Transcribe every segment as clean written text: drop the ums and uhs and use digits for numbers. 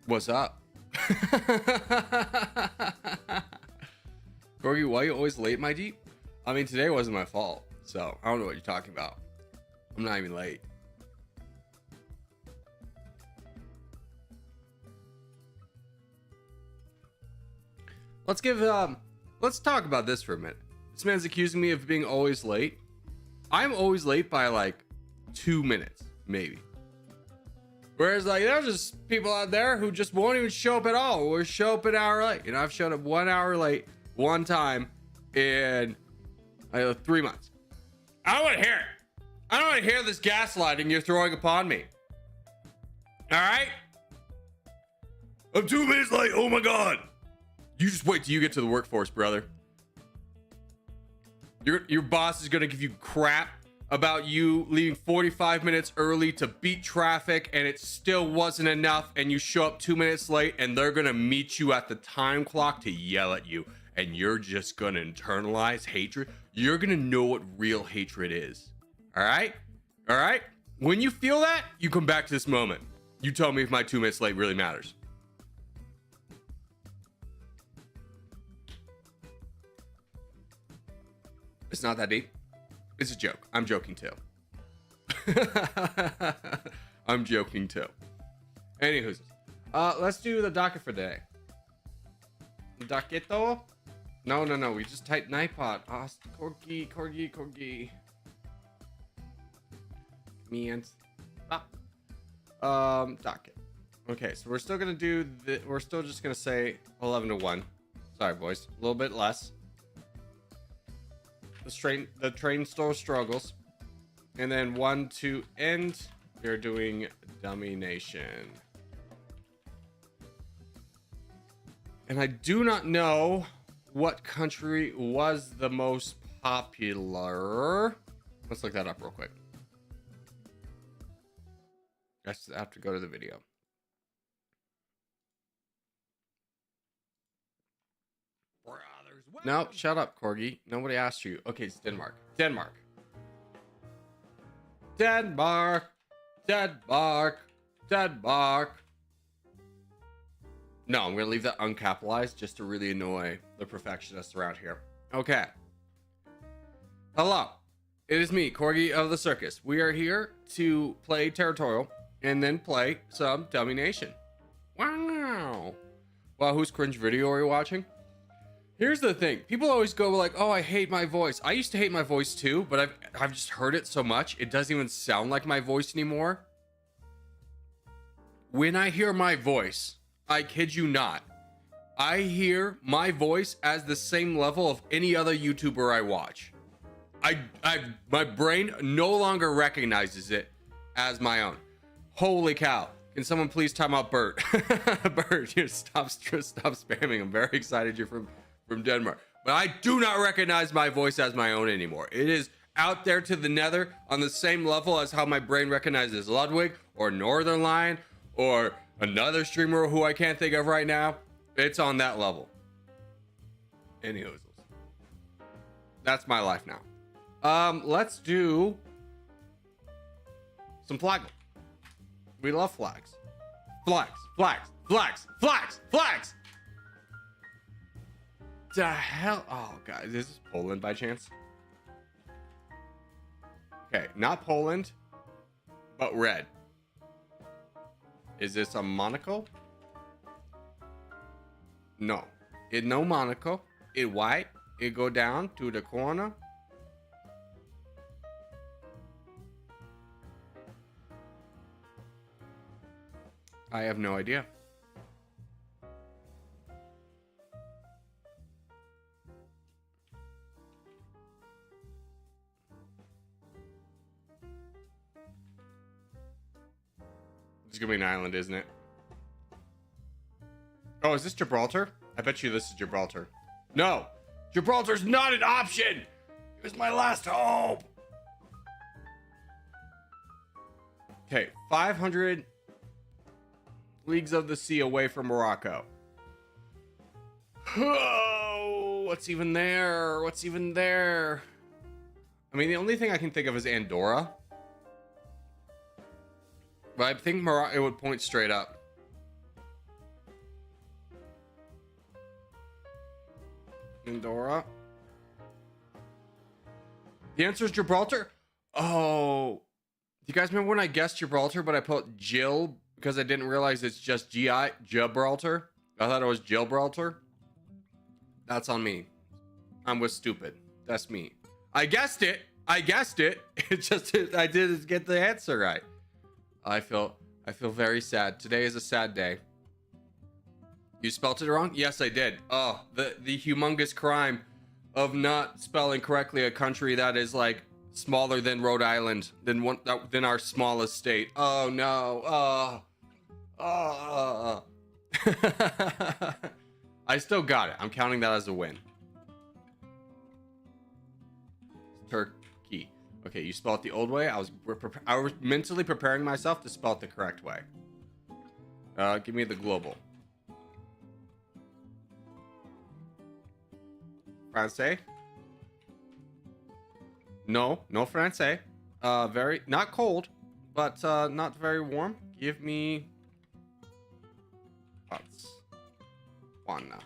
What's up? Corgi, why are you always late, my Jeep? I mean, today wasn't my fault, so I don't know what you're talking about. I'm not even late. Let's talk about this for a minute. This man's accusing me of being always late. I'm always late by like 2 minutes, maybe. Whereas like there's just people out there who just won't even show up at all, or show up an hour late. You know, I've shown up 1 hour late one time in 3 months. I don't want to hear it. I don't want to hear this gaslighting you're throwing upon me. All right? I'm 2 minutes late. Oh my God. You just wait till you get to the workforce, brother. Your boss is going to give you crap about you leaving 45 minutes early to beat traffic, and it still wasn't enough, and you show up 2 minutes late, and they're going to meet you at the time clock to yell at you, and you're just going to internalize hatred. You're going to know what real hatred is. All right? All right? When you feel that, you come back to this moment. You tell me if my 2 minutes late really matters. It's not that deep. It's a joke. I'm joking too. I'm joking too. Anywho, let's do the docket for today. Docketo? No. We just typed Nightbot. Corgi. Means. Docket. Okay, so we're still gonna do we're still just gonna say 11 to 1. Sorry, boys. A little bit less. The train still struggles. And then 1 to end, we're doing Dummy Nation. And I do not know what country was the most popular. Let's look that up real quick. I have to go to the video. No, shut up, Corgi. Nobody asked you. Okay, it's Denmark. No, I'm gonna leave that uncapitalized just to really annoy the perfectionists around here. Okay. Hello. It is me, Corgi of the Circus. We are here to play Territorial and then play some Dummy Nation. Wow. Wow, whose cringe video are you watching? Here's the thing. People always go like, oh, I hate my voice. I used to hate my voice too, but I've just heard it so much. It doesn't even sound like my voice anymore. When I hear my voice, I kid you not, I hear my voice as the same level of any other YouTuber I watch. My brain no longer recognizes it as my own. Holy cow. Can someone please time out Bert? Bert, you stop spamming. I'm very excited you're from Denmark, but I do not recognize my voice as my own anymore. It is out there to the nether on the same level as how my brain recognizes Ludwig or Northern Lion or another streamer who I can't think of right now. It's on that level. Anywho, that's my life now. Let's do some flag. We love flags. Flags. The hell? Oh, guys, is this Poland by chance? Okay, not Poland, but red. Is this a Monaco? No, it no Monaco. It white. It go down to the corner. I have no idea. It's gonna be an island, isn't it? Oh, is this Gibraltar? I bet you this is Gibraltar. No, Gibraltar's not an option. It was my last hope. Okay, 500 leagues of the sea away from Morocco. Oh, what's even there? I mean, the only thing I can think of is Andorra. But I think Morocco, it would point straight up. Andorra. The answer is Gibraltar. Oh, do you guys remember when I guessed Gibraltar, but I put Jill because I didn't realize it's just GI Gibraltar? I thought it was Gibraltar. That's on me. I'm with stupid. That's me. I guessed it. It's just I didn't get the answer right. I feel very sad. Today is a sad day. You spelled it wrong? Yes, I did. Oh, the humongous crime of not spelling correctly a country that is like smaller than Rhode Island, than our smallest state. Oh no. I still got it. I'm counting that as a win. Turkey. Okay, you spell it the old way. I was mentally preparing myself to spell it the correct way. Give me the global. Francais? No Francais. Very not cold, but not very warm. Give me Botswana.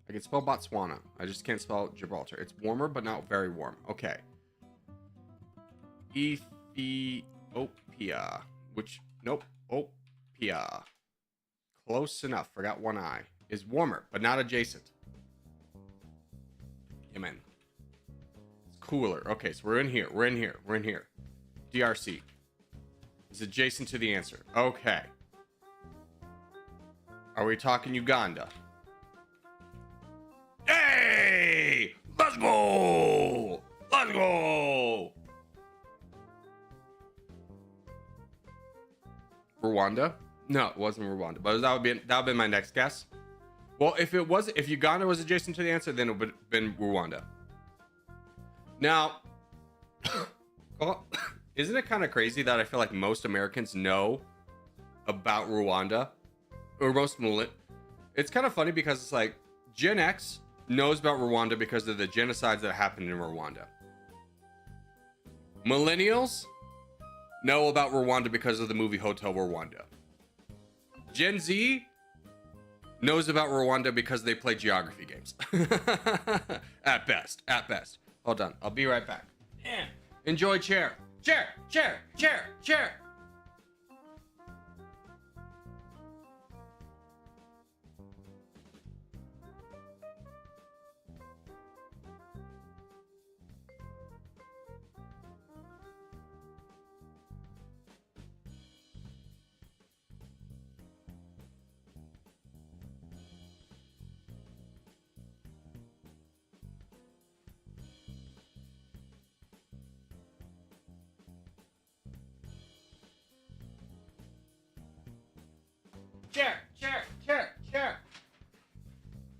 I can spell Botswana. I just can't spell Gibraltar. It's warmer, but not very warm. Okay. Ethiopia. Opia. Close enough. Forgot one I. Is warmer, but not adjacent. Yemen. It's cooler. Okay, so we're in here. DRC. Is adjacent to the answer. Okay. Are we talking Uganda? Hey! Let's go! Rwanda? No, it wasn't Rwanda, but that would have been my next guess. Well, if Uganda was adjacent to the answer, then it would have been Rwanda. Now, isn't it kind of crazy that I feel like most Americans know about Rwanda? Or it's kind of funny because it's like Gen X knows about Rwanda because of the genocides that happened in Rwanda. Millennials know about Rwanda because of the movie Hotel Rwanda. Gen Z knows about Rwanda because they play geography games. At best. Hold on, I'll be right back. Yeah. Enjoy chair. Chair.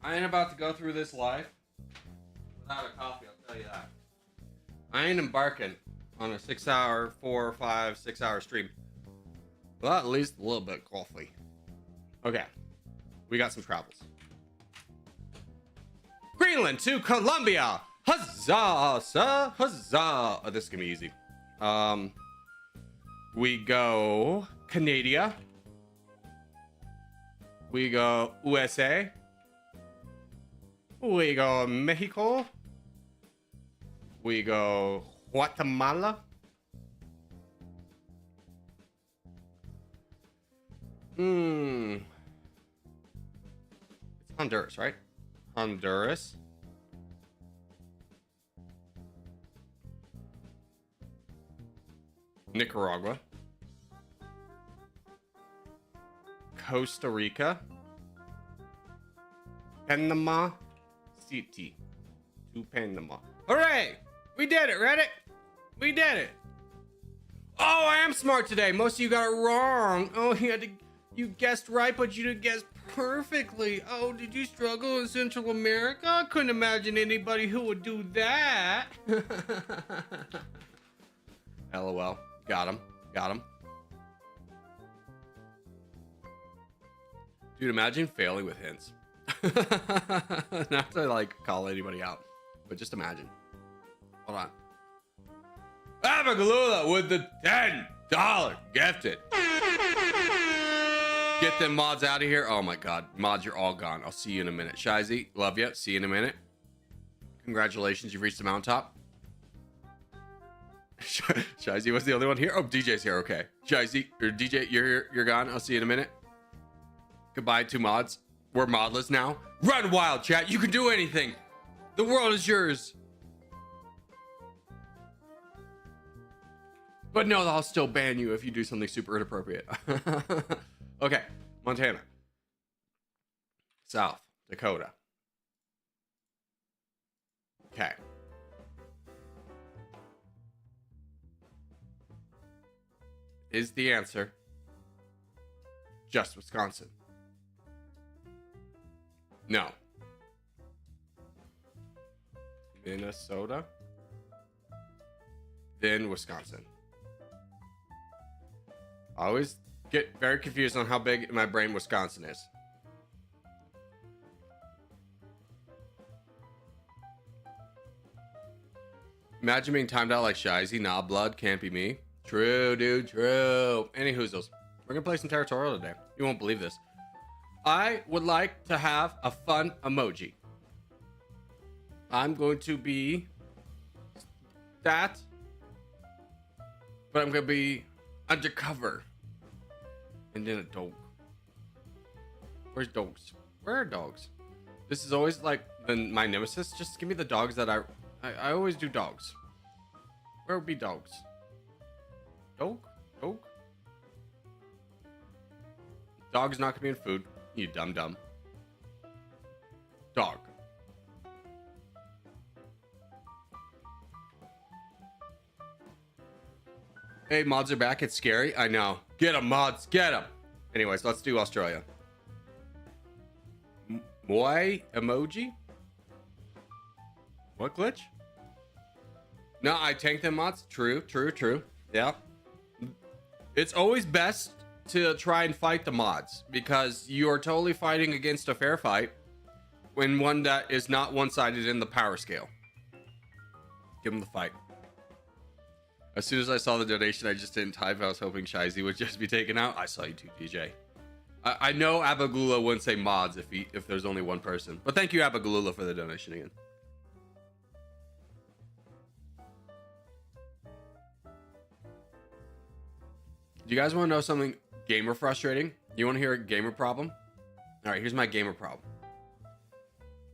I ain't about to go through this life without a coffee, I'll tell you that. I ain't embarking on a 6 hour, 4, 5, 6 hour stream. Well, at least a little bit of coffee. Okay, we got some travels. Greenland to Colombia. Huzzah, sir, huzzah. Oh, this is gonna be easy. We go Canada. We go USA. We go Mexico. We go Guatemala. It's Honduras, right? Honduras. Nicaragua. Costa Rica. Panama City. To Panama. Hooray! We did it, Reddit! We did it! Oh, I am smart today. Most of you got it wrong. Oh, you guessed right, but you didn't guess perfectly. Oh, did you struggle in Central America? I couldn't imagine anybody who would do that. LOL. Got him. Dude, imagine failing with hints. Not to like call anybody out, but just imagine. Hold on. Abagalula with the $10 gifted. Get them mods out of here. Oh my god, mods, you're all gone. I'll see you in a minute. Shizy, love you. See you in a minute. Congratulations, you've reached the mountaintop. Shizy was the only one here. Oh, DJ's here. Okay, Shizy or DJ, you're here. You're gone. I'll see you in a minute. Goodbye, two mods. We're modless now. Run wild, chat. You can do anything. The world is yours. But no, I'll still ban you if you do something super inappropriate. Okay, Montana, South Dakota. Okay. Is the answer just Wisconsin? No. Minnesota? Then Wisconsin. I always get very confused on how big in my brain Wisconsin is. Imagine being timed out like Shizy. Nah, blood can't be me. True, dude, true. Any hoozles. We're gonna play some territorial today. You won't believe this. I would like to have a fun emoji. I'm going to be that, but I'm gonna be undercover. And then a dog. Where's dogs? Where are dogs? This is always like my nemesis. Just give me the dogs that I always do dogs. Where would be dogs? Dog? Dog? Dog's not gonna be in food. You dumb. Dog. Hey, mods are back. It's scary. I know. Get them, mods. Get them. Anyways, let's do Australia. Moi emoji? What glitch? No, I tanked them, mods. True. Yeah. It's always best to try and fight the mods because you are totally fighting against a fair fight when one that is not one-sided in the power scale. Give them the fight. As soon as I saw the donation, I just didn't type. I was hoping Shizy would just be taken out. I saw you too, DJ. I know Abagula wouldn't say mods if there's only one person. But thank you, Abagula, for the donation again. Do you guys want to know something gamer frustrating? You want to hear a gamer problem? All right, here's my gamer problem.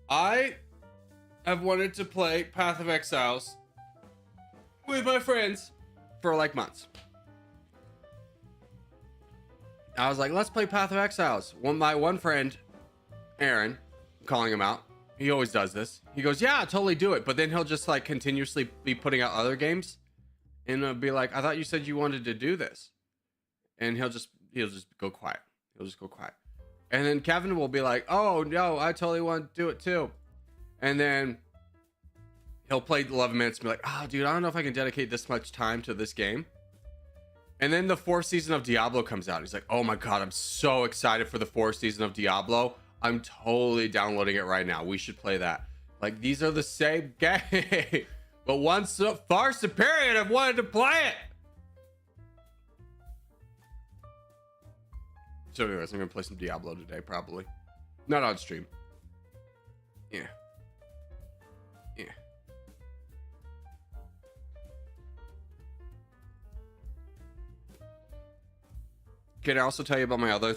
I have wanted to play Path of Exiles with my friends for like months. I was like, let's play Path of Exiles. My one friend, Aaron, I'm calling him out. He always does this. He goes, yeah, I'll totally do it. But then he'll just like continuously be putting out other games. And it'll be like, I thought you said you wanted to do this. And he'll just go quiet. He'll just go quiet. And then Kevin will be like, oh no, I totally want to do it too. And then he'll play 11 minutes and be like, oh dude, I don't know if I can dedicate this much time to this game. And then the 4th season of Diablo comes out. He's like, oh my god, I'm so excited for the 4th season of Diablo. I'm totally downloading it right now. We should play that. Like, these are the same game, but one's so far superior and I've wanted to play it. So anyways, I'm gonna play some Diablo today, probably. Not on stream. Yeah. Can I also tell you about my other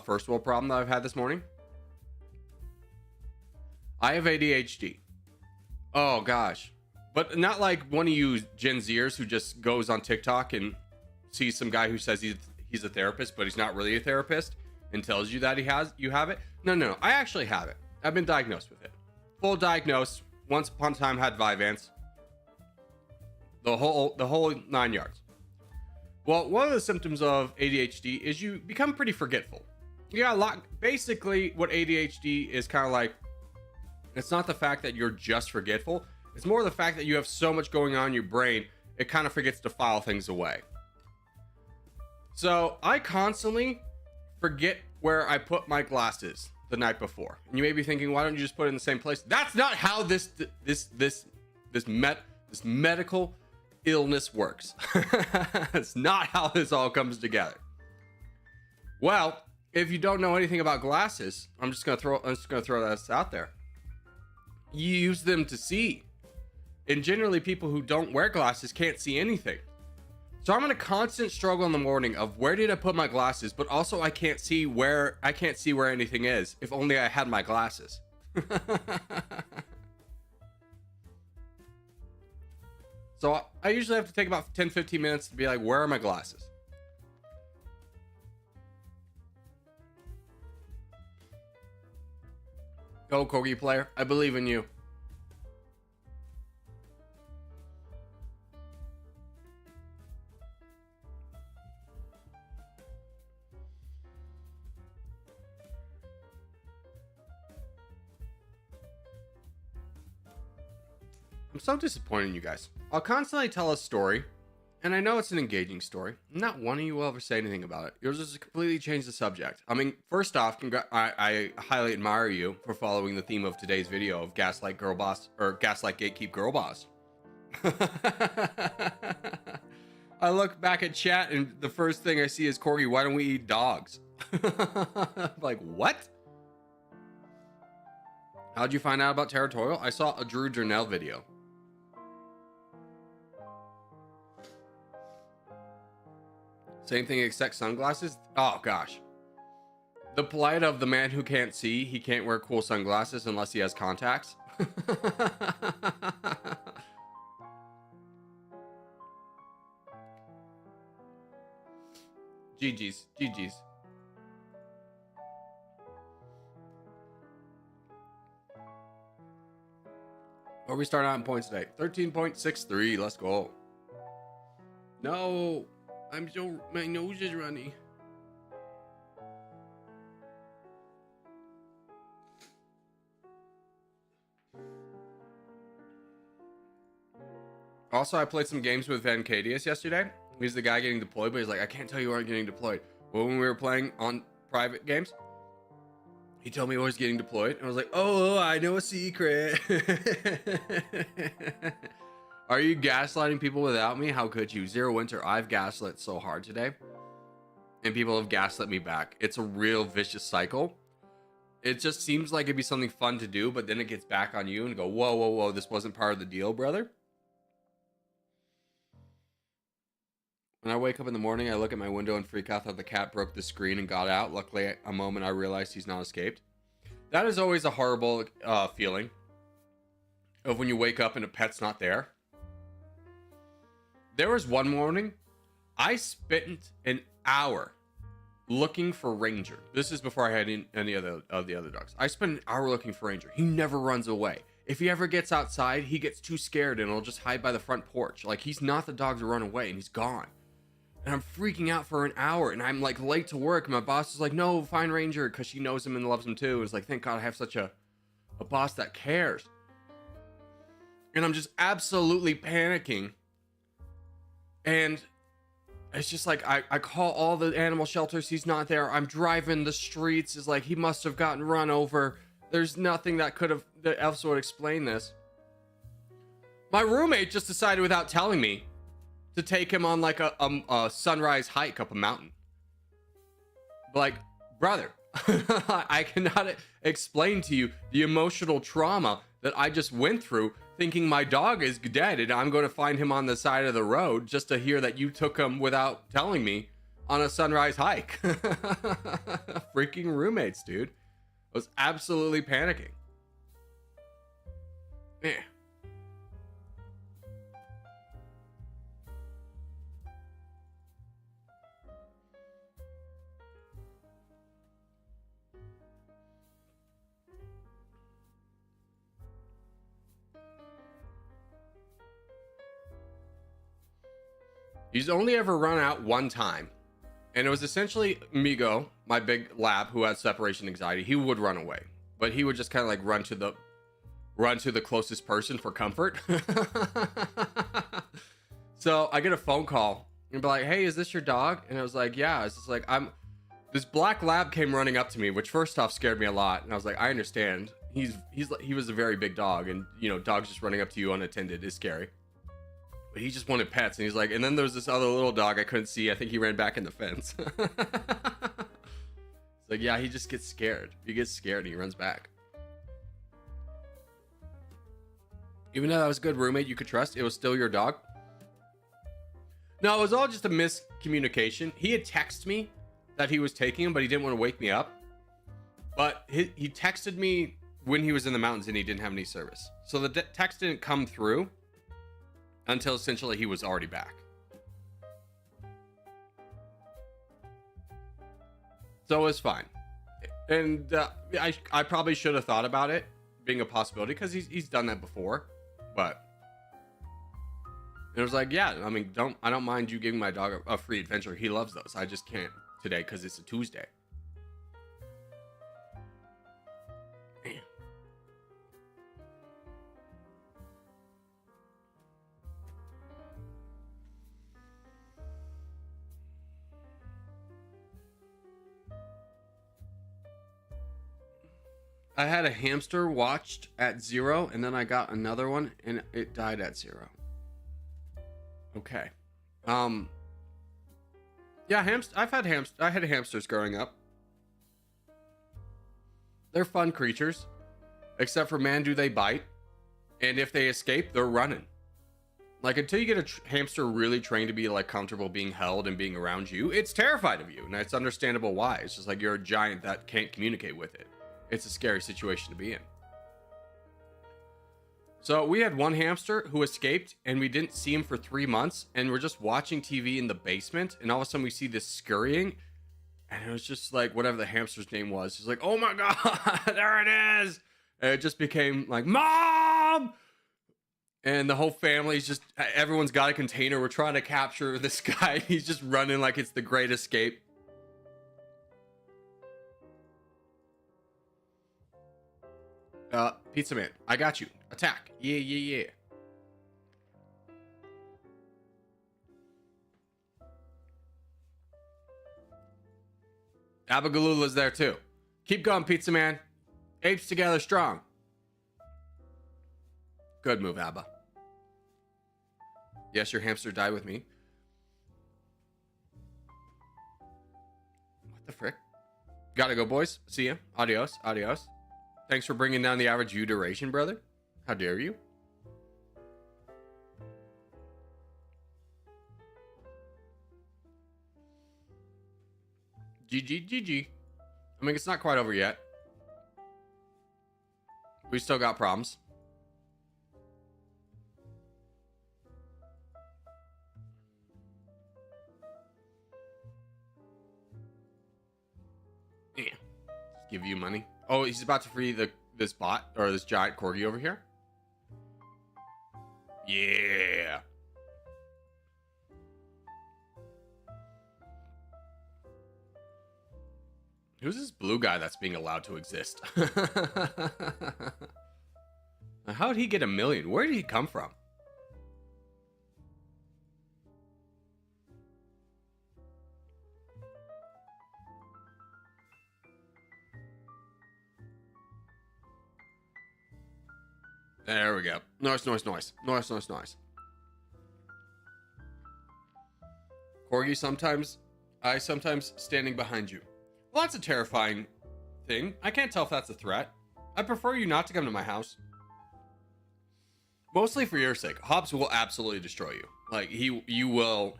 first world problem that I've had this morning? I have ADHD. Oh gosh. But not like one of you Gen Zers who just goes on TikTok and sees some guy who says he's a therapist, but he's not really a therapist and tells you that you have it. No. I actually have it. I've been diagnosed with it. Full diagnosed. Once upon a time had Vyvanse. The whole 9 yards. Well, one of the symptoms of ADHD is you become pretty forgetful. You got a lot. Basically, what ADHD is kind of like, it's not the fact that you're just forgetful. It's more the fact that you have so much going on in your brain, it kind of forgets to file things away. So I constantly forget where I put my glasses the night before. And you may be thinking, why don't you just put it in the same place? That's not how this medical illness works. It's not how this all comes together. Well, if you don't know anything about glasses, I'm just gonna throw this out there. You use them to see. And generally people who don't wear glasses can't see anything. So I'm in a constant struggle in the morning of where did I put my glasses, but also I can't see where anything is. If only I had my glasses. So I usually have to take about 10-15 minutes to be like, where are my glasses? Go Corgi player, I believe in you. I'm so disappointed in you guys. I'll constantly tell a story, and I know it's an engaging story. Not one of you will ever say anything about it. You'll just completely change the subject. I mean, first off, I highly admire you for following the theme of today's video of Gaslight Girlboss, or Gaslight Gatekeep Girlboss. I look back at chat, and the first thing I see is Corgi, why don't we eat dogs? Like, what? How'd you find out about territorial? I saw a Drew Journell video. Same thing except sunglasses? Oh gosh. The plight of the man who can't see, he can't wear cool sunglasses unless he has contacts. GG's. Where we start out in points today? 13.63. Let's go. No. My nose is runny. Also, I played some games with Van Cadius yesterday. He's the guy getting deployed, but he's like, I can't tell you aren't getting deployed. Well, when we were playing on private games, he told me I was getting deployed. And I was like, oh, I know a secret. Are you gaslighting people without me? How could you? Zero Winter, I've gaslit so hard today. And people have gaslit me back. It's a real vicious cycle. It just seems like it'd be something fun to do, but then it gets back on you and go, whoa, whoa, whoa, this wasn't part of the deal, brother. When I wake up in the morning, I look at my window and freak out that the cat broke the screen and got out. Luckily, a moment I realized he's not escaped. That is always a horrible feeling of when you wake up and a pet's not there. There was one morning, I spent an hour looking for Ranger. This is before I had any of the other dogs. I spent an hour looking for Ranger. He never runs away. If he ever gets outside, he gets too scared and he'll just hide by the front porch. Like, he's not the dog to run away, and he's gone. And I'm freaking out for an hour, and I'm like late to work. And my boss is like, no, find Ranger, because she knows him and loves him too. And it's like, thank God I have such a boss that cares. And I'm just absolutely panicking. And it's just like, I call all the animal shelters. He's not there. I'm driving the streets. It's like, he must have gotten run over. There's nothing that else would explain this. My roommate just decided without telling me to take him on like a sunrise hike up a mountain. Like, brother, I cannot explain to you the emotional trauma that I just went through thinking my dog is dead and I'm going to find him on the side of the road just to hear that you took him without telling me on a sunrise hike. Freaking roommates, dude. I was absolutely panicking. Yeah. He's only ever run out one time. And it was essentially Migo, my big lab, who had separation anxiety. He would run away, but he would just kind of like run to the closest person for comfort. So I get a phone call and be like, hey, is this your dog? And I was like, yeah. It's just like, this black lab came running up to me, which first off scared me a lot. And I was like, I understand. He was a very big dog, and you know, dogs just running up to you unattended is scary. But he just wanted pets, and he's like, and then there's this other little dog I couldn't see. I think he ran back in the fence. It's like, yeah, he just gets scared. He gets scared and he runs back. Even though that was a good roommate you could trust, it was still your dog. No, it was all just a miscommunication. He had texted me that he was taking him, but he didn't want to wake me up. But he texted me when he was in the mountains and he didn't have any service. So the text didn't come through until essentially he was already back. So it was fine. And I probably should have thought about it being a possibility because he's done that before. But it was like, yeah, I mean, I don't mind you giving my dog a free adventure. He loves those. I just can't today because it's a Tuesday. Man. I had a hamster watched at 0, and then I got another one, and it died at 0. Okay. Yeah, I had hamsters growing up. They're fun creatures, except for, man, do they bite. And if they escape, they're running. Like, until you get a hamster really trained to be like comfortable being held and being around you, it's terrified of you, and it's understandable why. It's just like you're a giant that can't communicate with it. It's a scary situation to be in. So we had one hamster who escaped, and we didn't see him for 3 months, and we're just watching TV in the basement, and all of a sudden we see this scurrying, and it was just like whatever the hamster's name was. He's like, oh my god, there it is. And it just became like, Mom! And the whole family's just, everyone's got a container. We're trying to capture this guy. He's just running like it's the Great Escape. Pizza Man, I got you. Attack. Yeah, yeah, yeah. Abigalula's there too. Keep going, Pizza Man. Apes together strong. Good move, Abba. Yes, your hamster died with me. What the frick? Gotta go, boys. See ya. Adios. Adios. Thanks for bringing down the average view duration, brother. How dare you? GG, GG. I mean, it's not quite over yet. We still got problems. Yeah. Just give you money. Oh, he's about to free this bot or this giant corgi over here. Yeah. Who's this blue guy that's being allowed to exist? How did he get 1 million? Where did he come from? There we go. Nice, nice, nice. Nice, nice, nice. Corgi, I sometimes standing behind you. Well, that's a terrifying thing. I can't tell if that's a threat. I prefer you not to come to my house. Mostly for your sake. Hobbs will absolutely destroy you. Like, you will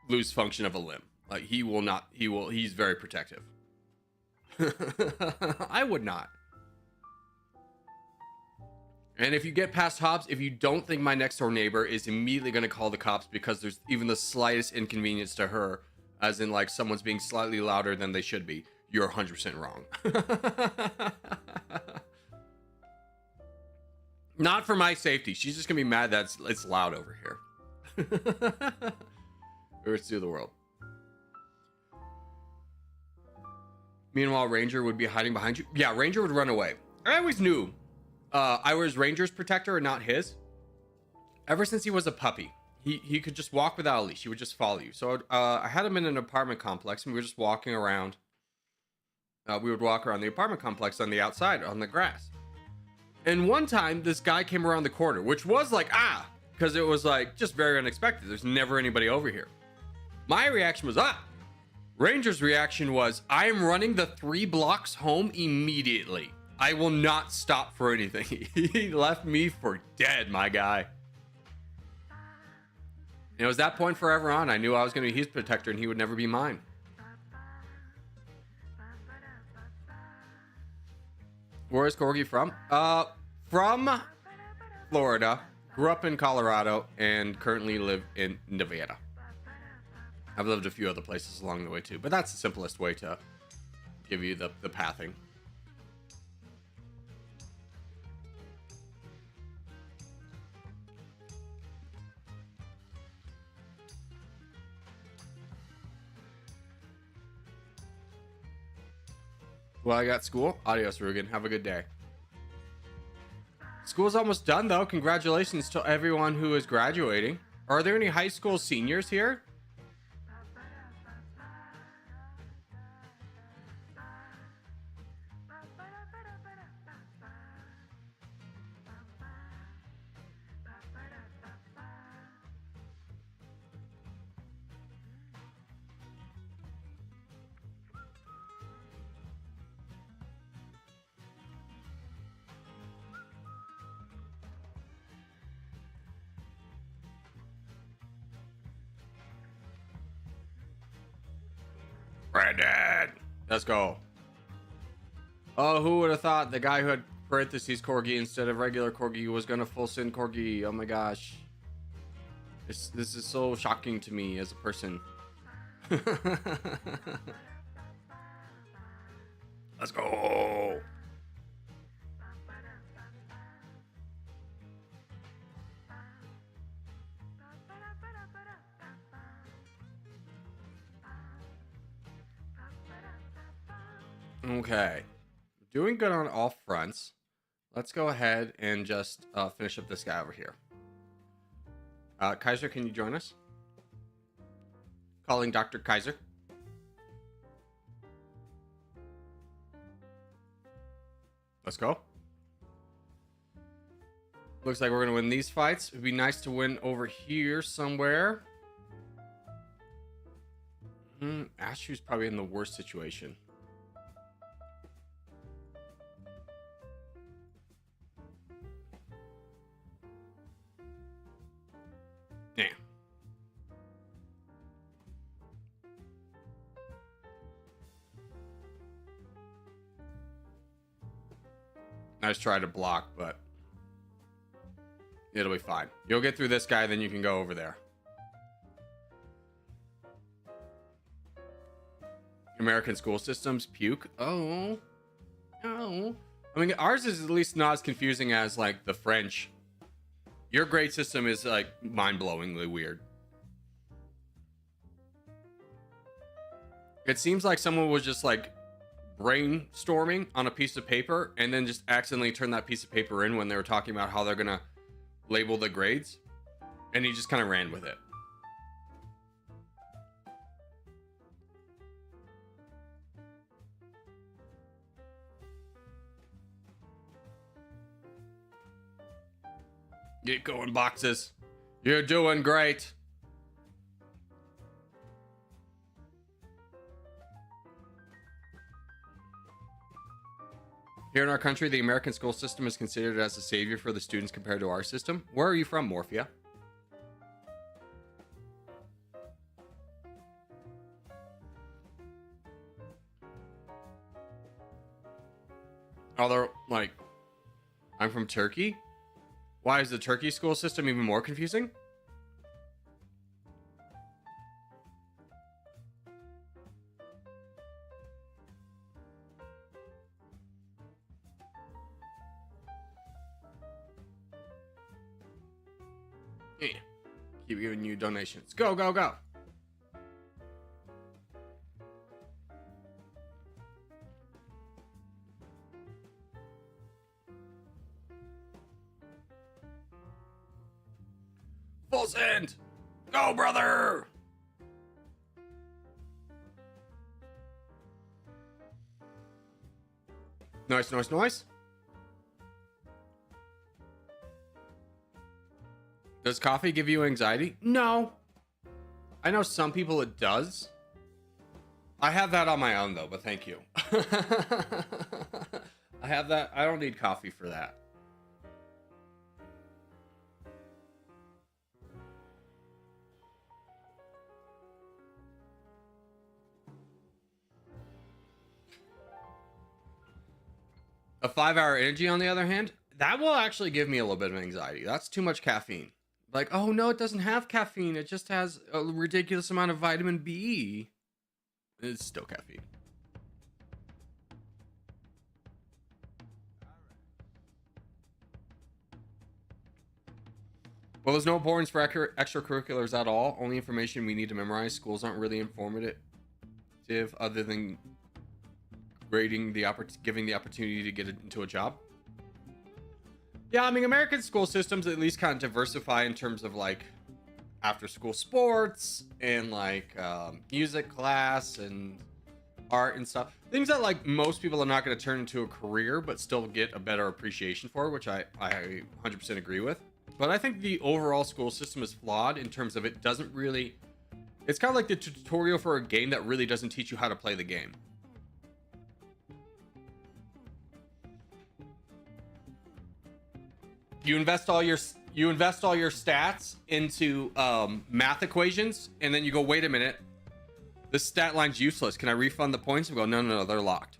lose function of a limb. Like, he's very protective. I would not. And if you get past Hobbs, if you don't think my next door neighbor is immediately going to call the cops because there's even the slightest inconvenience to her, as in like someone's being slightly louder than they should be, you're 100% wrong. Not for my safety. She's just going to be mad that it's loud over here. Let's do the world. Meanwhile, Ranger would be hiding behind you. Yeah, Ranger would run away. I always knew I was Ranger's protector and not his. Ever since he was a puppy, he could just walk without a leash. He would just follow you. So I had him in an apartment complex, and we were just walking around. We would walk around the apartment complex on the outside, on the grass. And one time, this guy came around the corner, which was like, because it was like just very unexpected. There's never anybody over here. My reaction was, Ranger's reaction was, I am running the 3 blocks home immediately. I will not stop for anything. He left me for dead, my guy. And it was that point forever on. I knew I was going to be his protector and he would never be mine. Where is Corgi from? From Florida. Grew up in Colorado and currently live in Nevada. I've lived a few other places along the way too, but that's the simplest way to give you the pathing. Well, I got school. Adios, Rugen. Have a good day. School's almost done, though. Congratulations to everyone who is graduating. Are there any high school seniors here? Brandon, let's go. Oh, who would have thought the guy who had parentheses Corgi instead of regular Corgi was gonna full send Corgi? Oh my gosh, this is so shocking to me as a person. Let's go. Okay, doing good on all fronts. Let's go ahead and just finish up this guy over here. Kaiser, can you join us? Calling Dr. Kaiser. Let's go. Looks like we're gonna win these fights. It'd be nice to win over here somewhere. Ashu's probably in the worst situation. Yeah. Nice try to block, but it'll be fine. You'll get through this guy, then you can go over there. American school systems puke. Oh. I mean, ours is at least not as confusing as like the French. Your grade system is like mind-blowingly weird. It seems like someone was just like brainstorming on a piece of paper and then just accidentally turned that piece of paper in when they were talking about how they're gonna label the grades, and he just kind of ran with it. Get going, boxes. You're doing great. Here in our country, the American school system is considered as a savior for the students compared to our system. Where are you from, Morphia? Although, like, I'm from Turkey. Why is the Turkey school system even more confusing? Yeah. Keep giving you donations. Go, go, go. Full send! Go, brother! Nice, nice, nice. Does coffee give you anxiety? No. I know some people it does. I have that on my own though, but thank you. I have that. I don't need coffee for that. A 5-hour energy, on the other hand, that will actually give me a little bit of anxiety. That's too much caffeine. Like, oh no, it doesn't have caffeine. It just has a ridiculous amount of vitamin B. It's still caffeine. Well, there's no importance for extracurriculars at all. Only information we need to memorize. Schools aren't really informative, other than giving the opportunity to get into a job. Yeah, I mean, American school systems at least kind of diversify in terms of like after school sports and like music class and art and stuff, things that like most people are not going to turn into a career but still get a better appreciation for, which I 100% agree with. But I think the overall school system is flawed in terms of it doesn't really, it's kind of like the tutorial for a game that really doesn't teach you how to play the game. You invest all your stats into math equations, and then you go, wait a minute, this stat line's useless. Can I refund the points? And go, no, they're locked.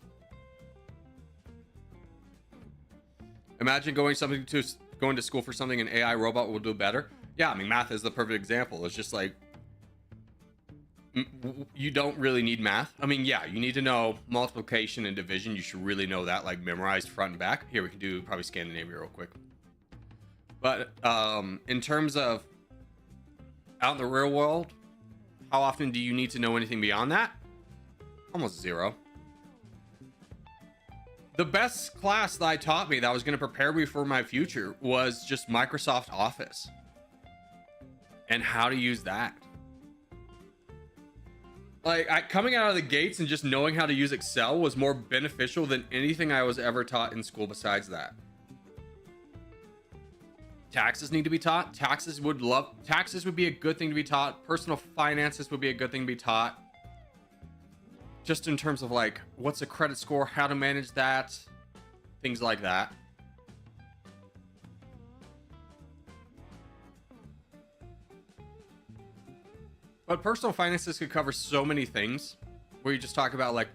Imagine going to school for something an AI robot will do better. Yeah, I mean, math is the perfect example. It's just like, you don't really need math. I mean, yeah, you need to know multiplication and division. You should really know that, like memorized front and back. Here, we can do probably Scandinavia real quick. But in terms of out in the real world, how often do you need to know anything beyond that? Almost zero. The best class that taught me that was going to prepare me for my future was just Microsoft Office and how to use that. Like, coming out of the gates and just knowing how to use Excel was more beneficial than anything I was ever taught in school besides that. Taxes need to be taught. Taxes would be a good thing to be taught. Personal finances would be a good thing to be taught. Just in terms of like, what's a credit score, how to manage that, things like that. But personal finances could cover so many things where you just talk about like,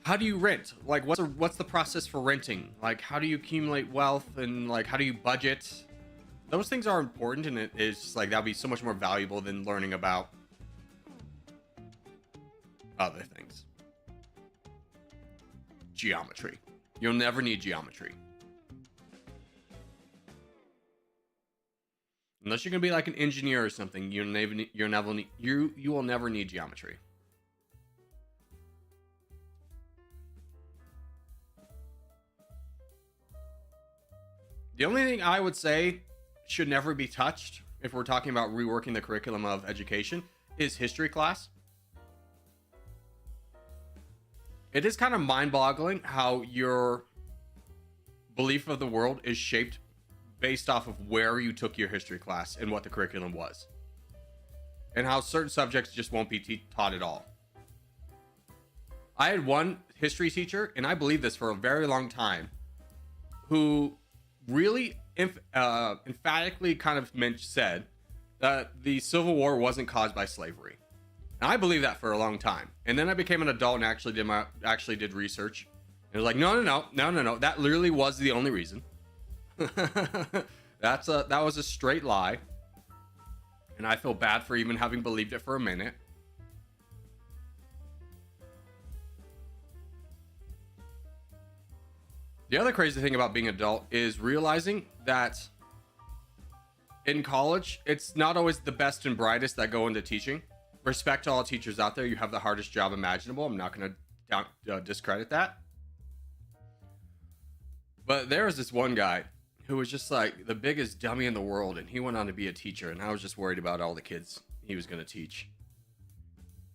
how do you rent? Like, what's the process for renting? Like, how do you accumulate wealth, and like, how do you budget? Those things are important, and it is just like, that'd be so much more valuable than learning about other things. Geometry. You'll never need geometry. Unless you're gonna be like an engineer or something, you will never need geometry. The only thing I would say should never be touched, if we're talking about reworking the curriculum of education, is history class. It is kind of mind-boggling how your belief of the world is shaped based off of where you took your history class and what the curriculum was, and how certain subjects just won't be taught at all. I had one history teacher, and I believed this for a very long time, who really emphatically kind of said that the Civil War wasn't caused by slavery. And I believed that for a long time. And then I became an adult and actually did research. And it was like, no. That literally was the only reason. That was a straight lie. And I feel bad for even having believed it for a minute. The other crazy thing about being an adult is realizing that in college, it's not always the best and brightest that go into teaching. Respect to all teachers out there. You have the hardest job imaginable. I'm not going to discredit that. But there was this one guy who was just like the biggest dummy in the world, and he went on to be a teacher, and I was just worried about all the kids he was going to teach.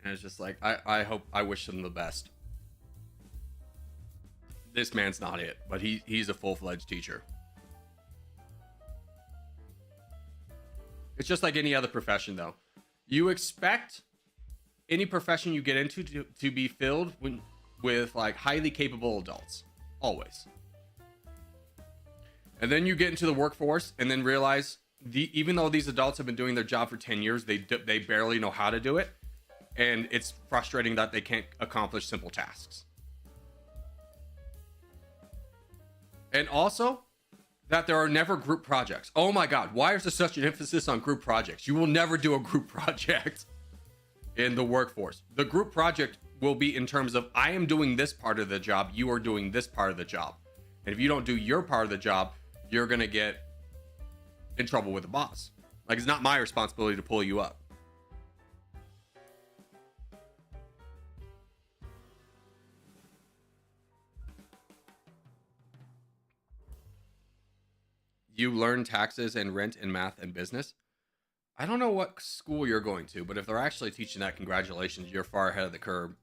And it's just like, I wish him the best. This man's not it, but he's a full-fledged teacher. It's just like any other profession, though. You expect any profession you get into to be filled with like highly capable adults. Always. And then you get into the workforce and then realize even though these adults have been doing their job for 10 years, they barely know how to do it. And it's frustrating that they can't accomplish simple tasks. And also that there are never group projects. Oh my God, why is there such an emphasis on group projects? You will never do a group project in the workforce. The group project will be in terms of, I am doing this part of the job, you are doing this part of the job. And if you don't do your part of the job, you're gonna get in trouble with the boss. Like, it's not my responsibility to pull you up. You learn taxes and rent and math and business. I don't know what school you're going to, but if they're actually teaching that, congratulations, you're far ahead of the curve.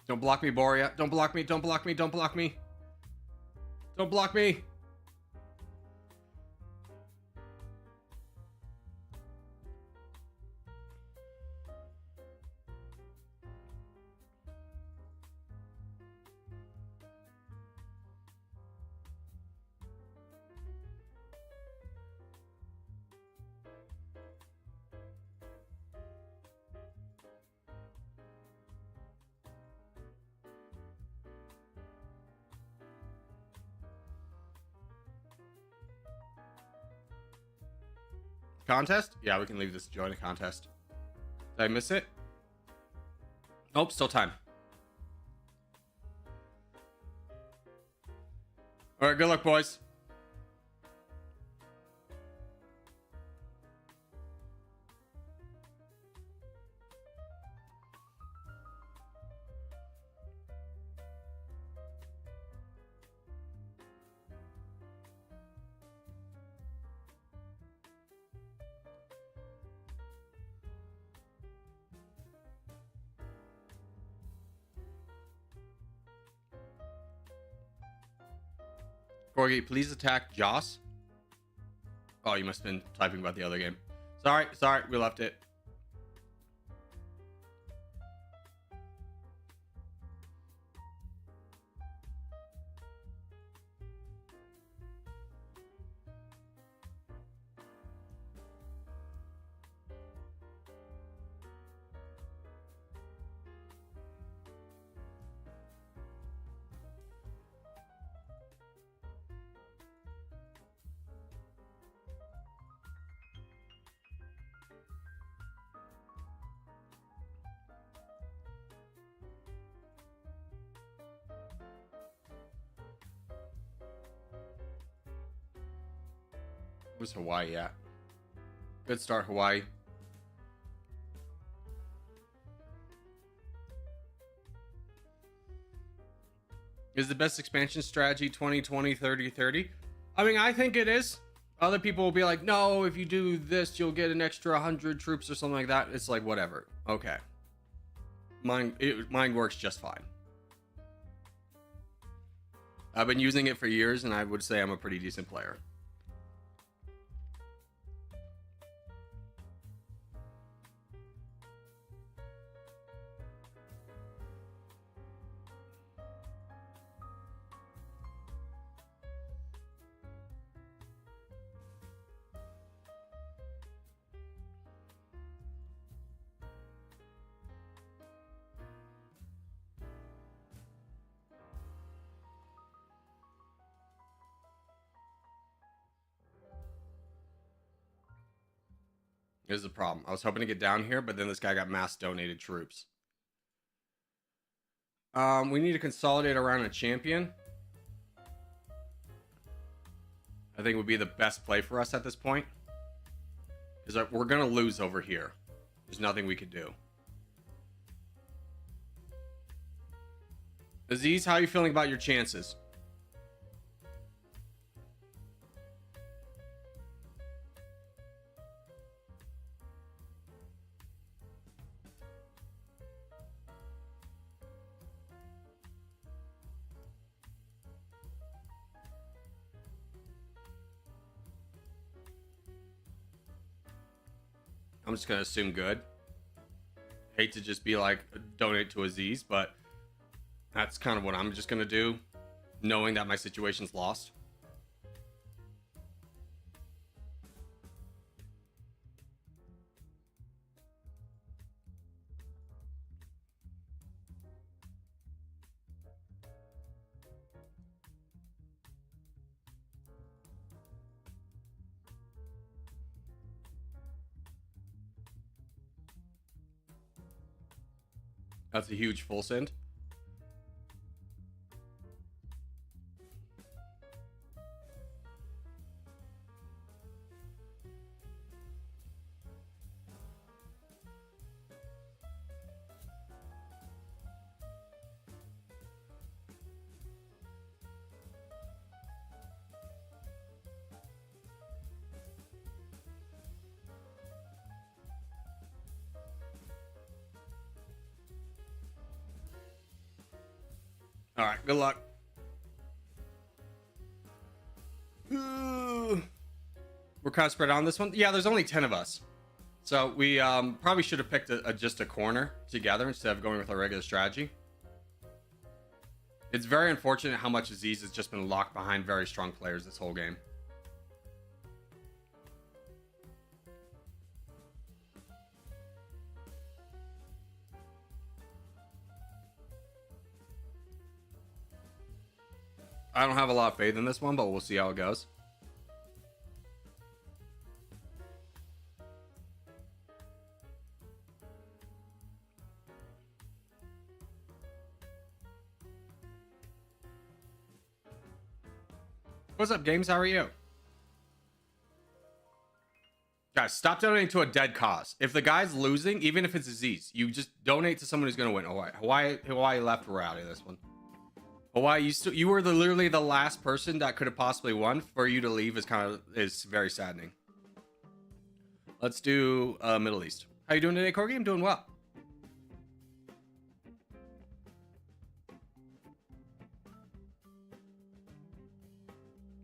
Don't block me, Boria. Don't block me. Don't block me. Don't block me. Don't block me. Contest? Yeah, we can leave this to join a contest. Did I miss it? Nope, still time. All right, good luck, boys. Corgi, please attack Joss. Oh, you must have been typing about the other game. Sorry, we left it. Where's Hawaii at? Good start, Hawaii. Is the best expansion strategy 2020 30 30? I mean, I think it is. Other people will be like, no, if you do this, you'll get an extra 100 troops or something like that. It's like, whatever. Okay. Mine works just fine. I've been using it for years, and I would say I'm a pretty decent player. Here's the problem. I was hoping to get down here, but then this guy got mass donated troops. We need to consolidate around a champion. I think would be the best play for us at this point. Because we're going to lose over here. There's nothing we could do. Aziz, how are you feeling about your chances? I'm just gonna assume good. Hate to just be like donate to Aziz, but that's kind of what I'm just gonna do, knowing that my situation's lost. That's a huge full send. All right, good luck. Ooh. We're kind of spread out on this one. Yeah, there's only 10 of us. So we probably should have picked just a corner together instead of going with our regular strategy. It's very unfortunate how much Aziz has just been locked behind very strong players this whole game. I don't have a lot of faith in this one, but we'll see how it goes. What's up, Games? How are you? Guys, stop donating to a dead cause. If the guy's losing, even if it's Aziz, you just donate to someone who's going to win. Hawaii left. We're out of this one. Hawaii, you were literally the last person that could have possibly won. For you to leave is very saddening. Let's do Middle East. How you doing today, Corgi? I'm doing well.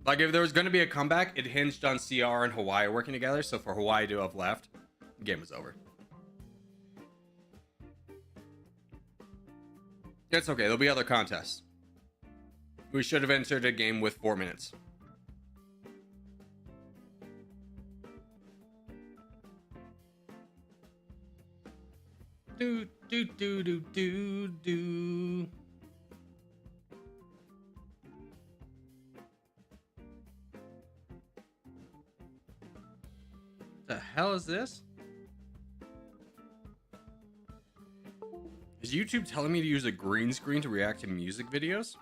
Like, if there was going to be a comeback, it hinged on CR and Hawaii working together. So for Hawaii to have left, the game was over. It's okay. There'll be other contests. We should have entered a game with 4 minutes. Do, do, do, do, do, do. The hell is this? Is YouTube telling me to use a green screen to react to music videos?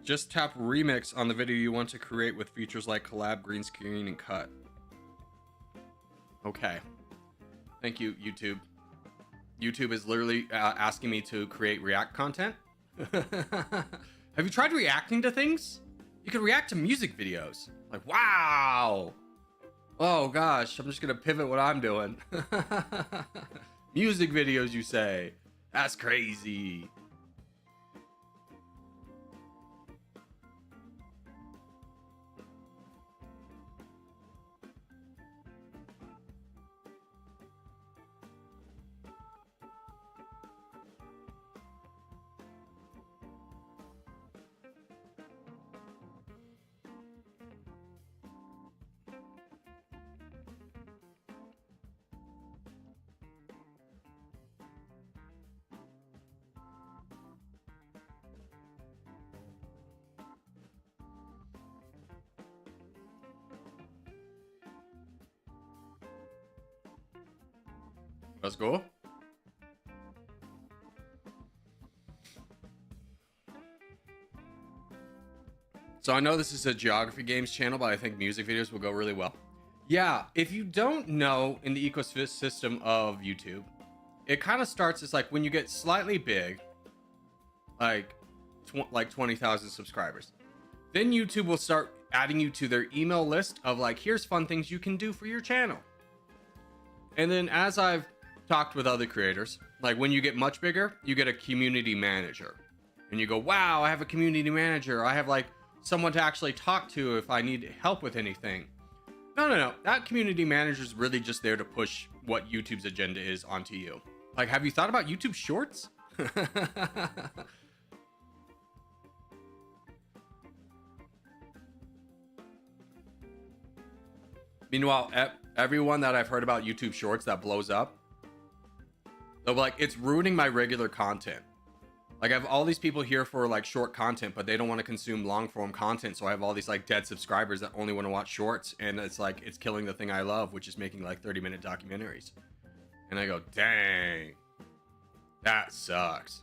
Just tap remix on the video you want to create with features like collab, green screen, and cut. Okay. Thank you, YouTube. YouTube is literally asking me to create React content. Have you tried reacting to things? You can react to music videos. Like, wow. Oh gosh, I'm just gonna pivot what I'm doing. Music videos, you say? That's crazy. Let's go. So I know this is a geography games channel, but I think music videos will go really well. Yeah, if you don't know in the ecosystem of YouTube, it kind of starts as like when you get slightly big, like 20,000 subscribers. Then YouTube will start adding you to their email list of like, here's fun things you can do for your channel. And then as I've talked with other creators, like when you get much bigger, you get a community manager. and you go, wow, I have a community manager. I have like someone to actually talk to if I need help with anything. No. That community manager is really just there to push what YouTube's agenda is onto you. Like, have you thought about YouTube Shorts? Meanwhile, everyone that I've heard about YouTube Shorts that blows up, they'll be like, it's ruining my regular content. Like, I have all these people here for like short content, but they don't want to consume long form content. So I have all these like dead subscribers that only want to watch shorts. And it's like, it's killing the thing I love, which is making like 30-minute documentaries. And I go, dang, that sucks.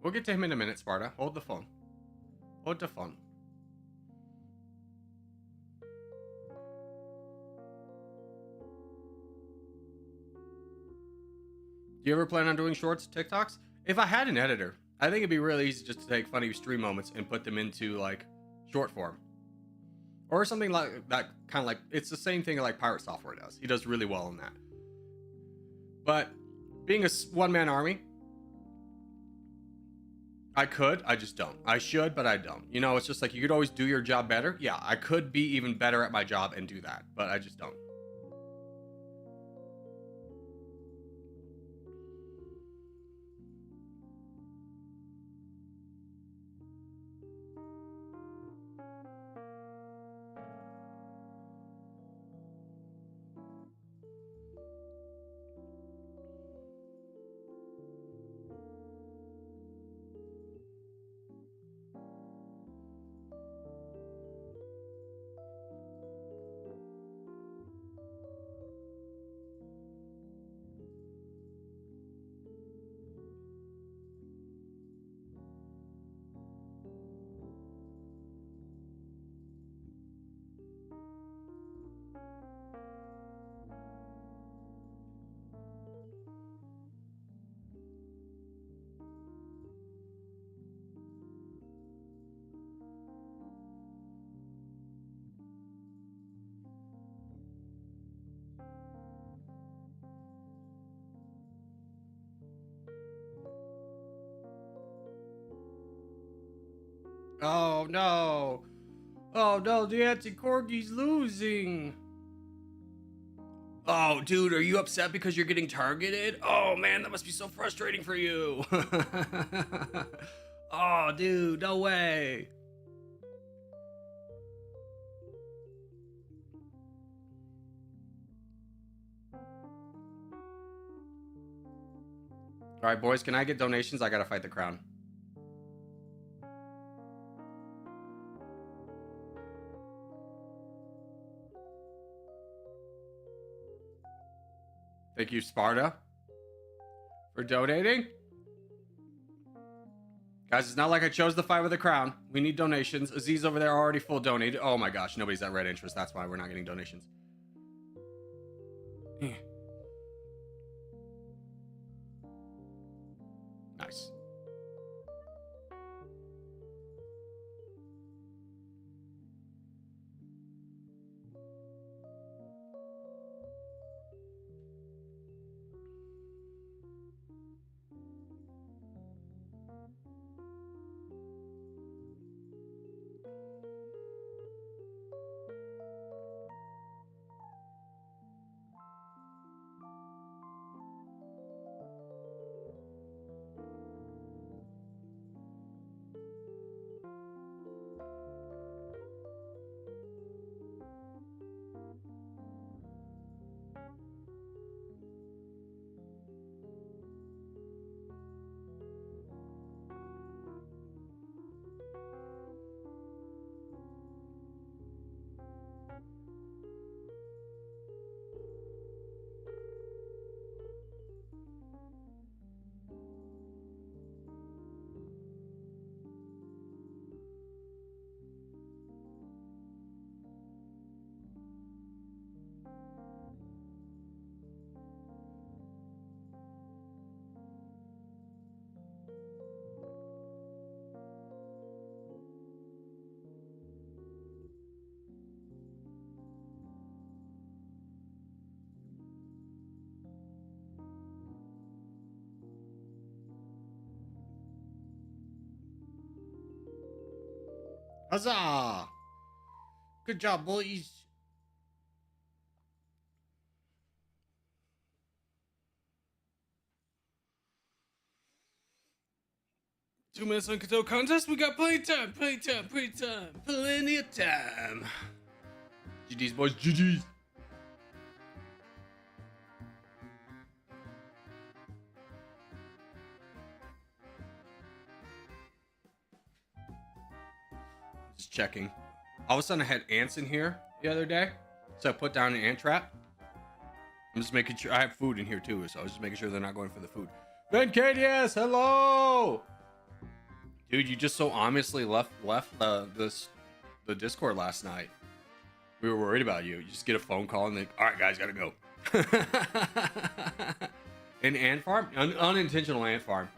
We'll get to him in a minute, Sparta. Hold the phone. Hold the phone. Do you ever plan on doing shorts, TikToks? If I had an editor, I think it'd be really easy just to take funny stream moments and put them into like short form. Or something like that, kind of like, it's the same thing like Pirate Software does. He does really well in that. But being a one-man army, I just don't. I should, but I don't. You know, it's just like, you could always do your job better. Yeah, I could be even better at my job and do that, but I just don't. Oh no. Oh no, the anti-Corgi's losing. Oh, dude, are you upset because you're getting targeted? Oh man, that must be so frustrating for you. Oh, dude, no way. All right, boys, can I get donations? I gotta fight the crown. Thank you, Sparta, for donating. Guys, it's not like I chose the fight with the crown. We need donations. Aziz over there already full donated. Oh my gosh, nobody's at red interest. That's why we're not getting donations. Nice. Huzzah! Good job, boys. Two minutes on Kato contest. We got plenty of time. Plenty of time. GG's, boys. GG's. Just checking. All of a sudden, I had ants in here the other day, so I put down an ant trap. I'm just making sure I have food in here too, so I was just making sure they're not going for the food. Ben KDS, hello. Dude, you just so ominously left the Discord last night. We were worried about you. You just get a phone call and all right, guys, gotta go. An ant farm? Unintentional ant farm.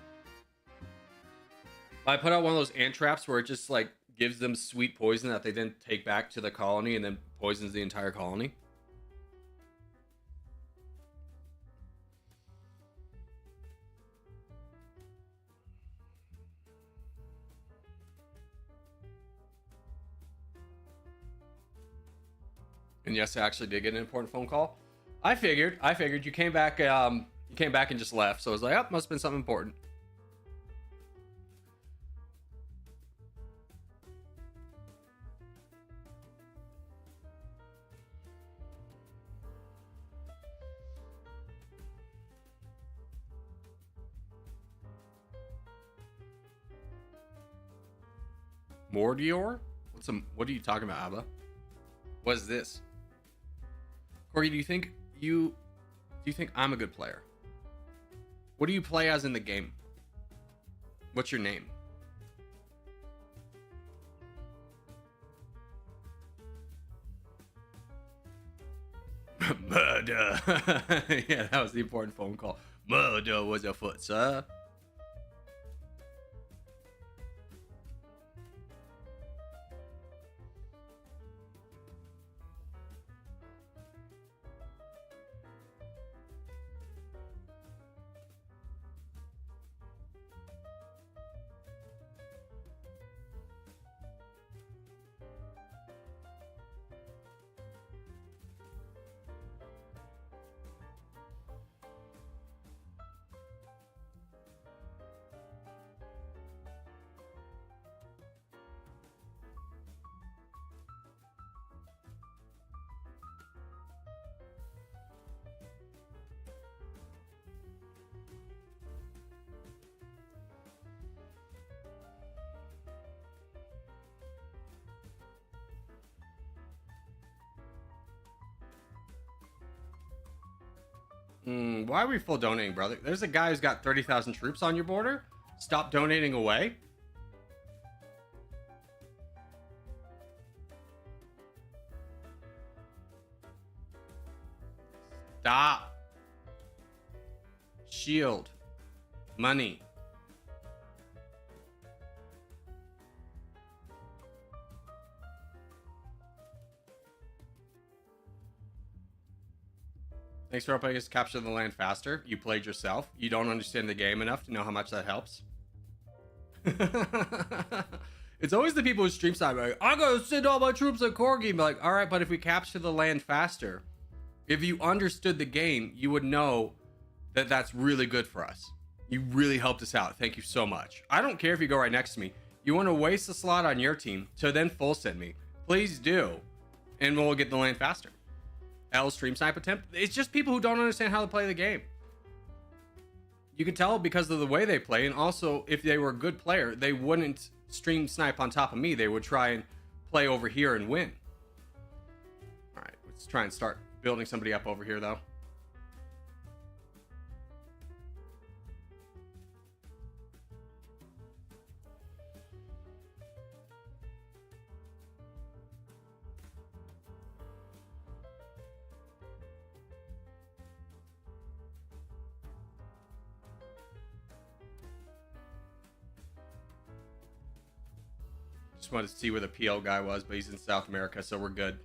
I put out one of those ant traps where it just like gives them sweet poison that they then take back to the colony and then poisons the entire colony. And yes, I actually did get an important phone call. I figured you came back and just left. So I was like, oh, must have been something important. Mordior? What are you talking about, Abba? What is this? Corgi, do you think I'm a good player? What do you play as in the game? What's your name? Murder. Yeah, that was the important phone call. Murder was afoot, sir. Why are we full donating, brother? There's a guy who's got 30,000 troops on your border. Stop donating away. Stop. Shield. Money. Thanks for helping us capture the land faster. You played yourself. You don't understand the game enough to know how much that helps. It's always the people who stream side like, I'm gonna send all my troops at Corgi. Be like, all right, but if we capture the land faster, if you understood the game, you would know that that's really good for us. You really helped us out. Thank you so much. I don't care if you go right next to me. You want to waste a slot on your team to then full send me, please do, and we'll get the land faster. L stream snipe attempt. It's just people who don't understand how to play the game. You can tell because of the way they play, and also if they were a good player, they wouldn't stream snipe on top of me. They would try and play over here and win. All right, let's try and start building somebody up over here though. Just wanted to see where the PL guy was, but he's in South America, so we're good.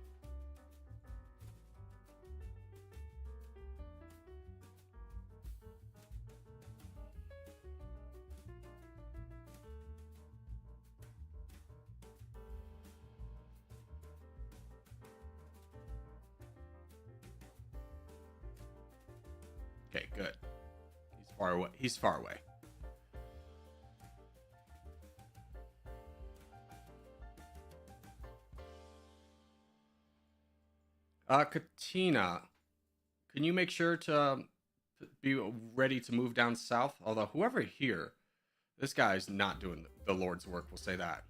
Okay, good. He's far away. He's far away. Katina, can you make sure to be ready to move down south? Although whoever here, this guy's not doing the Lord's work. We'll say that.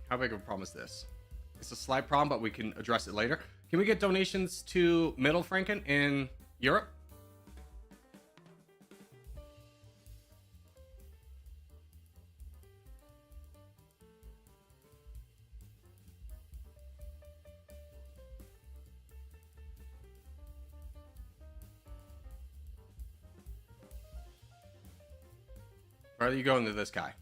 How big of a problem is this? It's a slight problem, but we can address it later. Can we get donations to Middle Franken in Europe? Or are you going to this guy?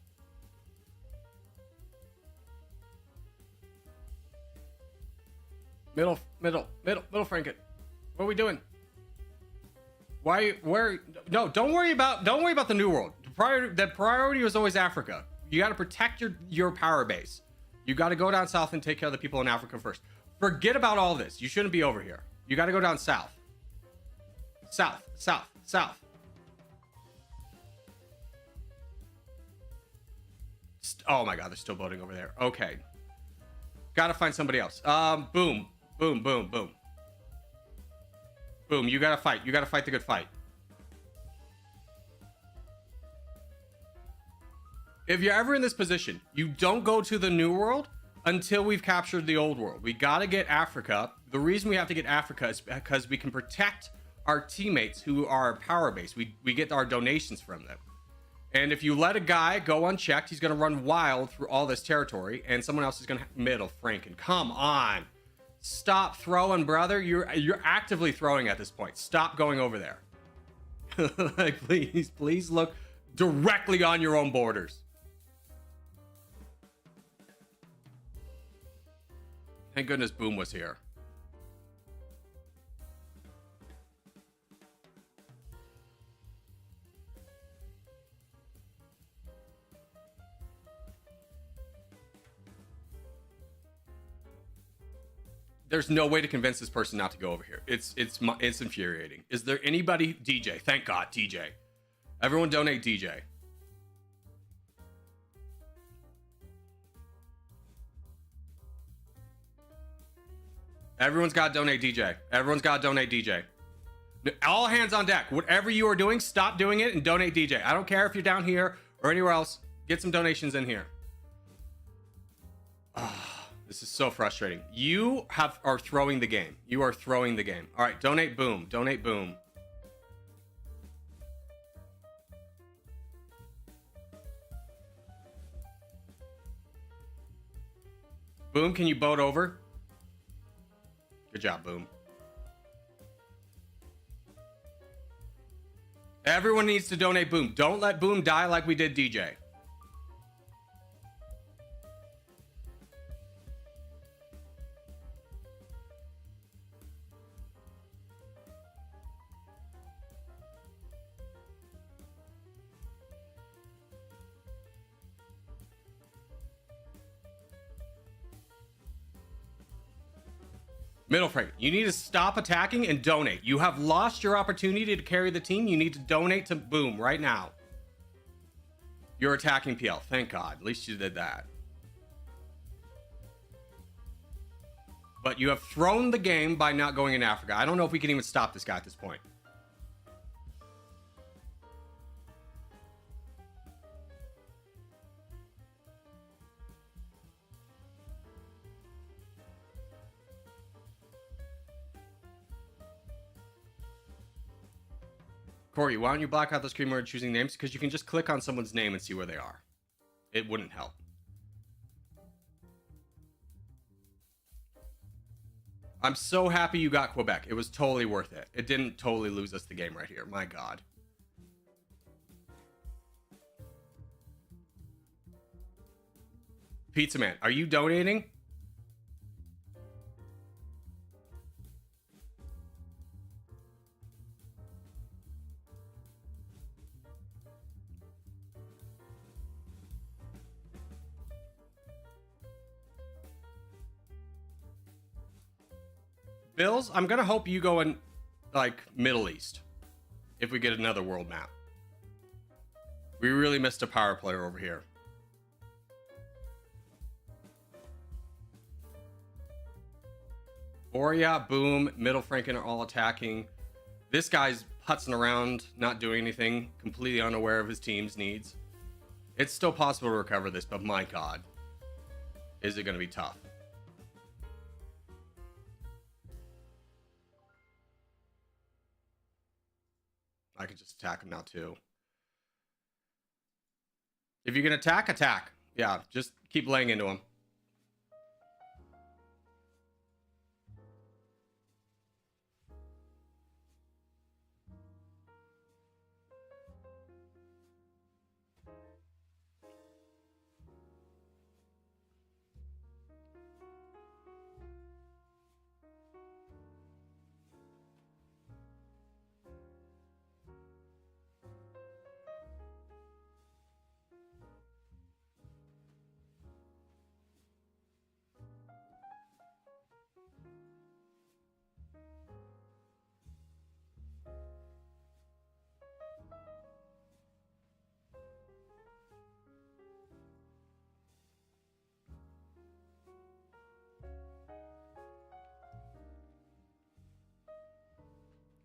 Middle Franken. What are we doing? Why? Where? No, don't worry about the New World. The priority was always Africa. You got to protect your power base. You got to go down south and take care of the people in Africa first. Forget about all this. You shouldn't be over here. You got to go down south. South. Oh my God, they're still voting over there. Okay. Got to find somebody else. Boom. Boom. You gotta fight. You gotta fight the good fight. If you're ever in this position, you don't go to the New World until we've captured the Old World. We gotta get Africa. The reason we have to get Africa is because we can protect our teammates who are our power base. We get our donations from them. And if you let a guy go unchecked, he's gonna run wild through all this territory, and someone else is gonna Middle Franken. Come on. Stop throwing, brother. You're actively throwing at this point. Stop going over there. Like, please look directly on your own borders. Thank goodness Boom was here. There's no way to convince this person not to go over here. It's infuriating. Is there anybody? DJ. Thank God, DJ. Everyone donate DJ. Everyone's got to donate DJ. Everyone's got to donate DJ. All hands on deck. Whatever you are doing, stop doing it and donate DJ. I don't care if you're down here or anywhere else. Get some donations in here. This is so frustrating. You are throwing the game. You are throwing the game. All right, donate Boom. Donate Boom. Boom, can you boat over? Good job, Boom. Everyone needs to donate Boom. Don't let Boom die like we did DJ. Middle Frank, you need to stop attacking and donate. You have lost your opportunity to carry the team. You need to donate to Boom right now. You're attacking PL. Thank God. At least you did that. But you have thrown the game by not going in Africa. I don't know if we can even stop this guy at this point. Corey, why don't you black out the screen when choosing names? Because you can just click on someone's name and see where they are. It wouldn't help. I'm so happy you got Quebec. It was totally worth it. It didn't totally lose us the game right here. My God. Pizza Man, are you donating? Bills, I'm gonna hope you go in like Middle East if we get another world map. We really missed a power player over here. Boria, Boom, Middle Franken are all attacking. This guy's putzing around, not doing anything, completely unaware of his team's needs. It's still possible to recover this, but my God, is it going to be tough? I could just attack him now too. If you can attack, attack. Yeah, just keep laying into him.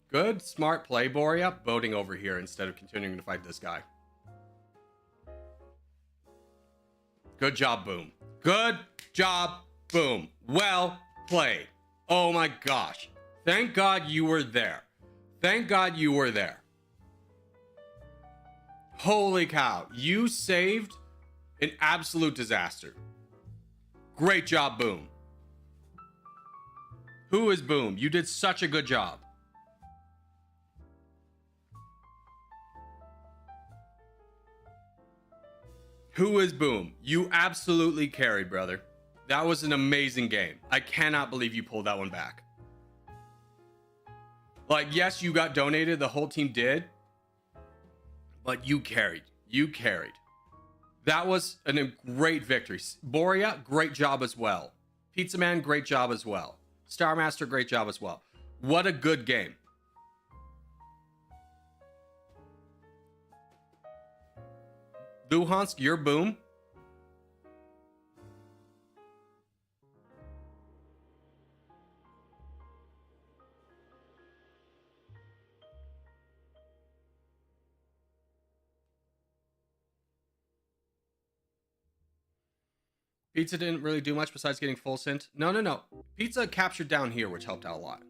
Good, smart play, Boria. Boating over here instead of continuing to fight this guy. Good job, Boom. Good job, Boom. Well played. Oh my gosh. Thank God you were there. Thank God you were there. Holy cow. You saved an absolute disaster. Great job, Boom. Who is Boom? You did such a good job. Who is Boom? You absolutely carried, brother. That was an amazing game. I cannot believe you pulled that one back. Like, yes, you got donated. The whole team did. But you carried. You carried. That was a great victory. Boria, great job as well. Pizza Man, great job as well. Star Master, great job as well. What a good game. Luhansk, you're Boom. Pizza didn't really do much besides getting full sent. No. Pizza captured down here, which helped out a lot.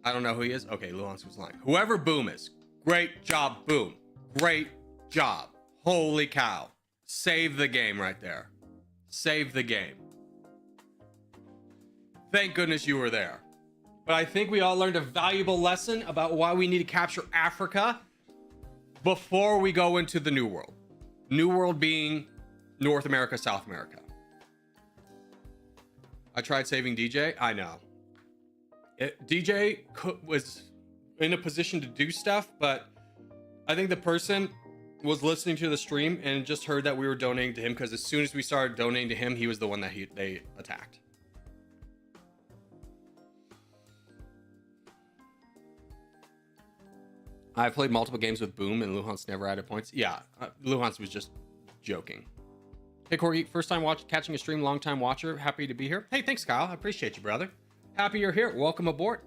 I don't know who he is. Okay, Luhansk was lying. Whoever Boom is. Great job, Boom. Great job. Holy cow. Save the game right there. Save the game. Thank goodness you were there. But I think we all learned a valuable lesson about why we need to capture Africa before we go into the New World. New World being North America, South America. I tried saving DJ. I know. DJ was in a position to do stuff, but I think the person was listening to the stream and just heard that we were donating to him, because as soon as we started donating to him, he was the one that they attacked. I've played multiple games with Boom and Luhansk never added points. Yeah, Luhansk was just joking. Hey Corgi, first time catching a stream, long time watcher. Happy to be here. Hey, thanks Kyle. I appreciate you, brother. Happy you're here. Welcome aboard.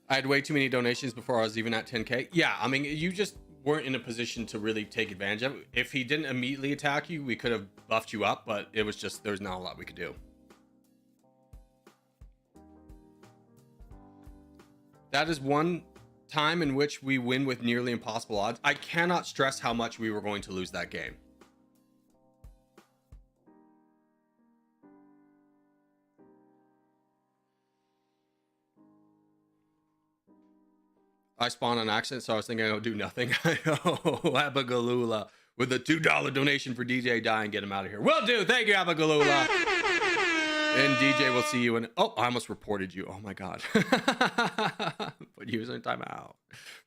I had way too many donations before I was even at 10K. Yeah, I mean, you just weren't in a position to really take advantage of it. If he didn't immediately attack you, we could have buffed you up, but it was just, there's not a lot we could do. That is one time in which we win with nearly impossible odds. I cannot stress how much we were going to lose that game. I spawned on accident, so I was thinking I would do nothing. Oh, Abagalula with a $2 donation for DJ Die and get him out of here. Will do. Thank you, Abagalula. And DJ will see you in. Oh, I almost reported you. Oh my god. Put user in timeout.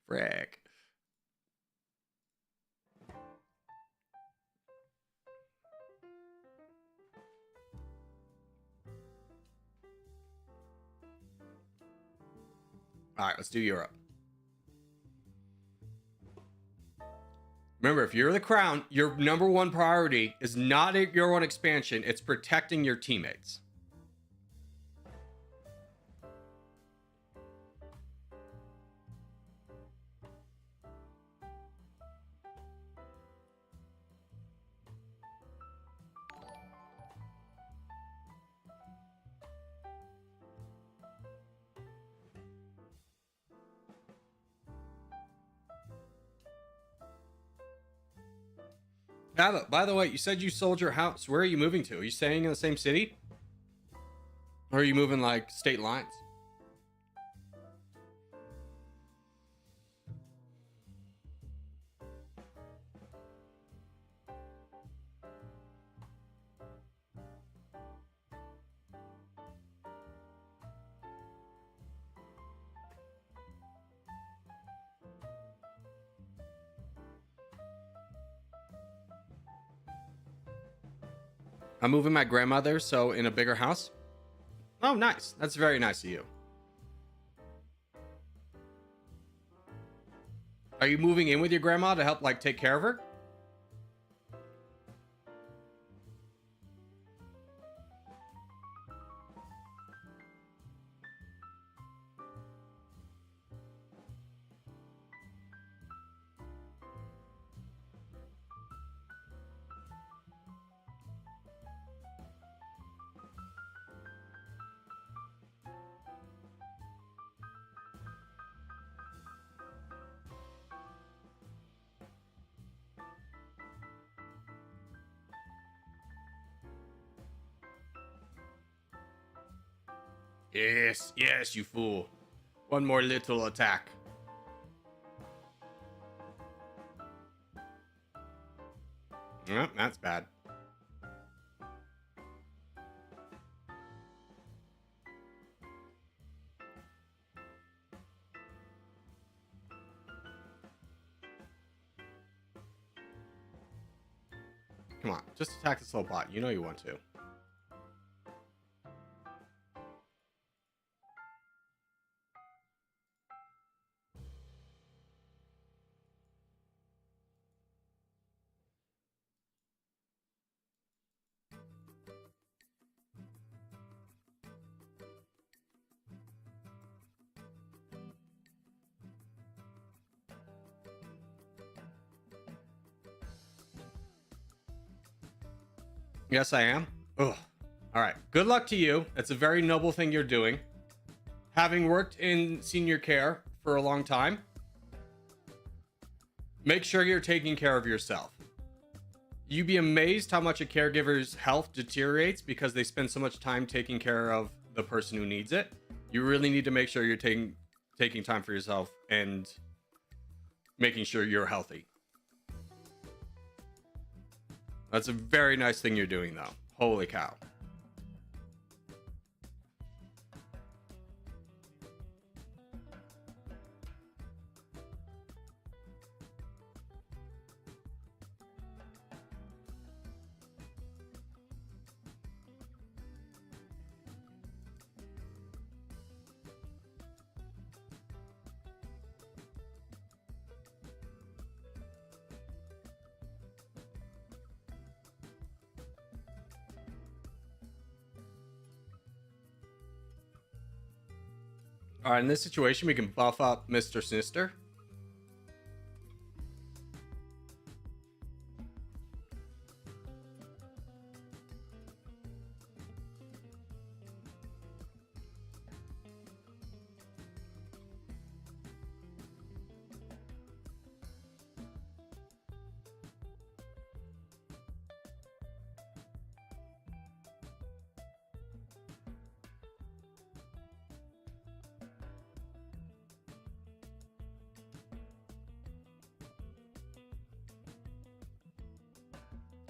Frick. All right, let's do Europe. Remember, if you're the crown, your number one priority is not your own expansion. It's protecting your teammates. By the way, you said you sold your house. Where are you moving to? Are you staying in the same city? Or are you moving like state lines? I'm moving my grandmother, so in a bigger house. Oh, nice. That's very nice of you. Are you moving in with your grandma to help, like, take care of her? Yes, yes, you fool. One more little attack. Oh, that's bad. Come on, just attack the slow bot. You know you want to. Yes, I am. Ugh. All right. Good luck to you. That's a very noble thing you're doing. Having worked in senior care for a long time, make sure you're taking care of yourself. You'd be amazed how much a caregiver's health deteriorates because they spend so much time taking care of the person who needs it. You really need to make sure you're taking time for yourself and making sure you're healthy. That's a very nice thing you're doing, though. Holy cow. All right, in this situation, we can buff up Mr. Sinister.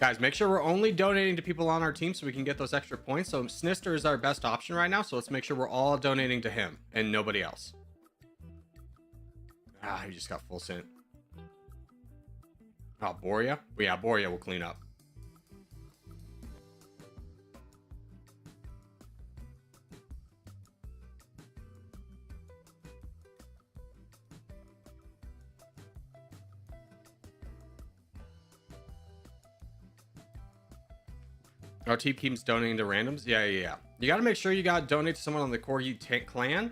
Guys, make sure we're only donating to people on our team so we can get those extra points. So Snister is our best option right now. So let's make sure we're all donating to him and nobody else. Ah, he just got full sent. Oh, Boria? Yeah, Boria will clean up. Our team keeps donating to randoms. Yeah. You got to make sure you got to donate to someone on the Corgi clan,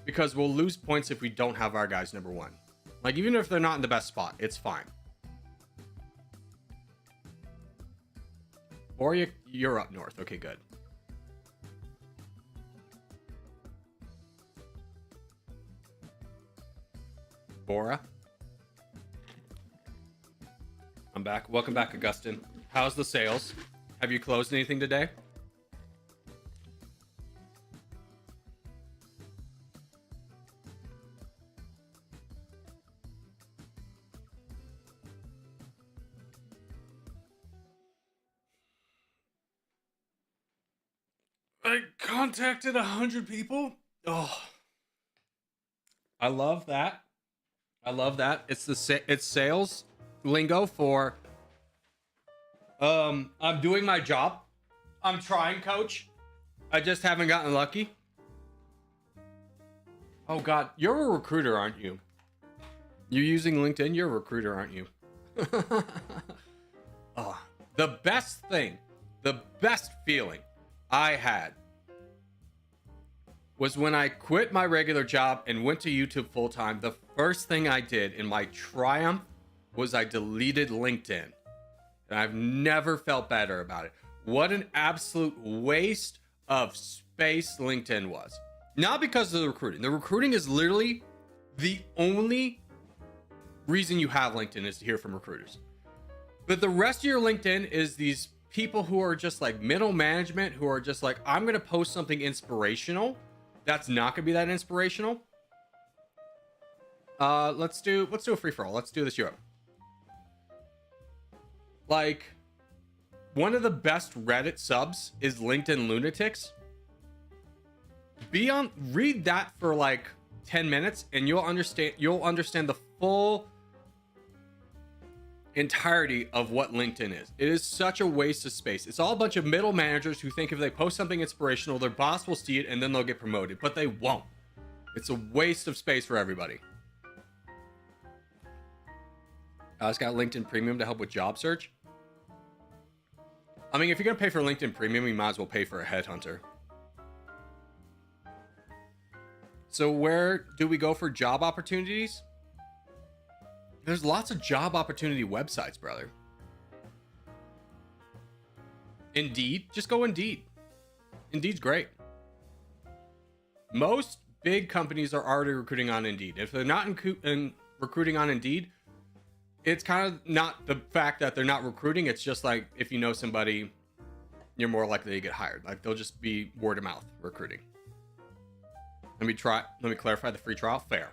because we'll lose points if we don't have our guys number 1. Like, even if they're not in the best spot, it's fine. Or you're up north. Okay, good. Bora. I'm back. Welcome back, Augustin. How's the sales? Have you closed anything today? I contacted 100 people. Oh, I love that. I love that. It's sales lingo for I'm doing my job. I'm trying, coach. I just haven't gotten lucky. Oh God, you're a recruiter, aren't you? You're using LinkedIn. You're a recruiter, aren't you? Oh, the best thing, the best feeling I had was when I quit my regular job and went to YouTube full time. The first thing I did in my triumph was I deleted LinkedIn. And I've never felt better about it. What an absolute waste of space LinkedIn was. Not because of the recruiting. The recruiting is literally the only reason you have LinkedIn, is to hear from recruiters. But the rest of your LinkedIn is these people who are just like middle management, who are just like, I'm going to post something inspirational. That's not going to be that inspirational. Let's do a free for all. Let's do this Europe. Like, one of the best Reddit subs is LinkedIn Lunatics. Read that for like 10 minutes and you'll understand the full entirety of what LinkedIn is. It is such a waste of space. It's all a bunch of middle managers who think if they post something inspirational, their boss will see it and then they'll get promoted, but they won't. It's a waste of space for everybody. It's got LinkedIn Premium to help with job search. I mean, if you're going to pay for LinkedIn Premium, you might as well pay for a headhunter. So where do we go for job opportunities? There's lots of job opportunity websites, brother. Indeed, just go Indeed. Indeed's great. Most big companies are already recruiting on Indeed. If they're not recruiting on Indeed, it's kind of not the fact that they're not recruiting. It's just like, if you know somebody, you're more likely to get hired. Like, they'll just be word of mouth recruiting. Let me clarify the free trial. Fair.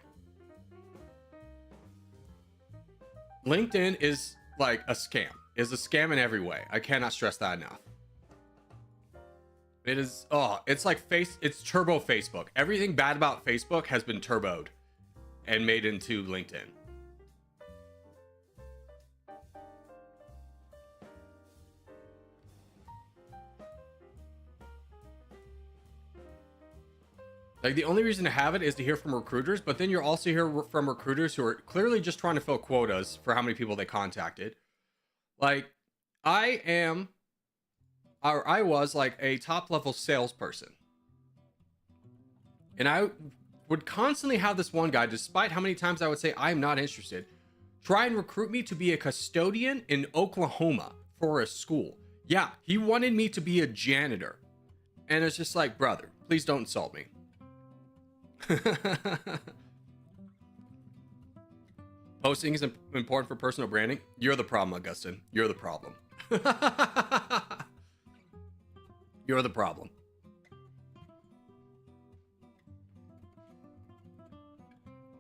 LinkedIn is like a scam. It's a scam in every way. I cannot stress that enough. It is, it's like it's turbo Facebook. Everything bad about Facebook has been turboed and made into LinkedIn. Like, the only reason to have it is to hear from recruiters, but then you're also hear from recruiters who are clearly just trying to fill quotas for how many people they contacted. Like, I was like a top level salesperson. And I would constantly have this one guy, despite how many times I would say I'm not interested, try and recruit me to be a custodian in Oklahoma for a school. Yeah, he wanted me to be a janitor. And it's just like, brother, please don't insult me. Posting is important for personal branding. You're the problem, Augustin. You're the problem. You're the problem.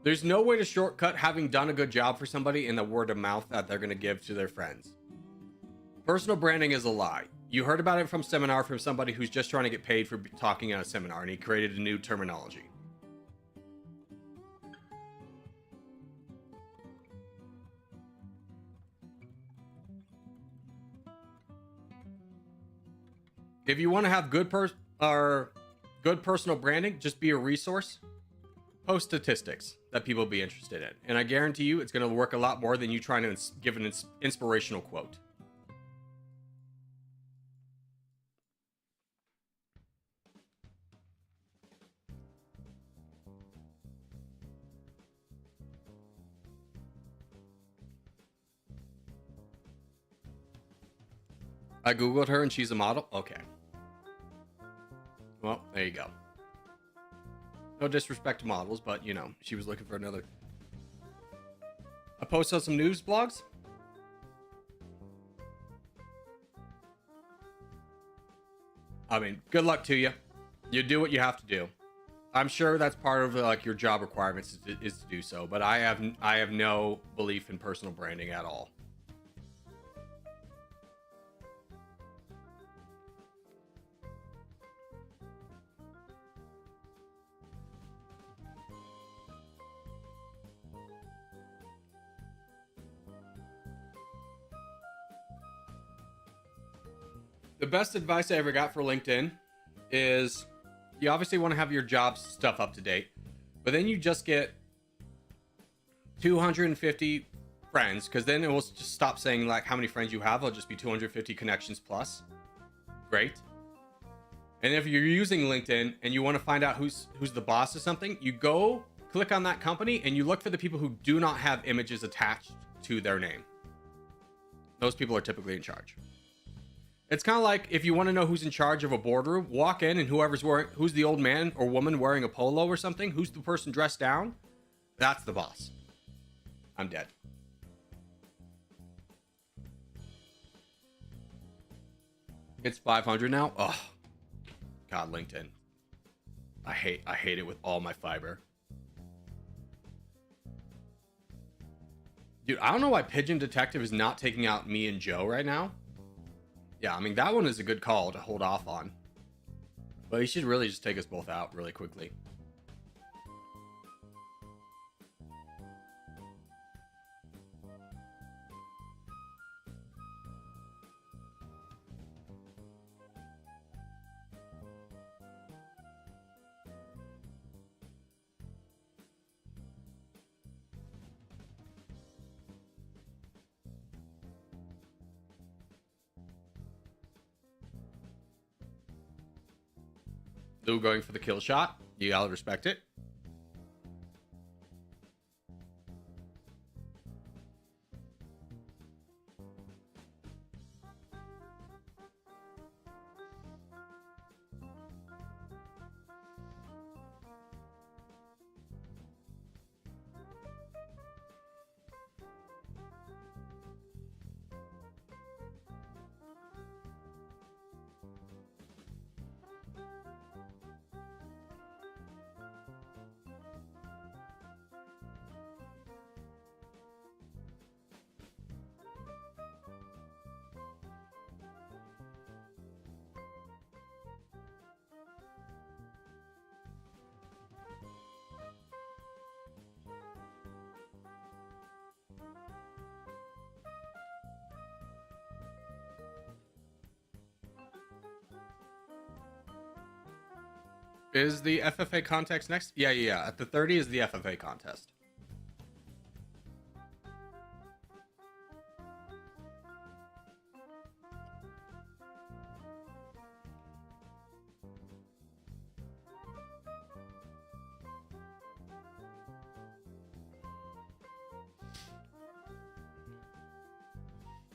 There's no way to shortcut having done a good job for somebody in the word of mouth that they're going to give to their friends. Personal branding is a lie. You heard about it from seminar from somebody who's just trying to get paid for talking at a seminar, and he created a new terminology. If you want to have good personal branding, just be a resource. Post statistics that people will be interested in, and I guarantee you it's going to work a lot more than you trying to give an inspirational quote. I googled her and she's a model. Okay. Well, there you go. No disrespect to models, but you know, she was looking for another. I posted on some news blogs. I mean, good luck to you. You do what you have to do. I'm sure that's part of like your job requirements is to do so, but I have no belief in personal branding at all. The best advice I ever got for LinkedIn is you obviously want to have your job stuff up to date, but then you just get 250 friends, because then it will just stop saying like how many friends you have. It'll just be 250 connections plus. Great. And if you're using LinkedIn and you want to find out who's the boss of something, you go click on that company and you look for the people who do not have images attached to their name. Those people are typically in charge. It's kind of like if you want to know who's in charge of a boardroom, walk in and who's the old man or woman wearing a polo or something, who's the person dressed down, that's the boss. I'm dead. It's 500 now. Oh, God, LinkedIn. I hate it with all my fiber. Dude, I don't know why Pigeon Detective is not taking out me and Joe right now. Yeah, I mean, that one is a good call to hold off on. But he should really just take us both out really quickly. Lou going for the kill shot. You gotta respect it. Is the FFA contest next? Yeah. At the 30 is the FFA contest.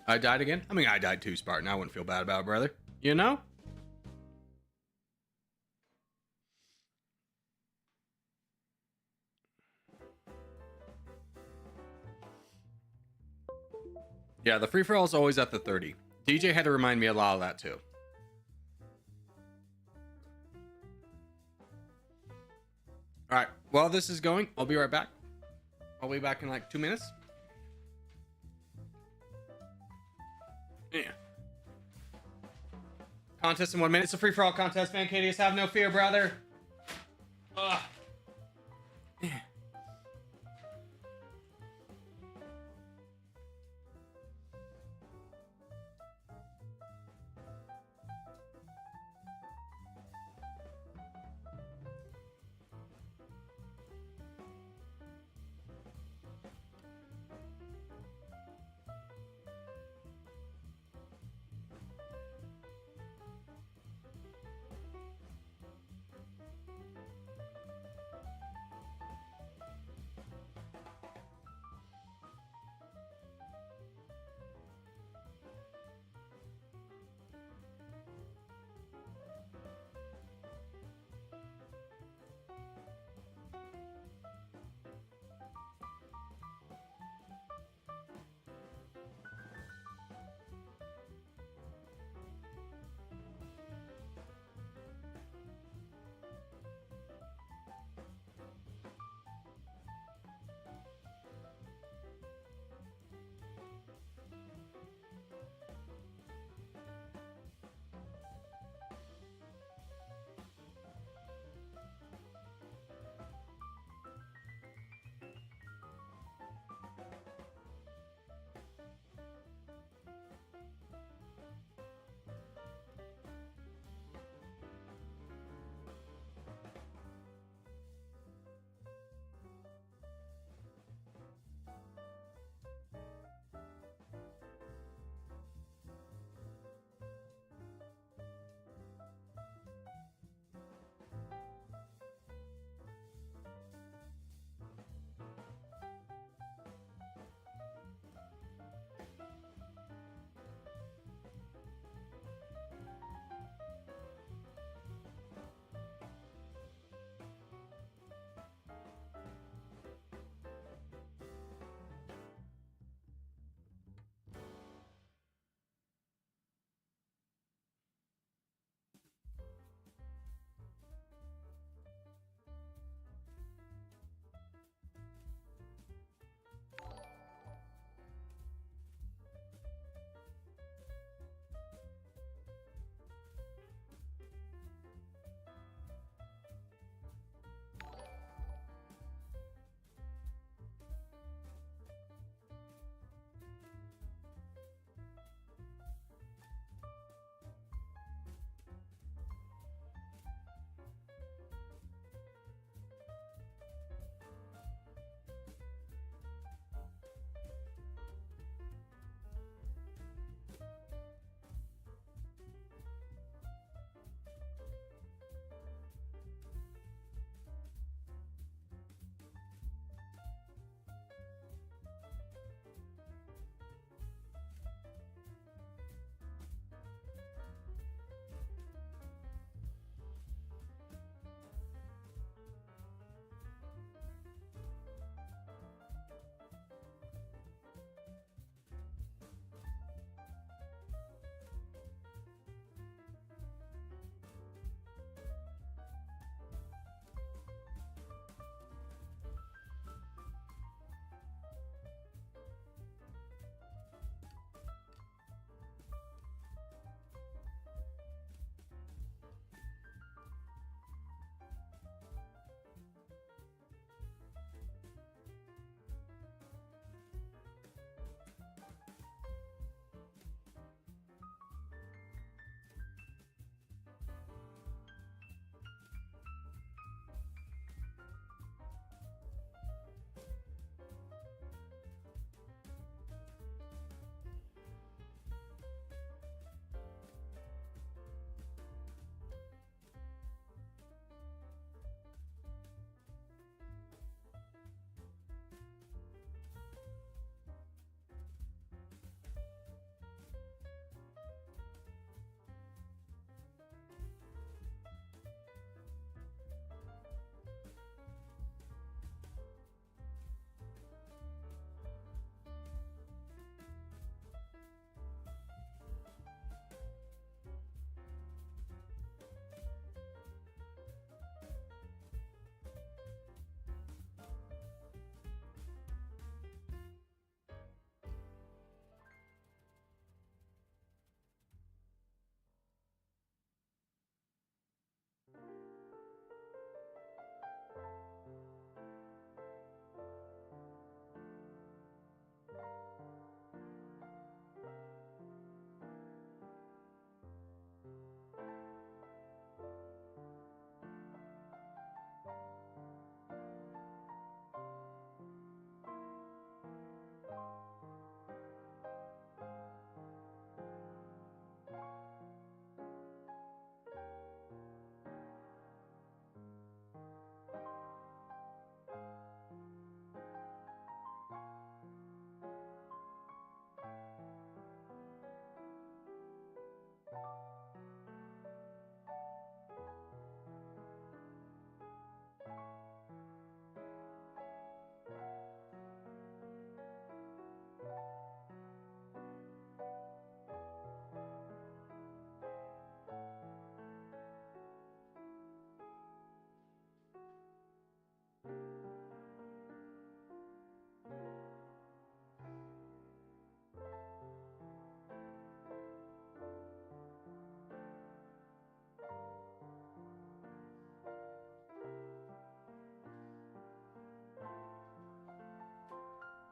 I died again? I mean, I died too, Spartan. I wouldn't feel bad about it, brother. You know? Yeah, the free-for-all is always at the 30. DJ had to remind me a lot of that, too. Alright, while this is going, I'll be right back. I'll be back in like 2 minutes. Yeah. Contest in 1 minute. It's a free-for-all contest, man. Cadius, have no fear, brother. Ugh.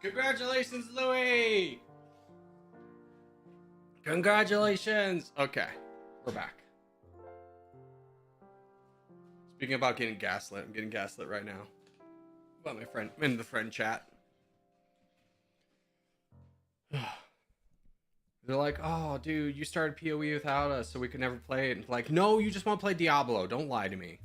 Congratulations, Louis! Congratulations! Okay, we're back. Speaking about getting gaslit, I'm getting gaslit right now. About my friend, in the friend chat. They're like, oh, dude, you started PoE without us, so we could never play it. And like, no, you just want to play Diablo. Don't lie to me.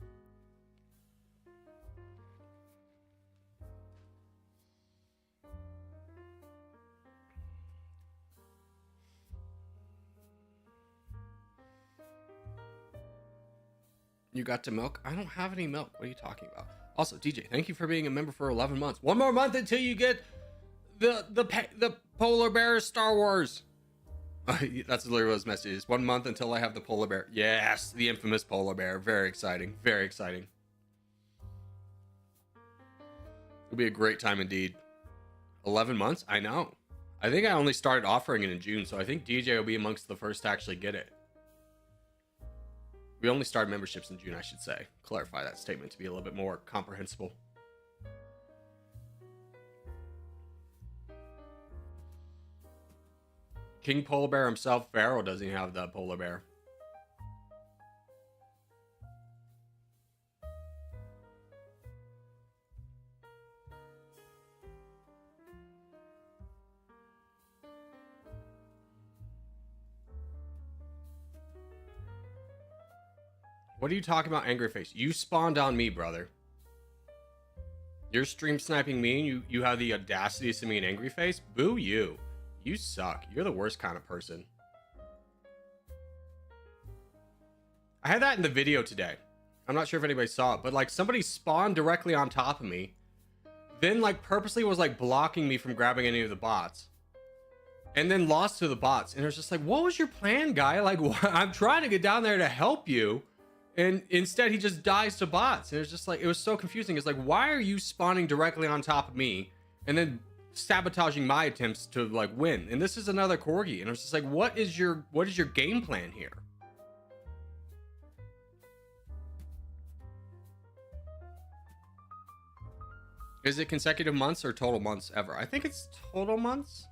You got to milk? I don't have any milk. What are you talking about? Also, DJ, thank you for being a member for 11 months. One more month until you get the polar bear Star Wars. That's literally what his message is. 1 month until I have the polar bear. Yes, the infamous polar bear. Very exciting. Very exciting. It'll be a great time indeed. 11 months? I know. I think I only started offering it in June, so I think DJ will be amongst the first to actually get it. We only started memberships in June, I should say. Clarify that statement to be a little bit more comprehensible. King Polar Bear himself, Pharaoh, doesn't have the polar bear. What are you talking about, Angry Face? You spawned on me, brother. You're stream sniping me and you have the audacity to send me an Angry Face? Boo you. You suck. You're the worst kind of person. I had that in the video today. I'm not sure if anybody saw it, but like somebody spawned directly on top of me, then like purposely was like blocking me from grabbing any of the bots, and then lost to the bots. And it was just like, what was your plan, guy? Like, I'm trying to get down there to help you, and instead he just dies to bots. And it was just like, it was so confusing. It's like, why are you spawning directly on top of me and then sabotaging my attempts to like win? And this is another Corgi, and I was just like, what is your game plan here? Is it consecutive months or total months ever? I think it's total months.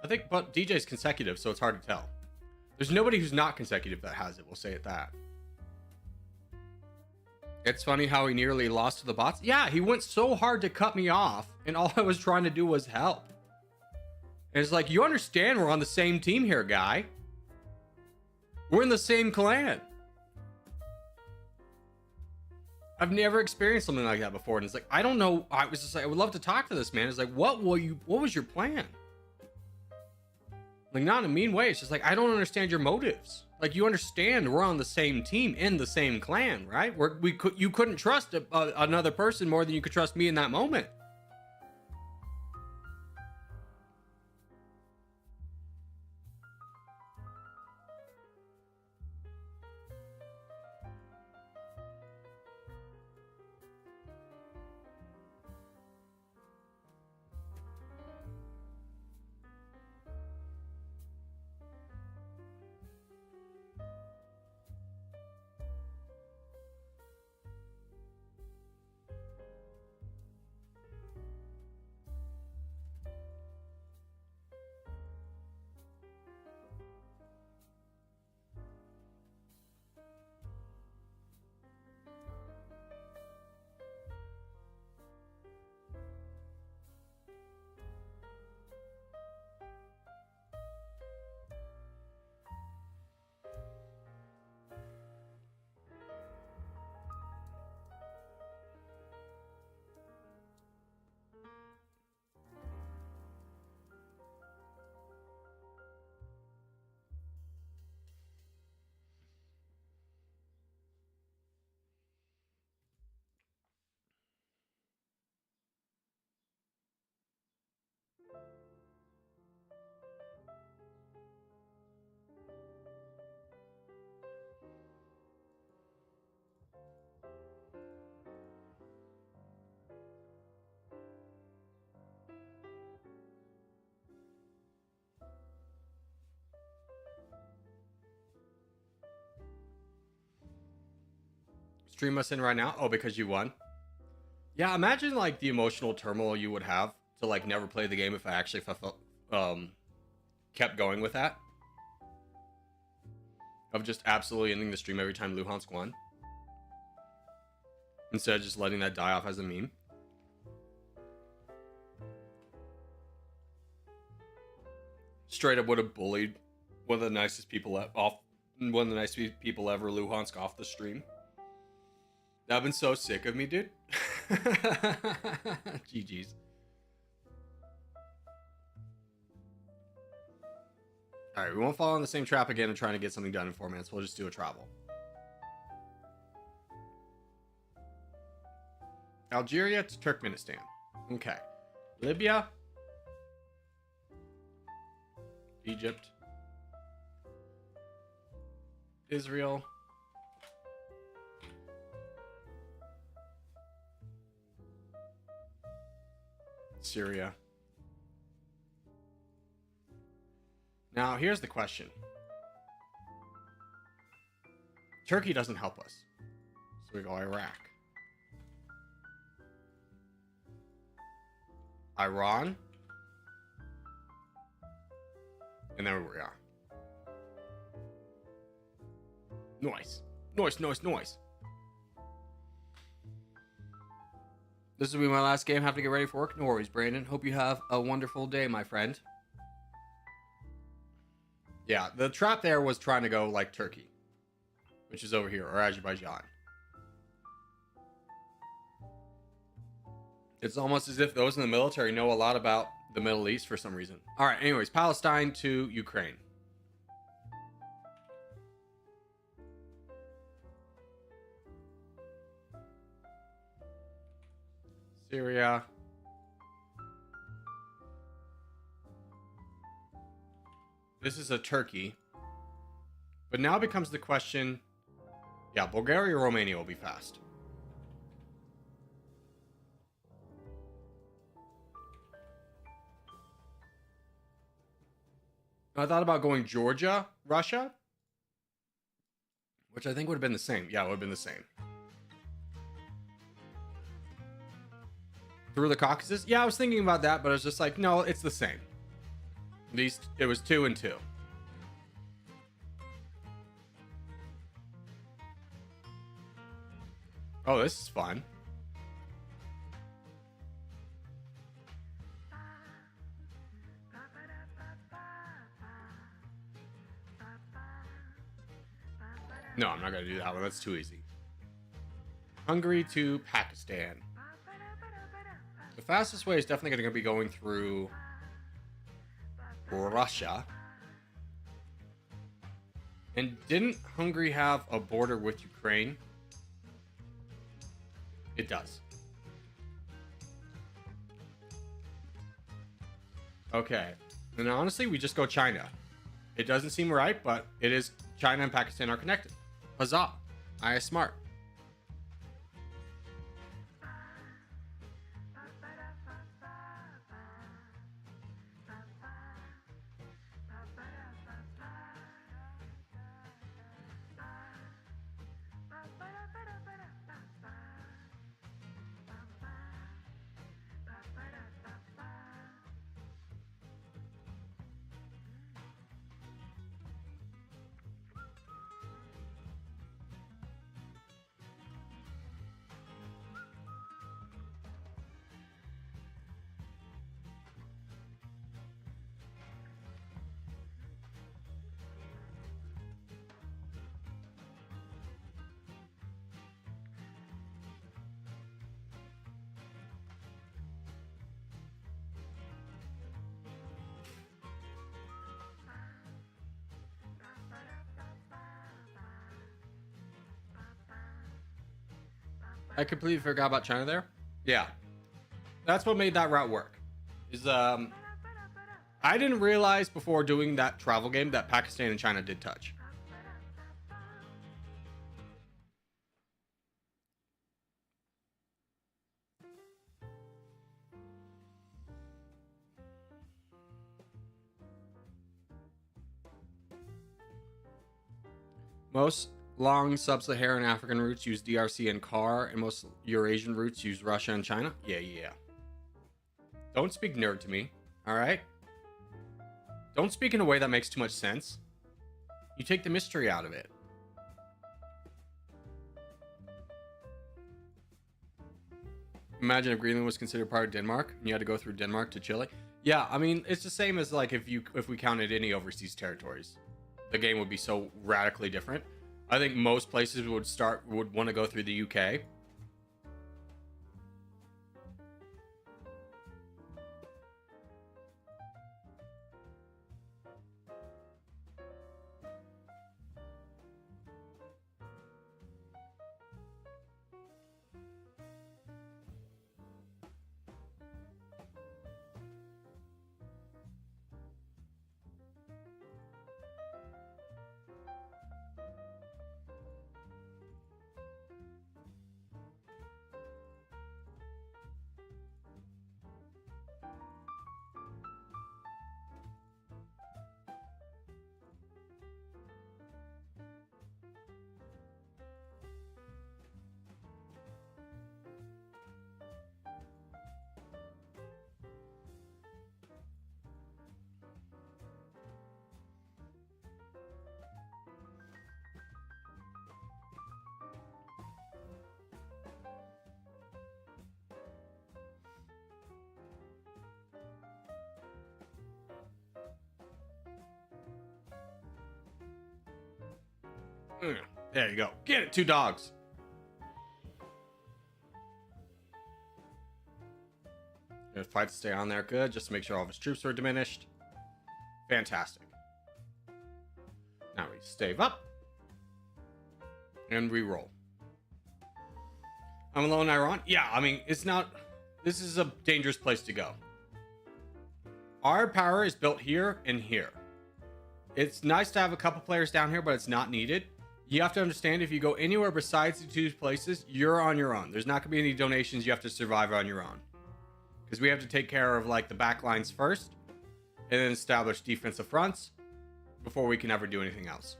I think, but DJ's consecutive, so it's hard to tell. There's nobody who's not consecutive that has it, we'll say it that. It's funny how he nearly lost to the bots. Yeah, he went so hard to cut me off, and all I was trying to do was help. And it's like, you understand we're on the same team here, guy. We're in the same clan. I've never experienced something like that before. And it's like, I don't know. I was just like, I would love to talk to this man. It's like, what was your plan? Like, not in a mean way. It's just like, I don't understand your motives. Like, you understand we're on the same team in the same clan, right? You couldn't trust another person more than you could trust me in that moment. Stream us in right now. Oh, because you won. Yeah, imagine like the emotional turmoil you would have to like never play the game if I actually kept going with that. Of just absolutely ending the stream every time Luhansk won. Instead of just letting that die off as a meme. Straight up would have bullied one of the nicest people ever, Luhansk, off the stream. That'd been so sick of me, dude. GG's. Alright, we won't fall in the same trap again and trying to get something done in 4 minutes. We'll just do a travel. Algeria to Turkmenistan. Okay. Libya. Egypt. Israel. Syria. Now, here's the question. Turkey doesn't help us. So we go Iraq. Iran. And there we are. Nice. Nice, nice, nice. This will be my last game. Have to get ready for work. No worries, Brandon. Hope you have a wonderful day, my friend. Yeah, the trap there was trying to go like Turkey, which is over here, or Azerbaijan. It's almost as if those in the military know a lot about the Middle East for some reason. All right, anyways, Palestine to Ukraine. Syria. This is a Turkey. But now becomes the question, yeah, Bulgaria or Romania will be fast. I thought about going Georgia, Russia, which I think would have been the same. Yeah, it would have been the same. Through the Caucasus? Yeah, I was thinking about that, but I was just like, no, it's the same. It was 2 and 2. Oh, this is fun. No, I'm not going to do that one. That's too easy. Hungary to Pakistan. The fastest way is definitely going to be going through Russia. And didn't Hungary have a border with Ukraine? It does. Okay. And honestly, we just go China. It doesn't seem right, but it is. China and Pakistan are connected. Huzzah. I am smart. I completely forgot about China there. Yeah. That's what made that route work. Is I didn't realize before doing that travel game that Pakistan and China did touch. Most long sub-Saharan African routes use DRC and CAR, and most Eurasian routes use Russia and China. Yeah. Don't speak nerd to me, all right? Don't speak in a way that makes too much sense. You take the mystery out of it. Imagine if Greenland was considered part of Denmark and you had to go through Denmark to Chile. Yeah, I mean, it's the same as like if we counted any overseas territories. The game would be so radically different. I think most places would want to go through the UK. There you go. Get it, 2 dogs. Gonna fight to stay on there. Good. Just to make sure all of his troops are diminished. Fantastic. Now we stave up. And re-roll. I'm alone, Iran. Yeah, I mean, it's not... This is a dangerous place to go. Our power is built here and here. It's nice to have a couple players down here, but it's not needed. You have to understand, if you go anywhere besides the 2 places, you're on your own. There's not going to be any donations. You have to survive on your own. Because we have to take care of, like, the back lines first. And then establish defensive fronts before we can ever do anything else.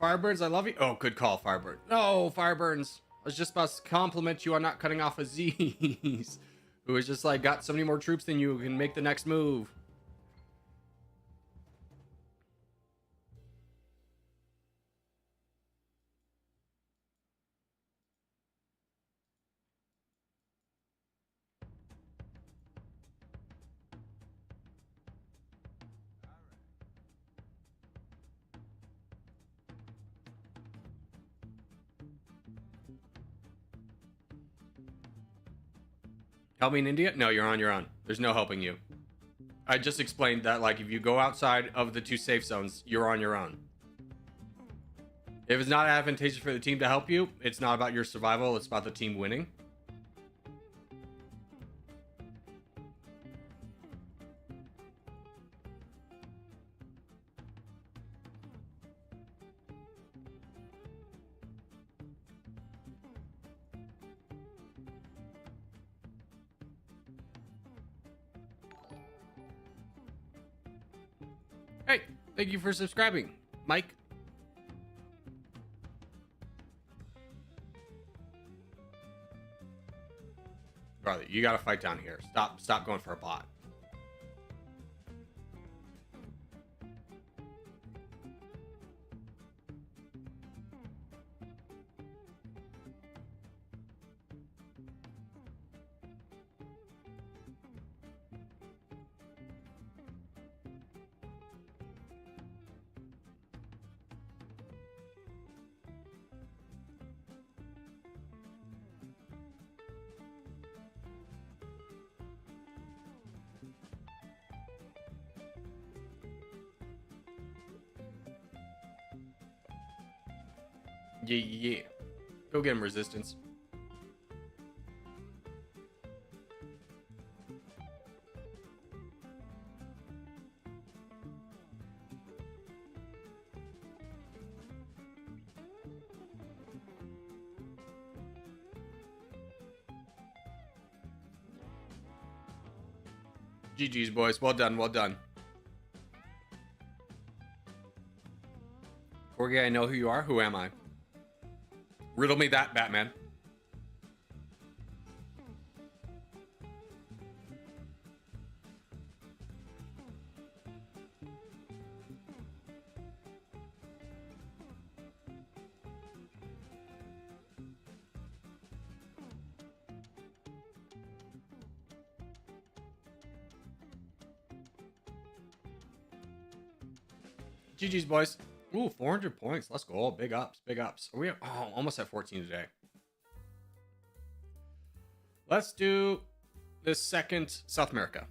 Firebirds, I love you. Oh, good call, Firebird. No, Firebirds. I was just about to compliment you on not cutting off Aziz, who has just like got so many more troops than you can make the next move. Help me in India? No, you're on your own. There's no helping you. I just explained that, like, if you go outside of the 2 safe zones, you're on your own. If it's not advantageous for the team to help you, it's not about your survival, it's about the team winning. Hey, thank you for subscribing, Mike. Brother, you gotta fight down here. Stop going for a bot. Yeah. Go get him, Resistance. GG's, boys. Well done. Well done. Corgi, I know who you are. Who am I? Riddle me that, Batman. GG's, boys. Ooh, 400 points. Let's go. Big ups. Big ups. Are we almost at 14 today? Let's do the second South America.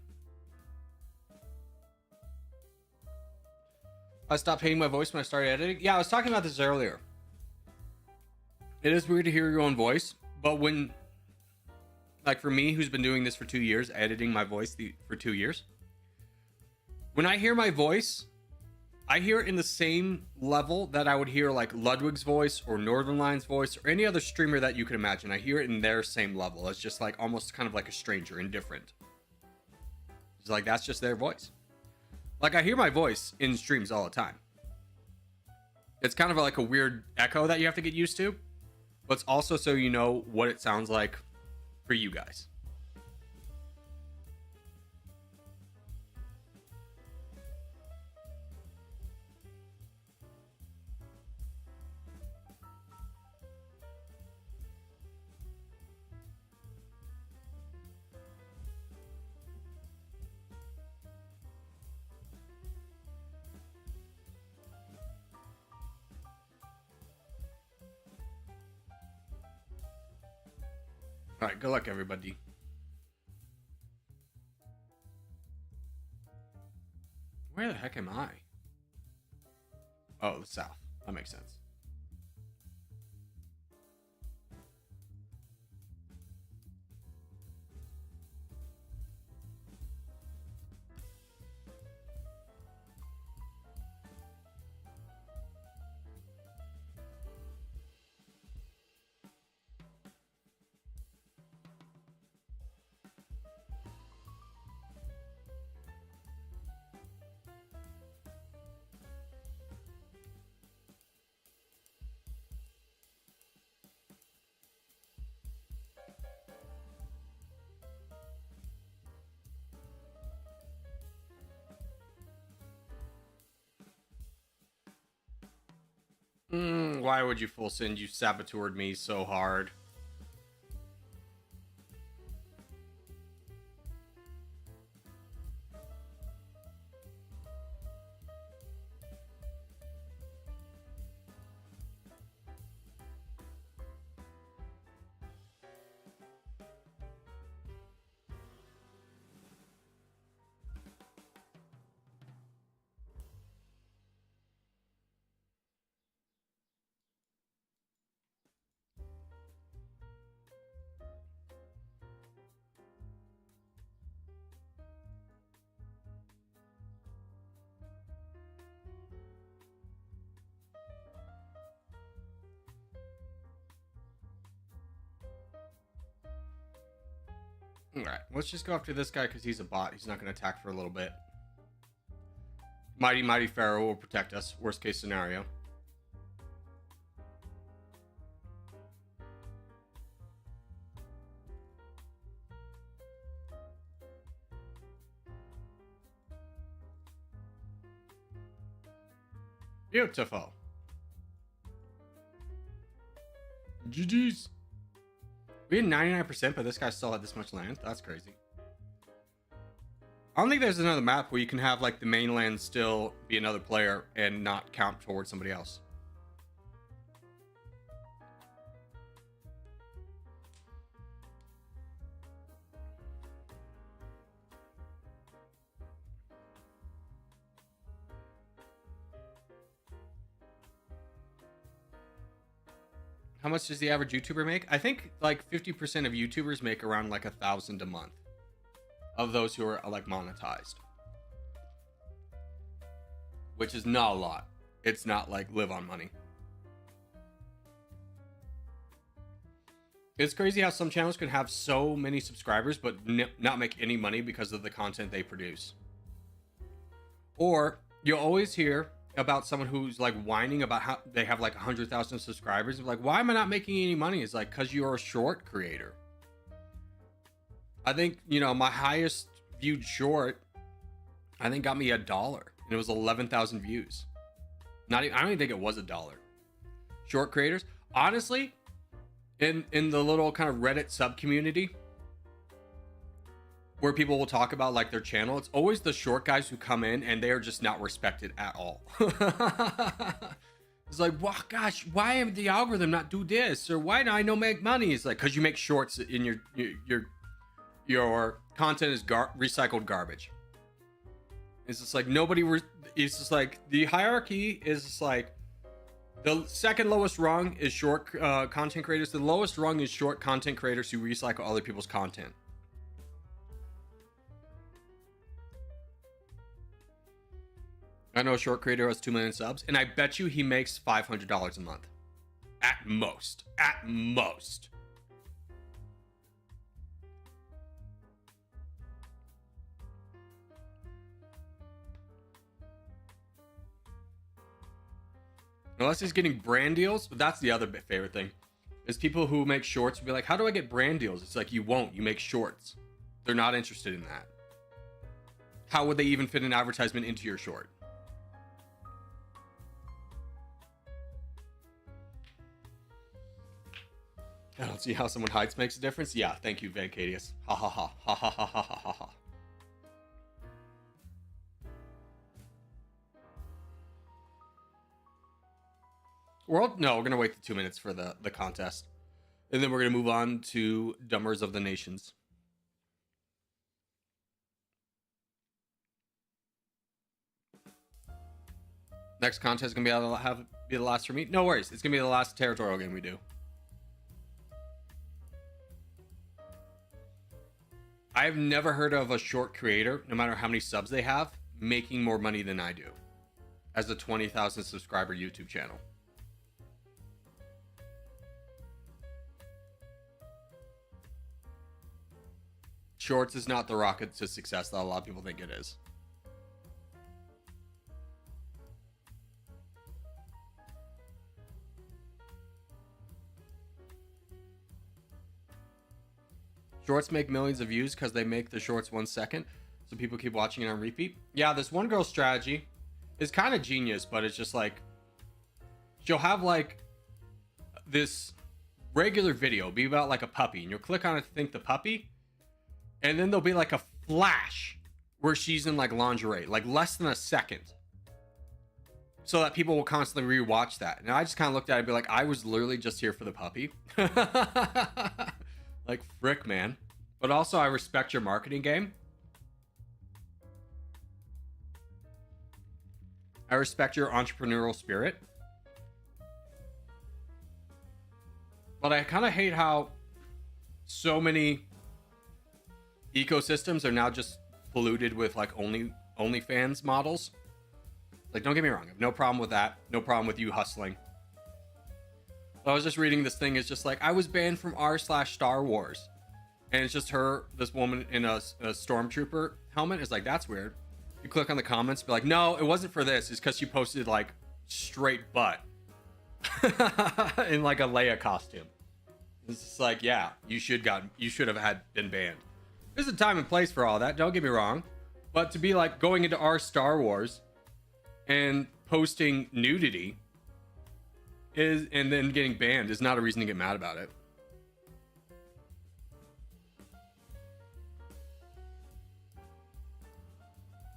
I stopped hating my voice when I started editing. Yeah, I was talking about this earlier. It is weird to hear your own voice, but when, like for me, who's been doing this for 2 years, editing my voice for 2 years, when I hear my voice, I hear it in the same level that I would hear like Ludwig's voice or Northern Lion's voice or any other streamer that you could imagine. I hear it in their same level. It's just like almost kind of like a stranger, indifferent. It's like that's just their voice. Like I hear my voice in streams all the time. It's kind of like a weird echo that you have to get used to, but it's also so you know what it sounds like for you guys. All right, good luck, everybody. Where the heck am I? Oh, the south. That makes sense. Why would you full send? You saboteured me so hard. Alright, let's just go after this guy because he's a bot. He's not going to attack for a little bit. Mighty Pharaoh will protect us. Worst case scenario. Beautiful. GG's. We had 99%, but this guy still had this much land. That's crazy. I don't think there's another map where you can have like the mainland still be another player and not count towards somebody else. How much does the average YouTuber make? I think like 50% of YouTubers make around like 1,000 a month of those who are like monetized, which is not a lot. It's not like live on money. It's crazy how some channels can have so many subscribers but not make any money because of the content they produce. Or you'll always hear about someone who's like whining about how they have like 100,000 subscribers. Like, why am I not making any money? It's like, because you're a short creator. I think, you know, my highest viewed short, I think got me $1, and it was 11,000 views. Not even, I don't even think it was $1. Short creators, honestly, in the little kind of Reddit sub community where people will talk about like their channel, it's always the short guys who come in and they are just not respected at all. It's like, wow, gosh, why did the algorithm not do this? Or why do I not make money? It's like, because you make shorts in your content is recycled garbage. It's just like it's just like the hierarchy is just like the second lowest rung is short content creators. The lowest rung is short content creators who recycle other people's content. I know a short creator has 2 million subs, and I bet you he makes $500 a month. At most. At most. Unless he's getting brand deals, but that's the other favorite thing. Is people who make shorts will be like, how do I get brand deals? It's like, you won't. You make shorts. They're not interested in that. How would they even fit an advertisement into your short? I don't see how someone hides makes a difference. Yeah, thank you, Vancadius. Ha ha ha. Ha ha ha ha ha ha. No, we're gonna wait the 2 minutes for the contest, and then we're gonna move on to Dumbers of the Nations. Next contest is gonna be the last for me. No worries, it's gonna be the last territorial game we do. I've never heard of a short creator, no matter how many subs they have, making more money than I do as a 20,000 subscriber YouTube channel. Shorts is not the rocket to success that a lot of people think it is. Shorts make millions of views because they make the shorts 1 second, so people keep watching it on repeat. Yeah, this one girl strategy is kind of genius, but it's just like, she'll have like this regular video be about like a puppy, and you'll click on it to think the puppy, and then there'll be like a flash where she's in like lingerie, like less than a second, so that people will constantly rewatch that. And I just kind of looked at it and be like, I was literally just here for the puppy. Like, frick, man. But also, I respect your marketing game. I respect your entrepreneurial spirit. But I kind of hate how so many ecosystems are now just polluted with like OnlyFans models. Like, don't get me wrong, I have no problem with that. No problem with you hustling. I was just reading this thing. It's just like, I was banned from r/Star Wars, and it's just this woman in a stormtrooper helmet. It's like, that's weird. You click on the comments, be like, no, it wasn't for this. It's because she posted like straight butt in like a Leia costume. It's just like, yeah, you should have been banned. There's a time and place for all that. Don't get me wrong, but to be like going into r/Star Wars and posting nudity and then getting banned is not a reason to get mad about it.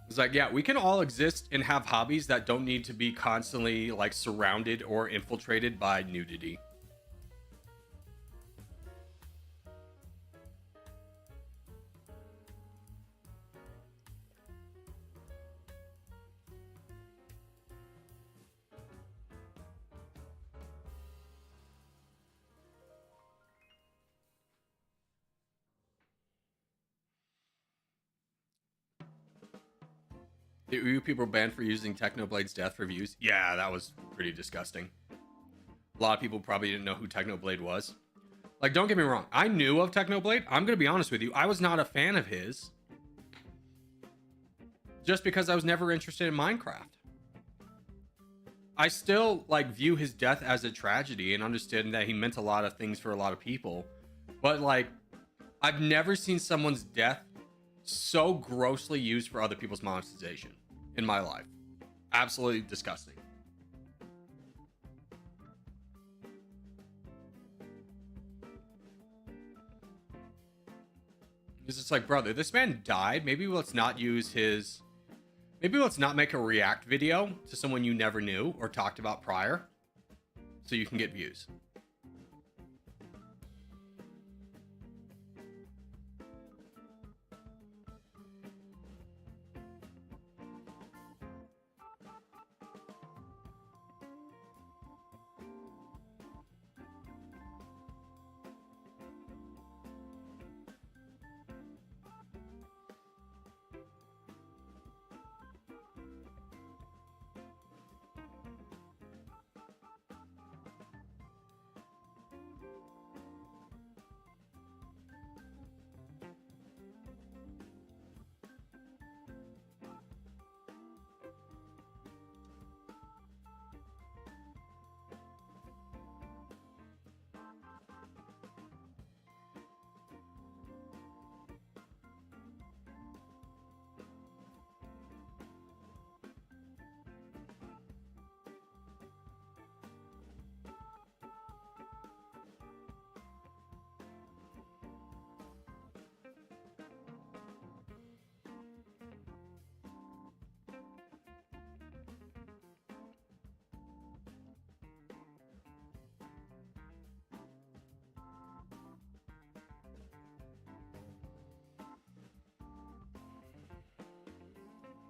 It's like, yeah, we can all exist and have hobbies that don't need to be constantly like surrounded or infiltrated by nudity. You people banned for using Technoblade's death for views. Yeah, that was pretty disgusting. A lot of people probably didn't know who Technoblade was. Like, don't get me wrong. I knew of Technoblade. I'm going to be honest with you. I was not a fan of his. Just because I was never interested in Minecraft. I still, like, view his death as a tragedy and understand that he meant a lot of things for a lot of people. But, like, I've never seen someone's death so grossly used for other people's monetization in my life. Absolutely disgusting. It's just like, brother, this man died. Maybe let's not use his... Maybe let's not make a react video to someone you never knew or talked about prior so you can get views.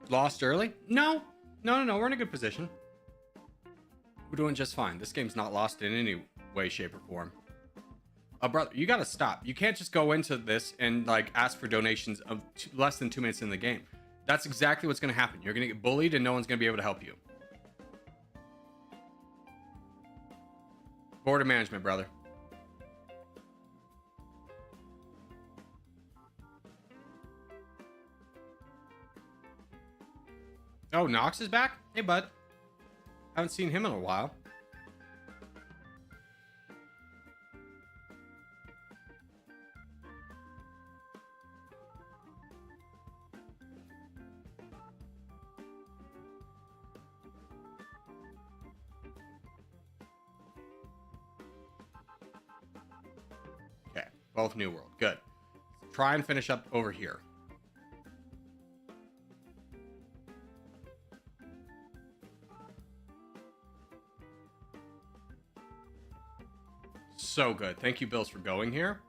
Lost early? No. No. We're in a good position. We're doing just fine. This game's not lost in any way, shape, or form. Brother, you gotta stop. You can't just go into this and, like, ask for donations of less than 2 minutes in the game. That's exactly what's gonna happen. You're gonna get bullied and no one's gonna be able to help you. Border management, brother. Oh, Nox is back? Hey, bud. Haven't seen him in a while. Okay, both New World. Good. Try and finish up over here. So good. Thank you, Bills, for going here.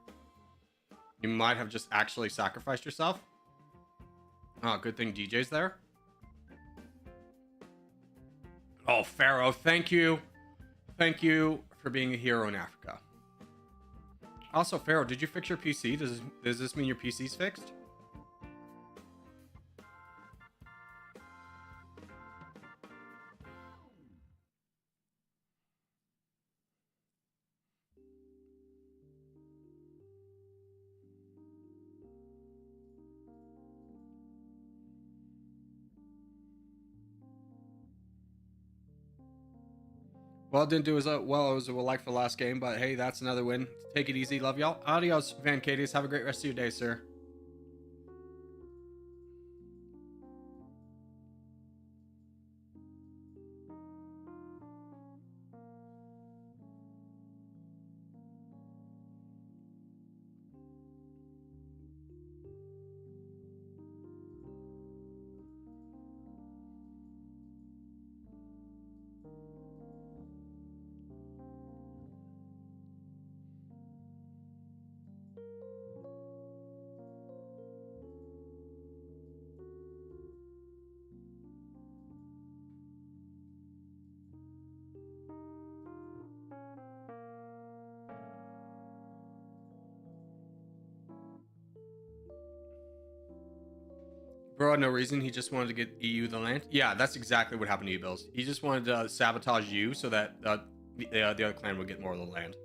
You might have just actually sacrificed yourself. Oh, good thing DJ's there. Oh, Pharaoh, thank you. Thank you for being a hero in Africa. Also, Pharaoh, did you fix your PC? Does this mean your PC's fixed? Well, didn't do as well as we would like for the last game, but hey, that's another win. Take it easy. Love y'all. Adios, Van Cadius. Have a great rest of your day, sir. For no reason, he just wanted to get EU the land. Yeah, that's exactly what happened to you, Bills. He just wanted to sabotage you so that the other clan would get more of the land.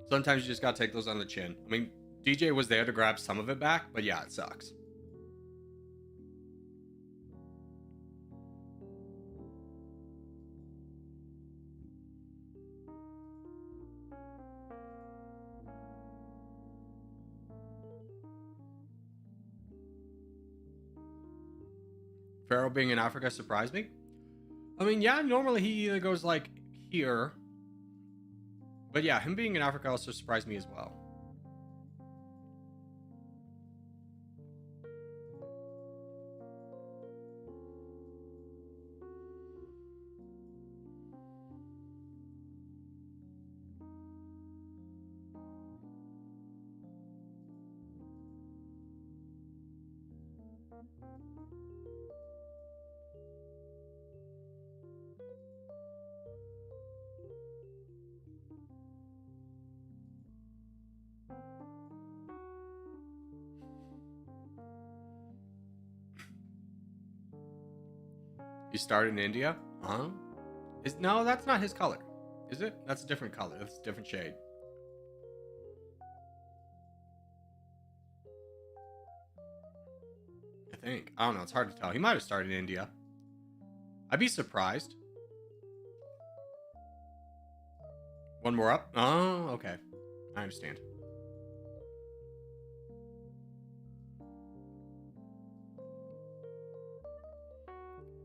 Sometimes you just gotta take those on the chin. I mean, DJ was there to grab some of it back, but yeah, it sucks. Pharaoh being in Africa surprised me. I mean, yeah, normally he either goes like here, but yeah, him being in Africa also surprised me as well. He started in India? Huh? No, that's not his color. Is it? That's a different color. That's a different shade. I think. I don't know. It's hard to tell. He might have started in India. I'd be surprised. One more up? Oh, okay. I understand.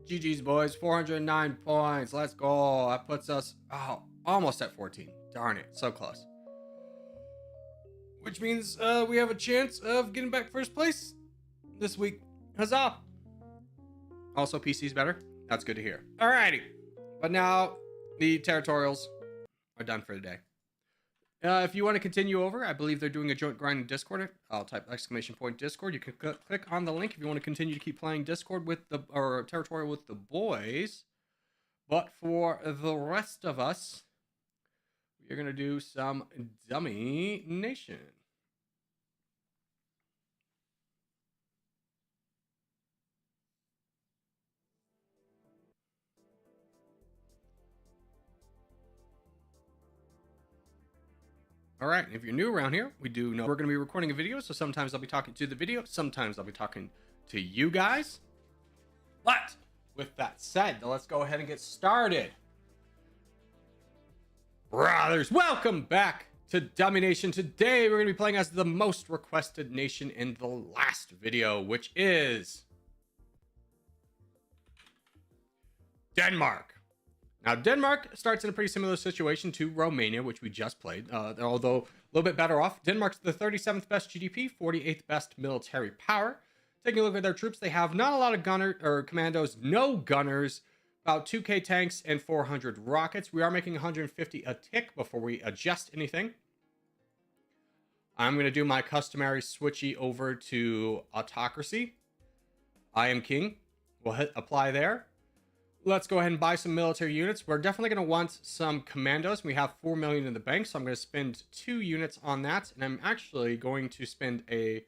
GG's, boys. 409 points. Let's go. That puts us almost at 14. Darn it. So close. Which means we have a chance of getting back first place this week. Huzzah. Also, PC's better. That's good to hear. Alrighty. But now the territorials are done for the day. If you want to continue over, I believe they're doing a joint grind in Discord. I'll type !Discord. You can click on the link if you want to continue to keep playing Discord with or territorial with the boys. But for the rest of us, we're gonna do some Dummy Nation. All right, if you're new around here, we do know we're going to be recording a video, so sometimes I'll be talking to the video, sometimes I'll be talking to you guys. But with that said, let's go ahead and get started. Brothers, welcome back to Dummy Nation. Today, we're going to be playing as the most requested nation in the last video, which is Denmark. Now, Denmark starts in a pretty similar situation to Romania, which we just played, although a little bit better off. Denmark's the 37th best GDP, 48th best military power. Taking a look at their troops, they have not a lot of commandos, no gunners, about 2k tanks, and 400 rockets. We are making 150 a tick before we adjust anything. I'm going to do my customary switchy over to autocracy. I am king. We'll hit apply there. Let's go ahead and buy some military units. We're definitely going to want some commandos. We have 4 million in the bank, so I'm going to spend 2 units on that. And I'm actually going to spend a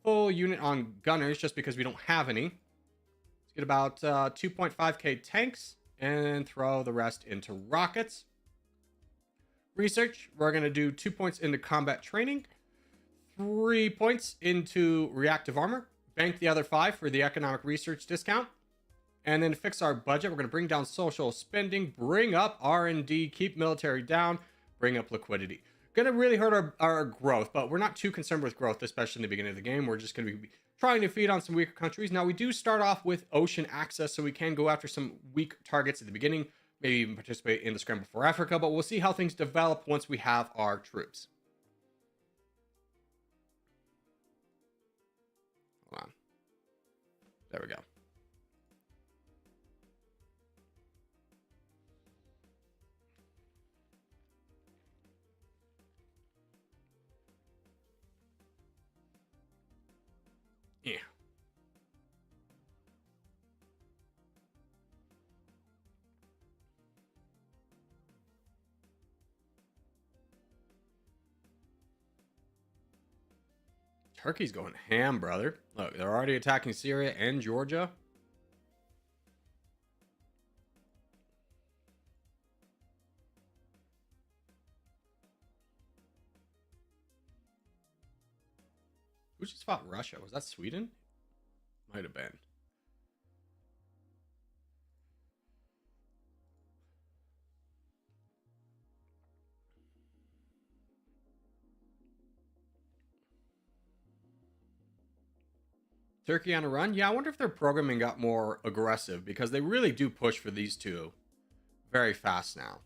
full unit on gunners just because we don't have any. Let's get about 2.5k tanks and throw the rest into rockets. Research, we're going to do 2 points into combat training, 3 points into reactive armor, bank the other 5 for the economic research discount. And then fix our budget. We're going to bring down social spending, bring up R&D, keep military down, bring up liquidity. Going to really hurt our growth, but we're not too concerned with growth, especially in the beginning of the game. We're just going to be trying to feed on some weaker countries. Now, we do start off with ocean access, so we can go after some weak targets at the beginning, maybe even participate in the scramble for Africa, but we'll see how things develop once we have our troops. Hold on. There we go. Yeah. Turkey's going ham, brother. Look, they're already attacking Syria and Georgia. Who just fought Russia? Was that Sweden? Might have been. Turkey on a run? Yeah, I wonder if their programming got more aggressive because they really do push for these two very fast now.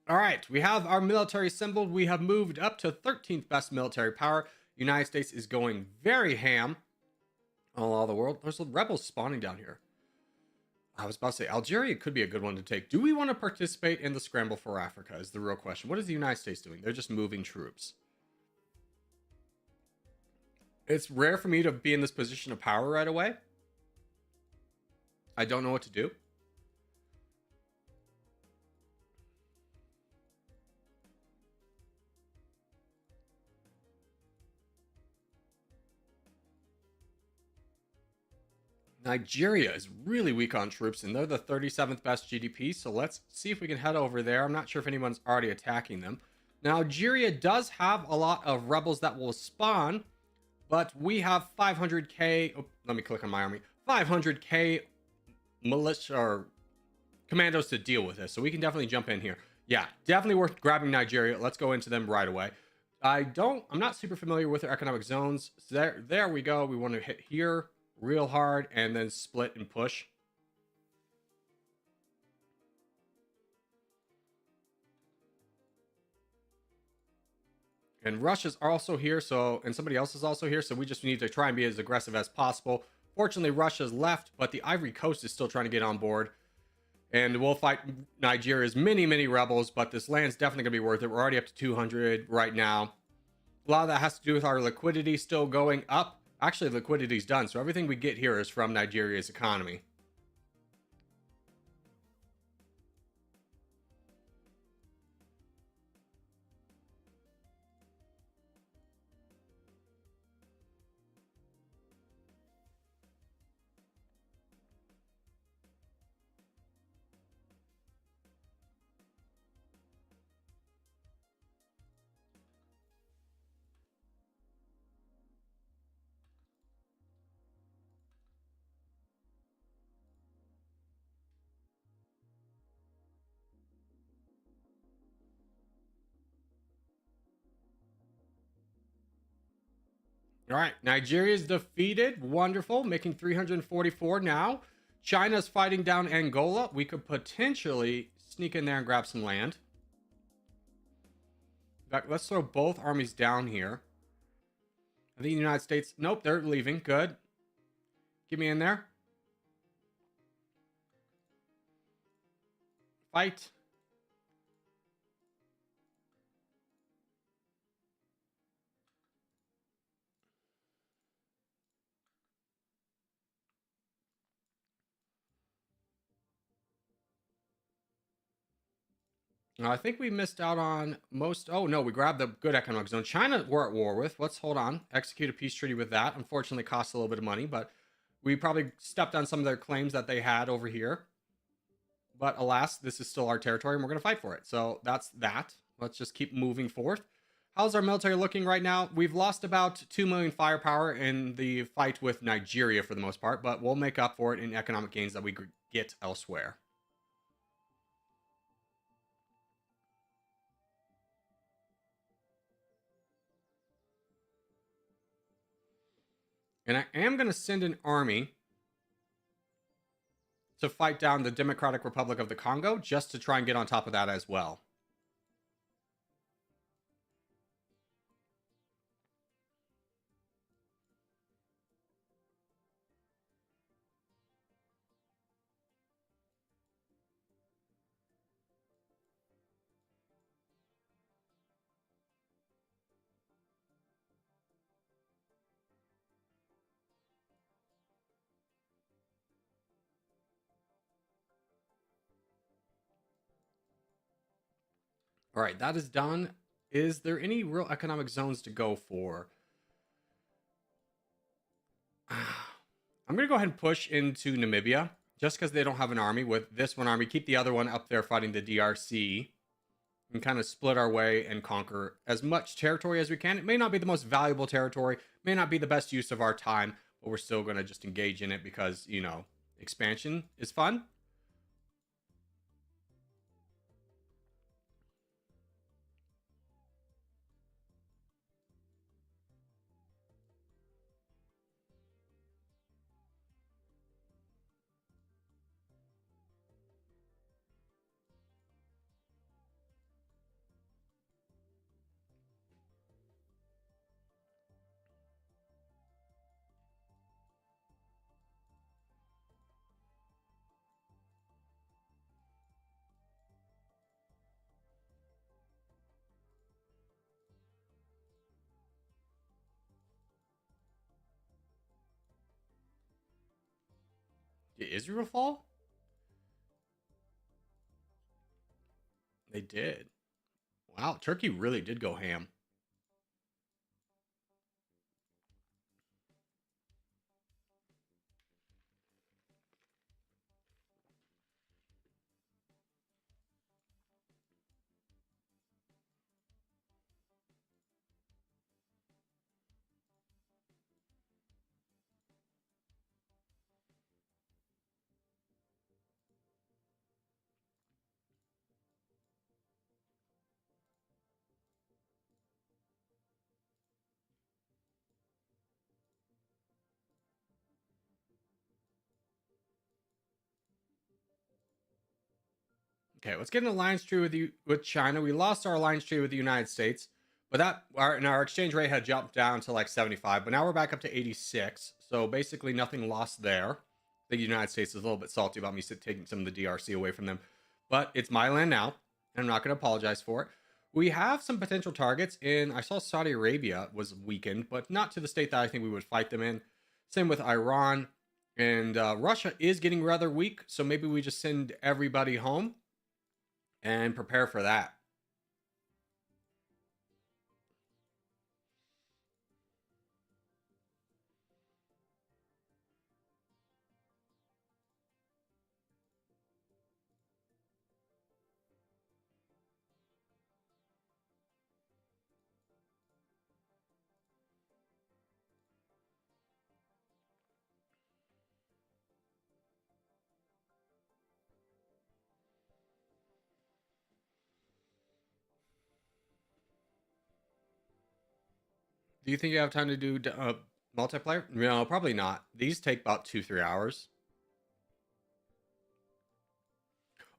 All right, we have our military assembled. We have moved up to 13th best military power. United States is going very ham on all the world. There's rebels spawning down here. I was about to say, Algeria could be a good one to take. Do we want to participate in the scramble for Africa is the real question. What is the United States doing? They're just moving troops. It's rare for me to be in this position of power right away. I don't know what to do. Nigeria is really weak on troops, and they're the 37th best GDP, so let's see if we can head over there. I'm not sure if anyone's already attacking them. Now, Algeria does have a lot of rebels that will spawn, but we have 500k... Oh, let me click on my army. 500k militia or commandos to deal with this, so we can definitely jump in here. Yeah, definitely worth grabbing Nigeria. Let's go into them right away. I'm not super familiar with their economic zones. So there we go. We want to hit here real hard and then split and push. And Russia's also here, and somebody else is also here, so we just need to try and be as aggressive as possible. Fortunately, Russia's left, but the Ivory Coast is still trying to get on board. And we'll fight Nigeria's many rebels, but this land's definitely going to be worth it. We're already up to 200 right now. A lot of that has to do with our liquidity still going up. Actually, liquidity's done, so everything we get here is from Nigeria's economy. All right, Nigeria's defeated. Wonderful, making 344 now. China's fighting down Angola. We could potentially sneak in there and grab some land. In fact, let's throw both armies down here. I think the United States... Nope, they're leaving. Good. Get me in there. Fight. I think we missed out on most... Oh, no, we grabbed the good economic zone. China we're at war with. Let's hold on. Execute a peace treaty with that. Unfortunately, costs a little bit of money, but we probably stepped on some of their claims that they had over here. But alas, this is still our territory, and we're going to fight for it. So that's that. Let's just keep moving forth. How's our military looking right now? We've lost about 2 million firepower in the fight with Nigeria for the most part, but we'll make up for it in economic gains that we get elsewhere. And I am going to send an army to fight down the Democratic Republic of the Congo, just to try and get on top of that as well. All right, that is done. Is there any real economic zones to go for? I'm going to go ahead and push into Namibia. just because they don't have an army. With this one army, keep the other one up there fighting the DRC, and kind of split our way and conquer as much territory as we can. It may not be the most valuable territory, may not be the best use of our time, but we're still going to just engage in it because, you know, expansion is fun. Did Israel fall? They did. Wow, Turkey really did go ham. Okay, let's get an alliance treaty with China. We lost our alliance treaty with the United States, but our exchange rate had jumped down to like 75, but now we're back up to 86. So basically nothing lost there. The United States is a little bit salty about me taking some of the DRC away from them, but it's my land now, and I'm not going to apologize for it. We have some potential targets in. I saw Saudi Arabia was weakened, but not to the state that I think we would fight them in. Same with Iran, and Russia is getting rather weak, so maybe we just send everybody home and prepare for that. Do you think you have time to do multiplayer? No, probably not. These take about 2-3 hours.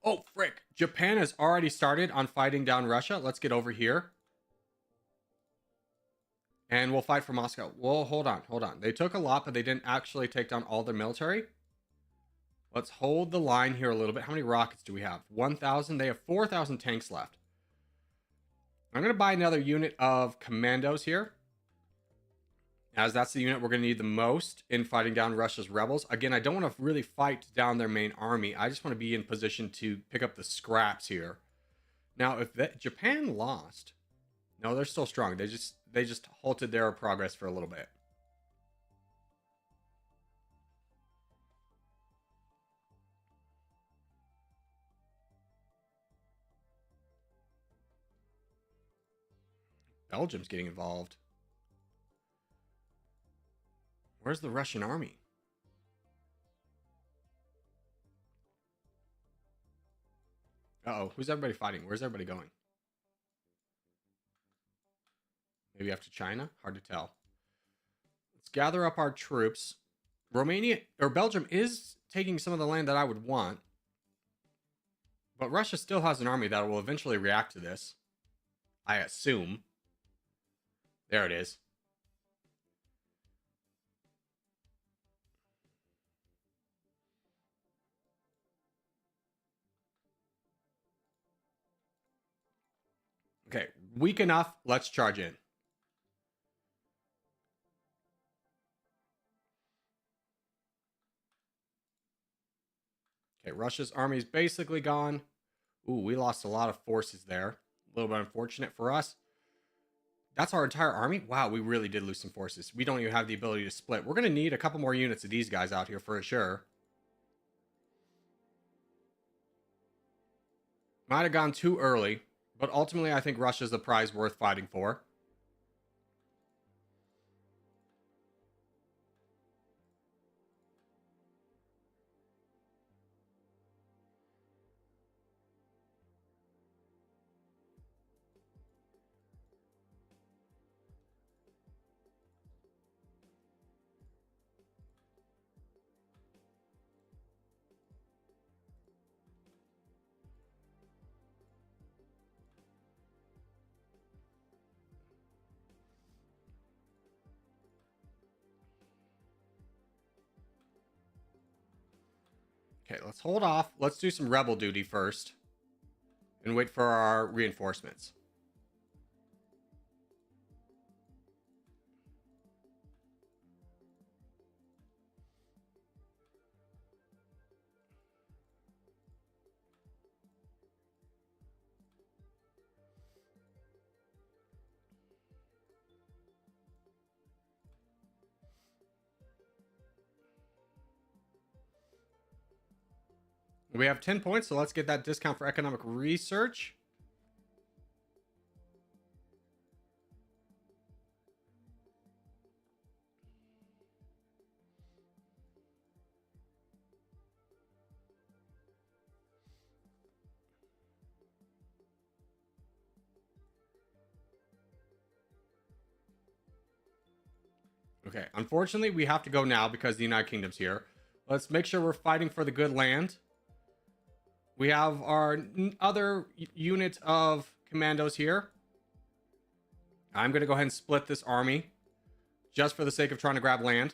Oh, frick. Japan has already started on fighting down Russia. Let's get over here. And we'll fight for Moscow. Well, hold on, hold on. They took a lot, but they didn't actually take down all their military. Let's hold the line here a little bit. How many rockets do we have? 1,000. They have 4,000 tanks left. I'm going to buy another unit of commandos here, as that's the unit we're going to need the most in fighting down Russia's rebels. Again, I don't want to really fight down their main army. I just want to be in position to pick up the scraps here. Now, if Japan lost, no, they're still strong. They just halted their progress for a little bit. Belgium's getting involved. Where's the Russian army? Uh-oh, who's everybody fighting? Where's everybody going? Maybe after China? Hard to tell. Let's gather up our troops. Romania or Belgium is taking some of the land that I would want, but Russia still has an army that will eventually react to this, I assume. There it is. Okay, weak enough. Let's charge in. Okay, Russia's army is basically gone. Ooh, we lost a lot of forces there. A little bit unfortunate for us. That's our entire army? Wow, we really did lose some forces. We don't even have the ability to split. We're going to need a couple more units of these guys out here for sure. Might have gone too early, but ultimately I think Russia's the prize worth fighting for. Okay, let's hold off. Let's do some rebel duty first and wait for our reinforcements. We have 10 points, so let's get that discount for economic research. Okay, unfortunately, we have to go now because the United Kingdom's here. Let's make sure we're fighting for the good land. We have our other unit of commandos here. I'm going to go ahead and split this army just for the sake of trying to grab land.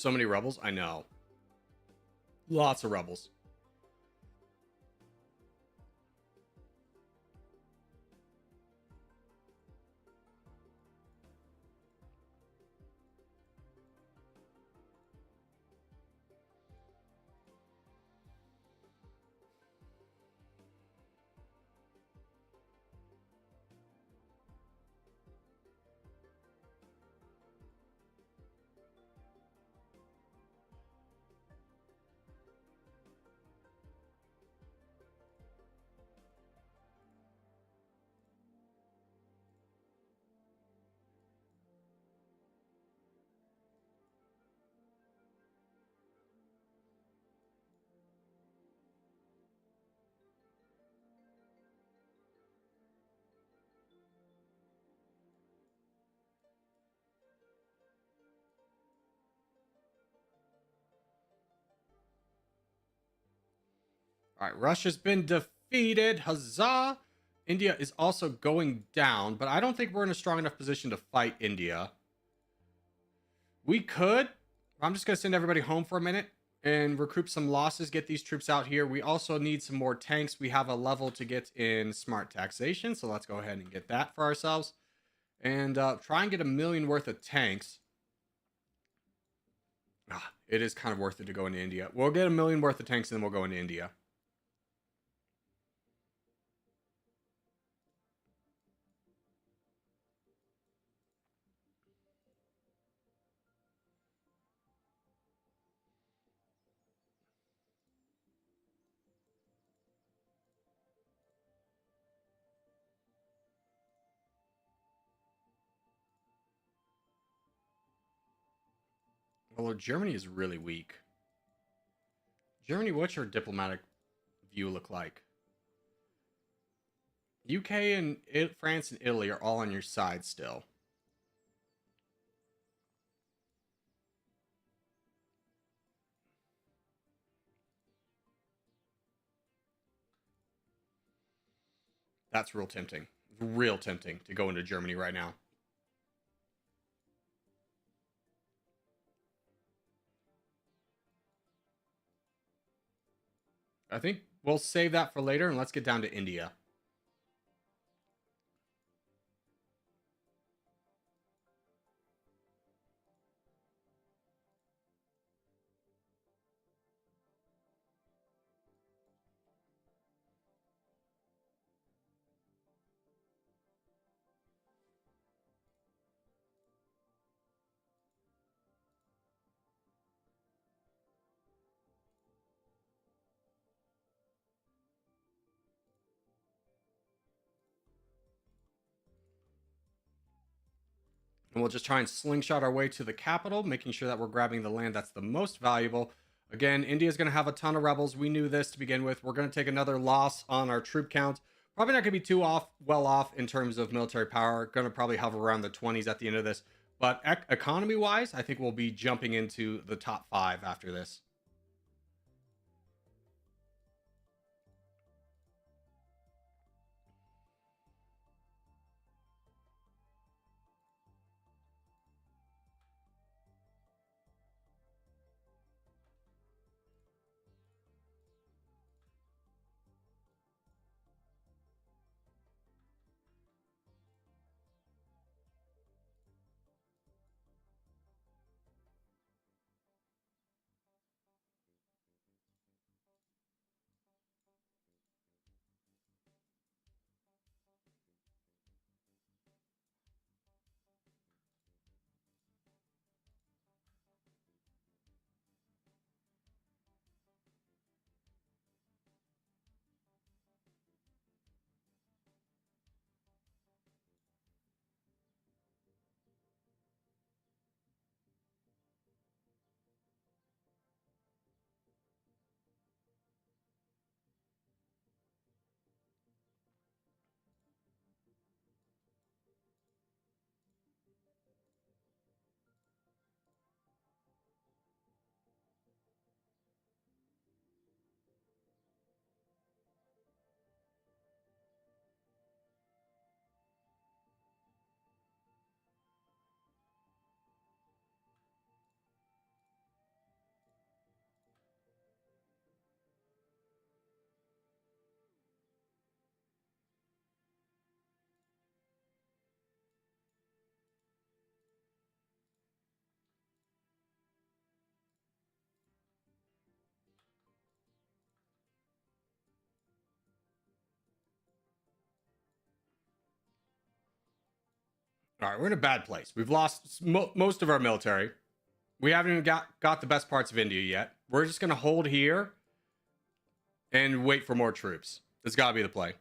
So many rebels? I know. Lots of rebels. All right, Russia's been defeated. Huzzah! India is also going down, but I don't think we're in a strong enough position to fight India. We could. I'm just going to send everybody home for a minute and recoup some losses, get these troops out here. We also need some more tanks. We have a level to get in smart taxation, so let's go ahead and get that for ourselves. And try and get 1 million worth of tanks. It is kind of worth it to go into India. We'll get 1 million worth of tanks and then we'll go into India. Well, Germany is really weak. Germany, what's your diplomatic view look like? UK and France and Italy are all on your side still. That's real tempting. Real tempting to go into Germany right now. I think we'll save that for later and let's get down to India. And we'll just try and slingshot our way to the capital, making sure that we're grabbing the land that's the most valuable. Again, India's going to have a ton of rebels. We knew this to begin with. We're going to take another loss on our troop count. Probably not going to be too well off in terms of military power. Going to probably hover around the 20s at the end of this. But economy-wise, I think we'll be jumping into the top 5 after this. All right, we're in a bad place. We've lost most of our military. We haven't even got the best parts of India yet. We're just going to hold here and wait for more troops. That's got to be the play.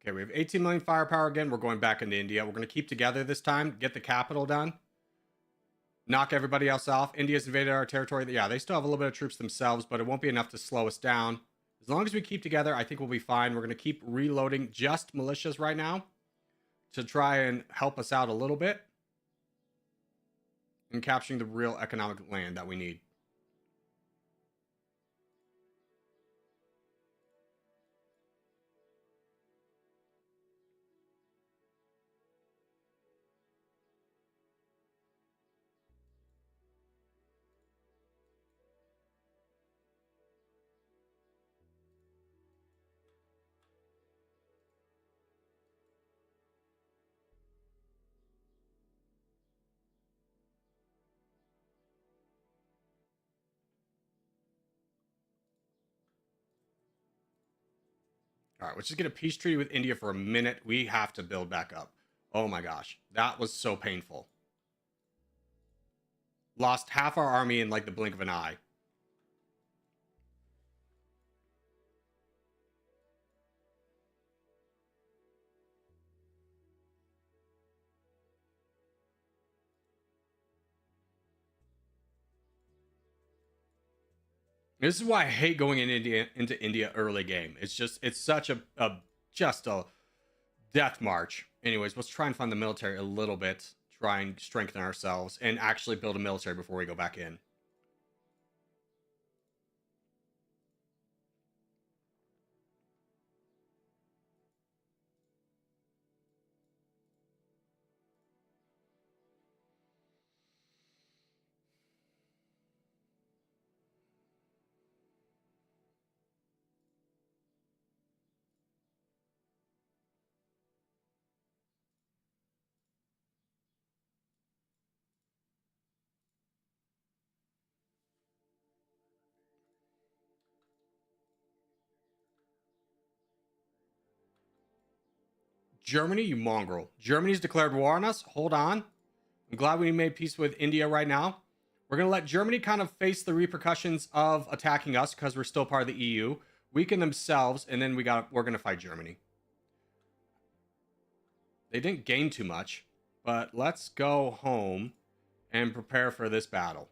Okay, we have 18 million firepower again. We're going back into India. We're going to keep together this time, get the capital done, knock everybody else off. India's invaded our territory. Yeah, they still have a little bit of troops themselves, but it won't be enough to slow us down. As long as we keep together, I think we'll be fine. We're going to keep reloading just militias right now to try and help us out a little bit in capturing the real economic land that we need. All right, let's just get a peace treaty with India for a minute. We have to build back up. Oh my gosh, that was so painful. Lost half our army in like the blink of an eye. This is why I hate going into India early game. It's such a just a death march. Anyways, let's try and fund the military a little bit, try and strengthen ourselves, and actually build a military before we go back in. Germany, you mongrel. Germany's declared war on us. Hold on. I'm glad we made peace with India right now. We're going to let Germany kind of face the repercussions of attacking us because we're still part of the EU, weaken themselves, and then we're going to fight Germany. They didn't gain too much, but let's go home and prepare for this battle.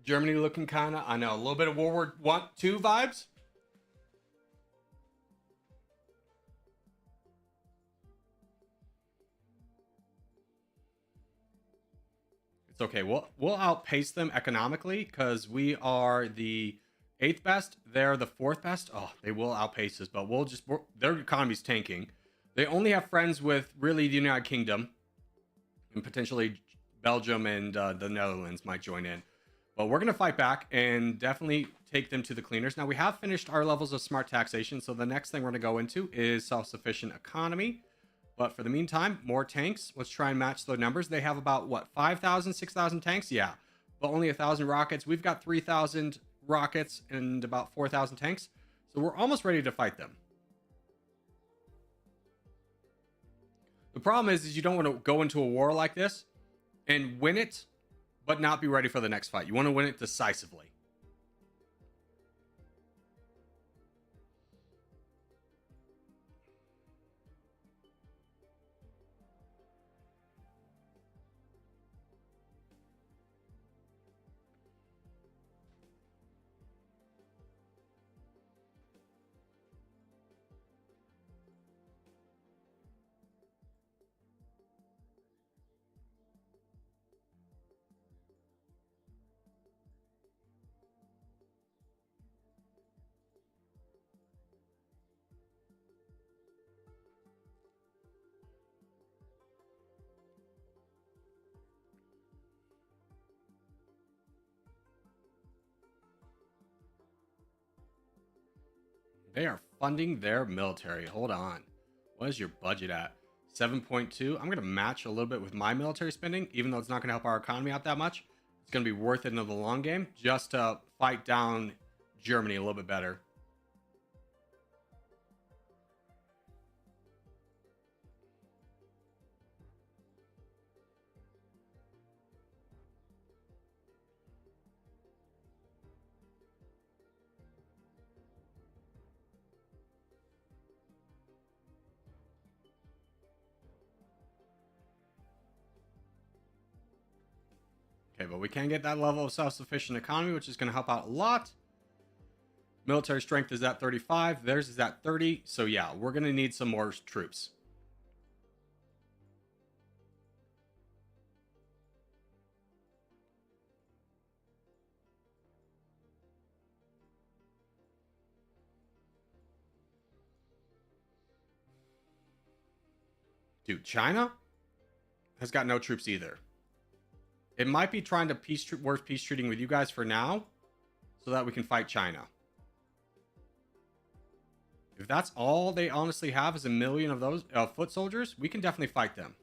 Germany looking kind of, I know, a little bit of World War II vibes. It's okay. We'll outpace them economically because we are the 8th best. They're the 4th best. Oh, they will outpace us, but their economy's tanking. They only have friends with really the United Kingdom and potentially Belgium and the Netherlands might join in. But we're going to fight back and definitely take them to the cleaners. Now, we have finished our levels of smart taxation, so the next thing we're going to go into is self-sufficient economy. But for the meantime, more tanks. Let's try and match the numbers. They have about, what, 5,000, 6,000 tanks? Yeah, but only 1,000 rockets. We've got 3,000 rockets and about 4,000 tanks. So we're almost ready to fight them. The problem is you don't want to go into a war like this and win it but not be ready for the next fight. You want to win it decisively. They are funding their military. Hold on. What is your budget at? 7.2. I'm going to match a little bit with my military spending, even though it's not going to help our economy out that much. It's going to be worth it in the long game just to fight down Germany a little bit better. Okay, but we can get that level of self-sufficient economy, which is going to help out a lot. Military strength is at 35. Theirs is at 30. So yeah, we're going to need some more troops. Dude, China has got no troops either. It might be trying to work peace treating with you guys for now, so that we can fight China. If that's all they honestly have is 1 million of those foot soldiers, we can definitely fight them.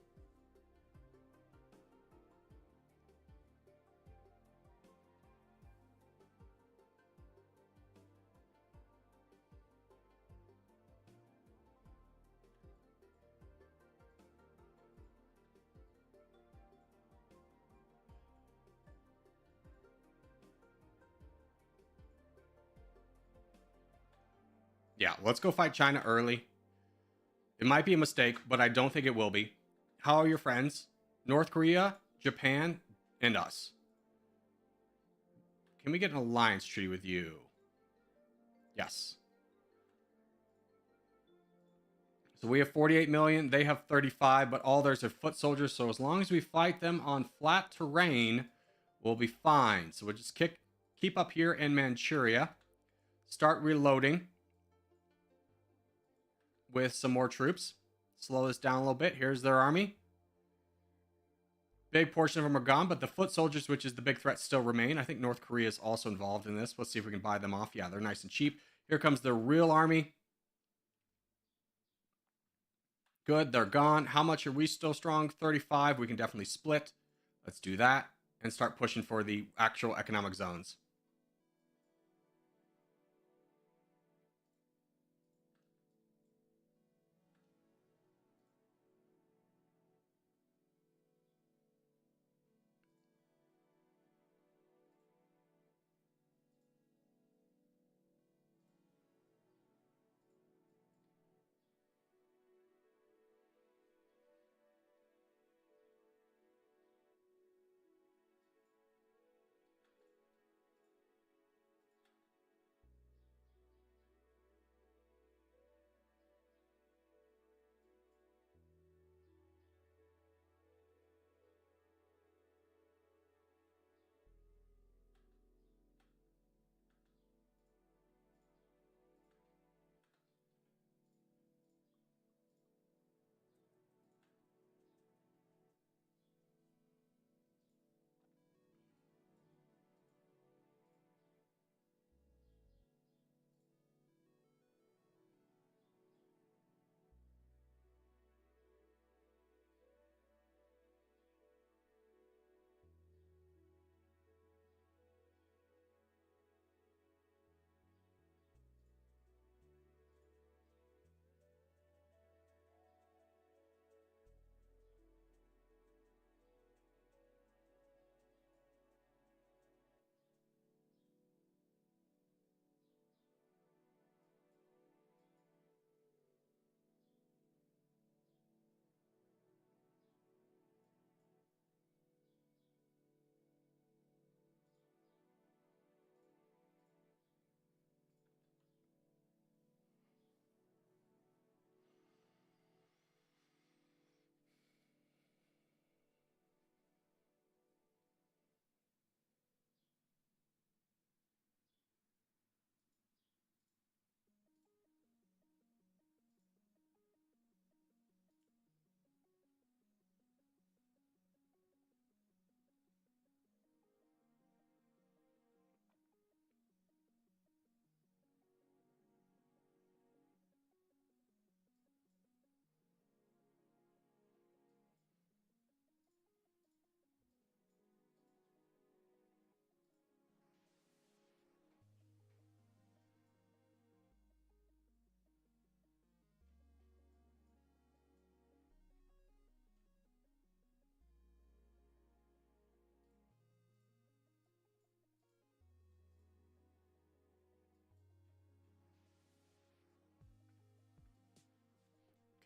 Yeah, let's go fight China early. It might be a mistake, but I don't think it will be. How are your friends? North Korea, Japan, and us. Can we get an alliance treaty with you? Yes. So we have 48 million. They have 35, but all theirs are foot soldiers. So as long as we fight them on flat terrain, we'll be fine. So we'll just keep up here in Manchuria. Start reloading with some more troops. Slow this down a little bit. Here's their army. Big portion of them are gone, but the foot soldiers, which is the big threat, still remain. I think North Korea is also involved in this. Let's see if we can buy them off. Yeah, they're nice and cheap. Here comes the real army. Good, they're gone. How much are we still strong? 35. We can definitely split. Let's do that and start pushing for the actual economic zones.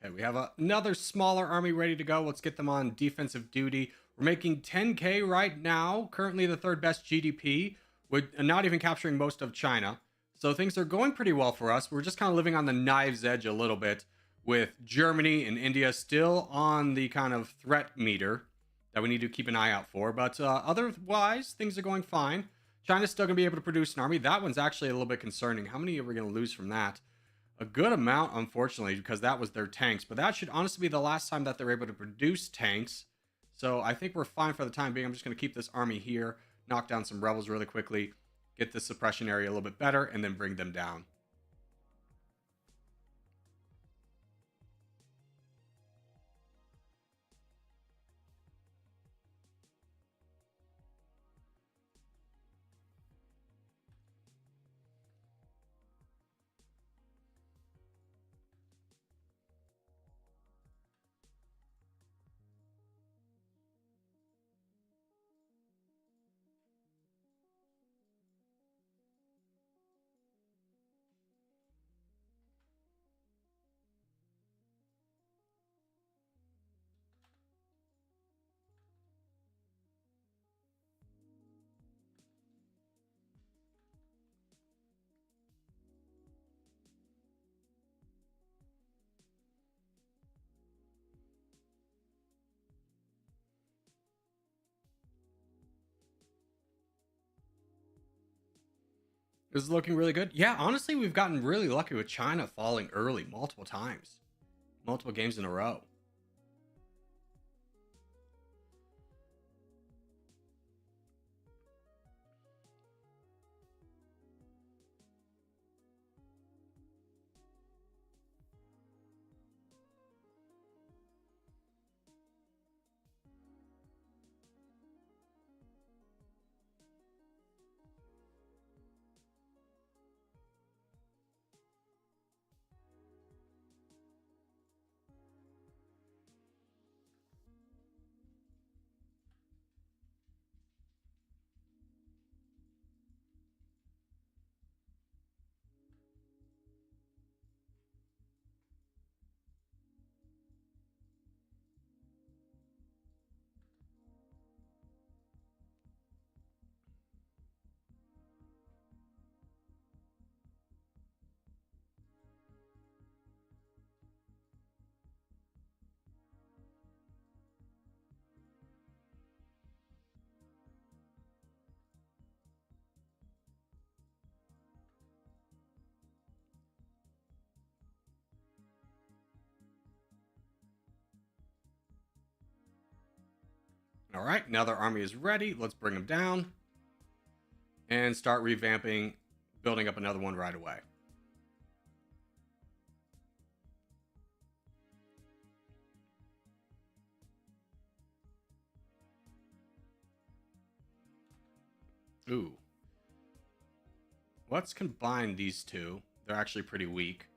Okay, we have another smaller army ready to go. Let's get them on defensive duty. We're making 10K right now, currently the third best GDP, with not even capturing most of China. So things are going pretty well for us. We're just kind of living on the knife's edge a little bit, with Germany and India still on the kind of threat meter that we need to keep an eye out for. But otherwise, things are going fine. China's still going to be able to produce an army. That one's actually a little bit concerning. How many are we going to lose from that? A good amount, unfortunately, because that was their tanks. But that should honestly be the last time that they're able to produce tanks. So I think we're fine for the time being. I'm just going to keep this army here, knock down some rebels really quickly, get the suppression area a little bit better, and then bring them down. This is looking really good. Yeah, honestly, we've gotten really lucky with China falling early multiple times. Multiple games in a row. All right, now their army is ready. Let's bring them down and start revamping, building up another one right away. Ooh. Let's combine these two. They're actually pretty weak.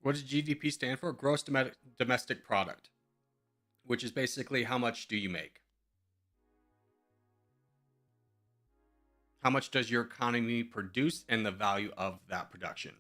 What does GDP stand for? Gross domestic product, which is basically how much do you make? How much does your economy produce and the value of that production?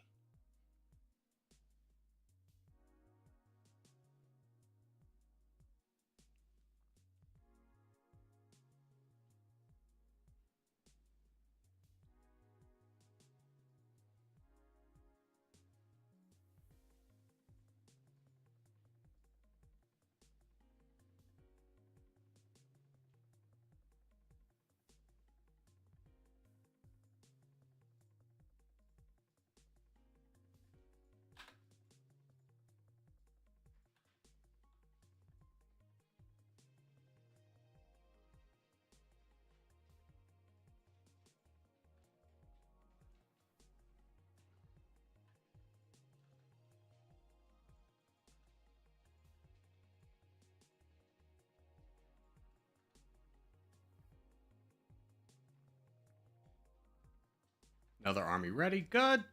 Another army ready. Good.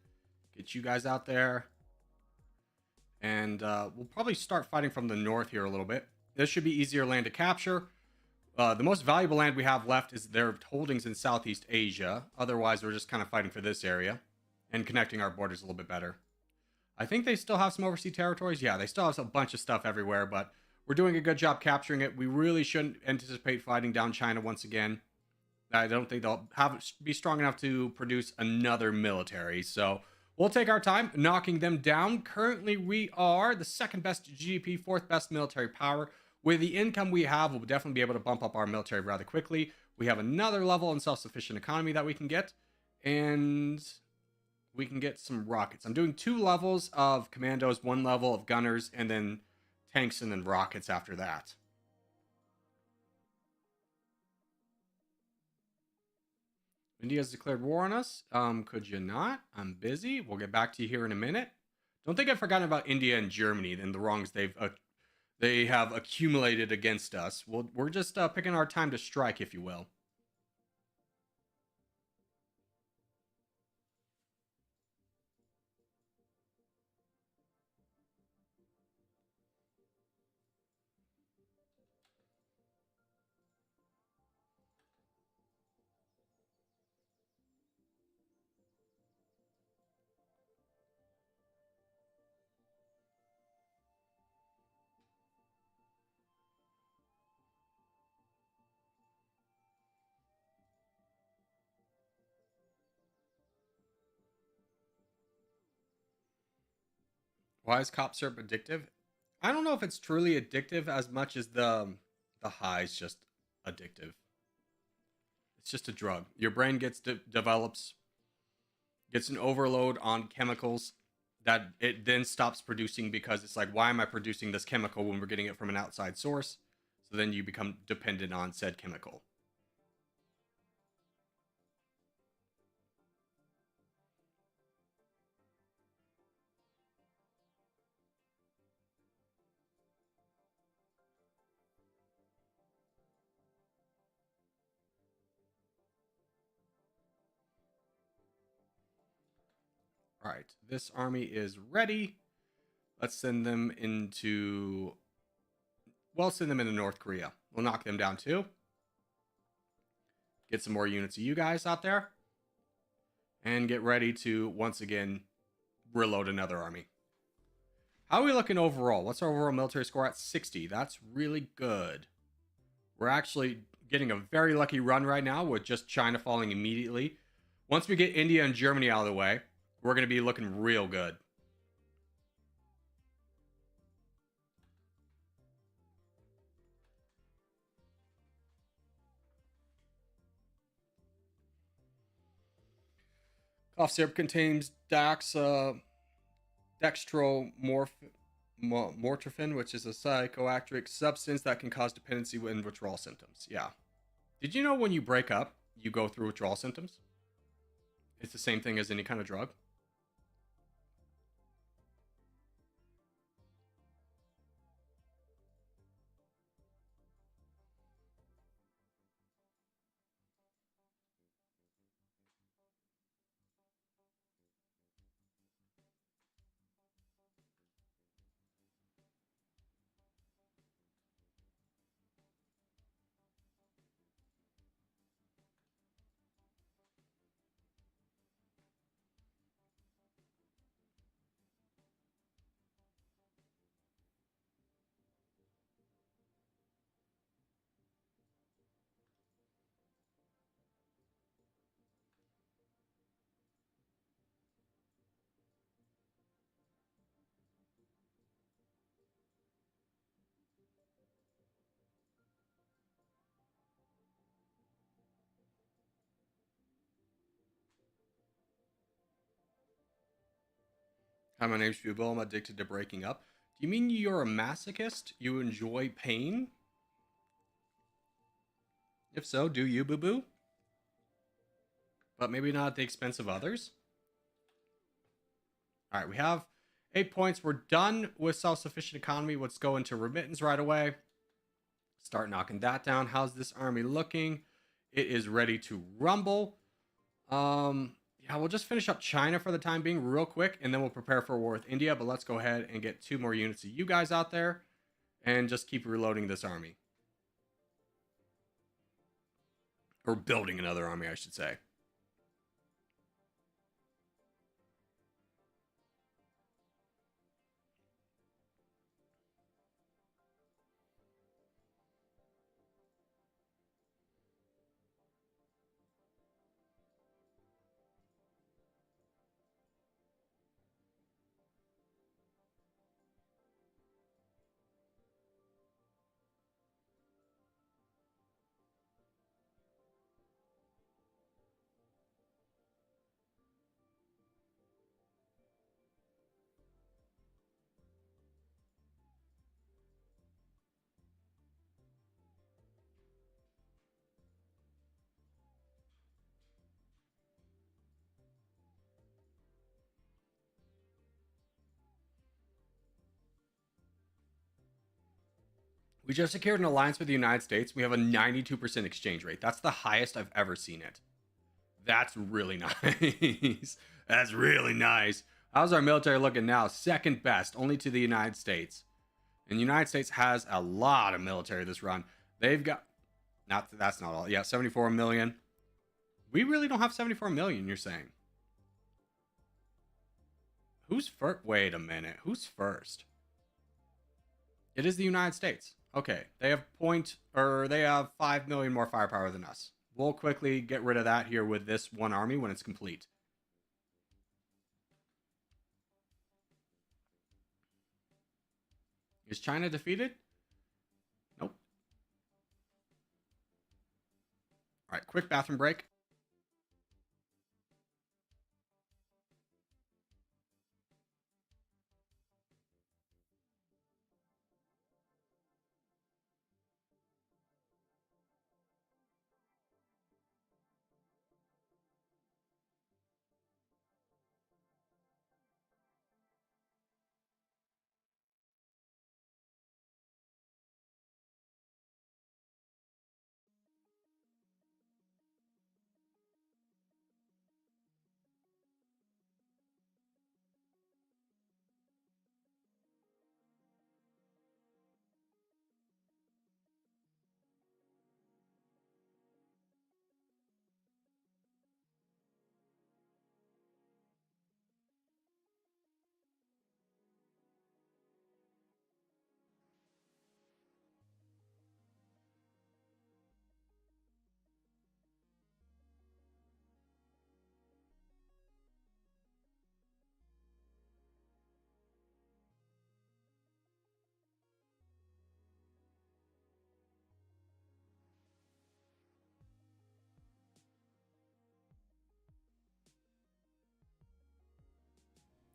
Get you guys out there. And we'll probably start fighting from the north here a little bit. This should be easier land to capture. The most valuable land we have left is their holdings in Southeast Asia. Otherwise, we're just kind of fighting for this area and connecting our borders a little bit better. I think they still have some overseas territories. Yeah, they still have a bunch of stuff everywhere, but we're doing a good job capturing it. We really shouldn't anticipate fighting down China once again. I don't think they'll be strong enough to produce another military. So we'll take our time knocking them down. Currently, we are the second best GDP, fourth best military power. With the income we have, we'll definitely be able to bump up our military rather quickly. We have another level in self-sufficient economy that we can get. And we can get some rockets. I'm doing 2 levels of commandos, 1 level of gunners, and then tanks and then rockets after that. India's declared war on us. Could you not? I'm busy. We'll get back to you here in a minute. Don't think I've forgotten about India and Germany and the wrongs they have accumulated against us. We're just picking our time to strike, if you will. Why is cop syrup addictive? I don't know if it's truly addictive as much as the high is just addictive. It's just a drug. Your brain gets gets an overload on chemicals that it then stops producing because it's like, why am I producing this chemical when we're getting it from an outside source? So then you become dependent on said chemical. All right, this army is ready. Let's send them into... We'll send them into North Korea. We'll knock them down too. Get some more units of you guys out there. And get ready to, once again, reload another army. How are we looking overall? What's our overall military score at? 60. That's really good. We're actually getting a very lucky run right now with just China falling immediately. Once we get India and Germany out of the way, we're going to be looking real good. Cough syrup contains dextromorphin, which is a psychoactive substance that can cause dependency and withdrawal symptoms. Yeah. Did you know when you break up, you go through withdrawal symptoms? It's the same thing as any kind of drug. Hi, my name's Bubo. I'm addicted to breaking up. Do you mean you're a masochist? You enjoy pain? If so, do you, boo-boo? But maybe not at the expense of others? Alright, we have 8 points. We're done with self-sufficient economy. Let's go into remittance right away. Start knocking that down. How's this army looking? It is ready to rumble. Yeah, we'll just finish up China for the time being real quick, and then we'll prepare for a war with India. But let's go ahead and get 2 more units of you guys out there and just keep reloading this army. Or building another army, I should say. We just secured an alliance with the United States. We have a 92% exchange rate. That's the highest I've ever seen it. That's really nice. That's really nice. How's our military looking now? Second best, only to the United States. And the United States has a lot of military this run. They've got, that's not all. Yeah, 74 million. We really don't have 74 million, you're saying. Who's first? Wait a minute. Who's first? It is the United States. Okay, they have 5 million more firepower than us. We'll quickly get rid of that here with this one army when it's complete. Is China defeated? Nope. All right, quick bathroom break.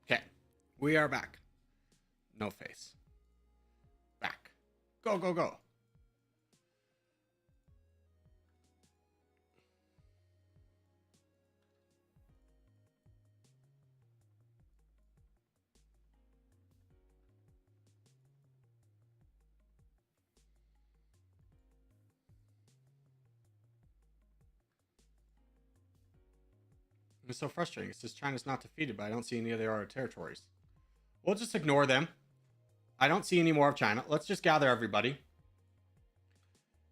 Okay, we are back. No face. Back. Go, go, go. It's so frustrating. It's just China's not defeated, but I don't see any of their other territories. We'll just ignore them. I don't see any more of China. Let's just gather everybody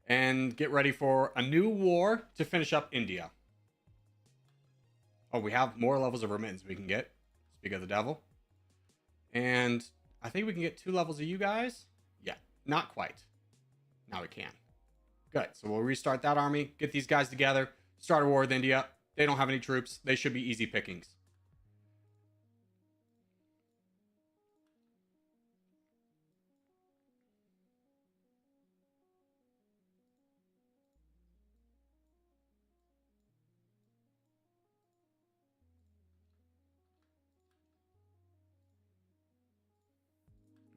and get ready for a new war to finish up India. Oh, we have more levels of remittance we can get. Speak of the devil. And I think we can get 2 levels of you guys. Yeah, not quite. Now we can. Good. So we'll restart that army, get these guys together, start a war with India. They don't have any troops. They should be easy pickings.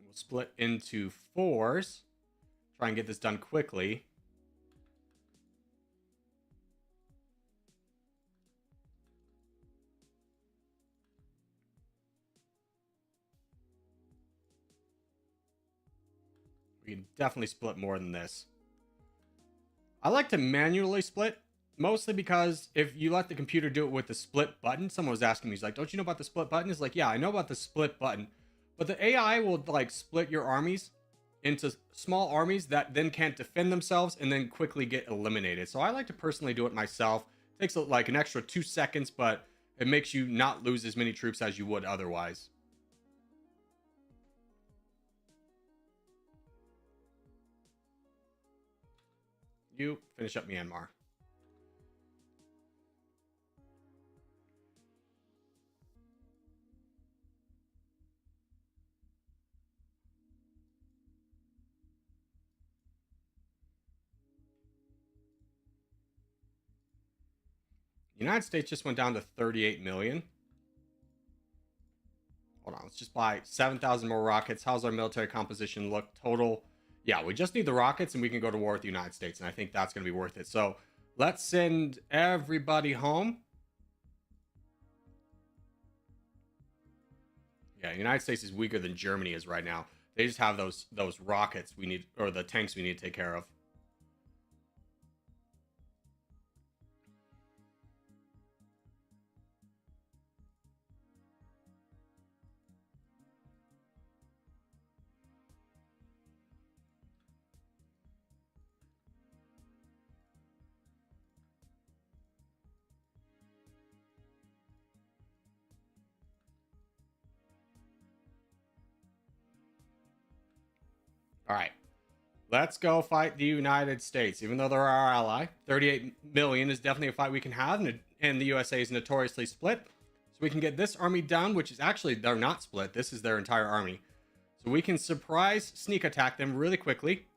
We'll split into 4s. Try and get this done quickly. We can definitely split more than this. I like to manually split Mostly because if you let the computer do it with the split button, someone was asking me, he's like, don't you know about the split button? It's like, yeah, I know about the split button. But the AI will like split your armies into small armies that then can't defend themselves and then quickly get eliminated. So I like to personally do it myself. It takes like an extra 2 seconds, but it makes you not lose as many troops as you would otherwise. You finish up Myanmar. The United States just went down to 38 million. Hold on, let's just buy 7,000 more rockets. How's our military composition look total? Yeah, we just need the rockets and we can go to war with the United States. And I think that's going to be worth it. So let's send everybody home. Yeah, the United States is weaker than Germany is right now. They just have those rockets we need, or the tanks we need to take care of. All right. Let's go fight the United States. Even though they're our ally, 38 million is definitely a fight we can have, and the USA is notoriously split. So we can get this army down, which is actually, they're not split. This is their entire army. So we can surprise sneak attack them really quickly.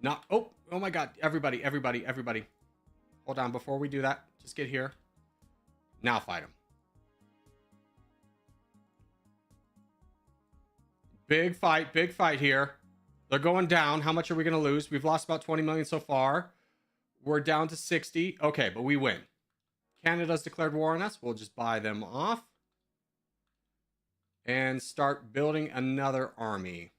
Not, oh my God, everybody. Hold on, before we do that, just get here. Now fight them. Big fight here. They're going down. How much are we going to lose? We've lost about 20 million so far. We're down to 60. Okay, but we win. Canada's declared war on us. We'll just buy them off. And start building another army.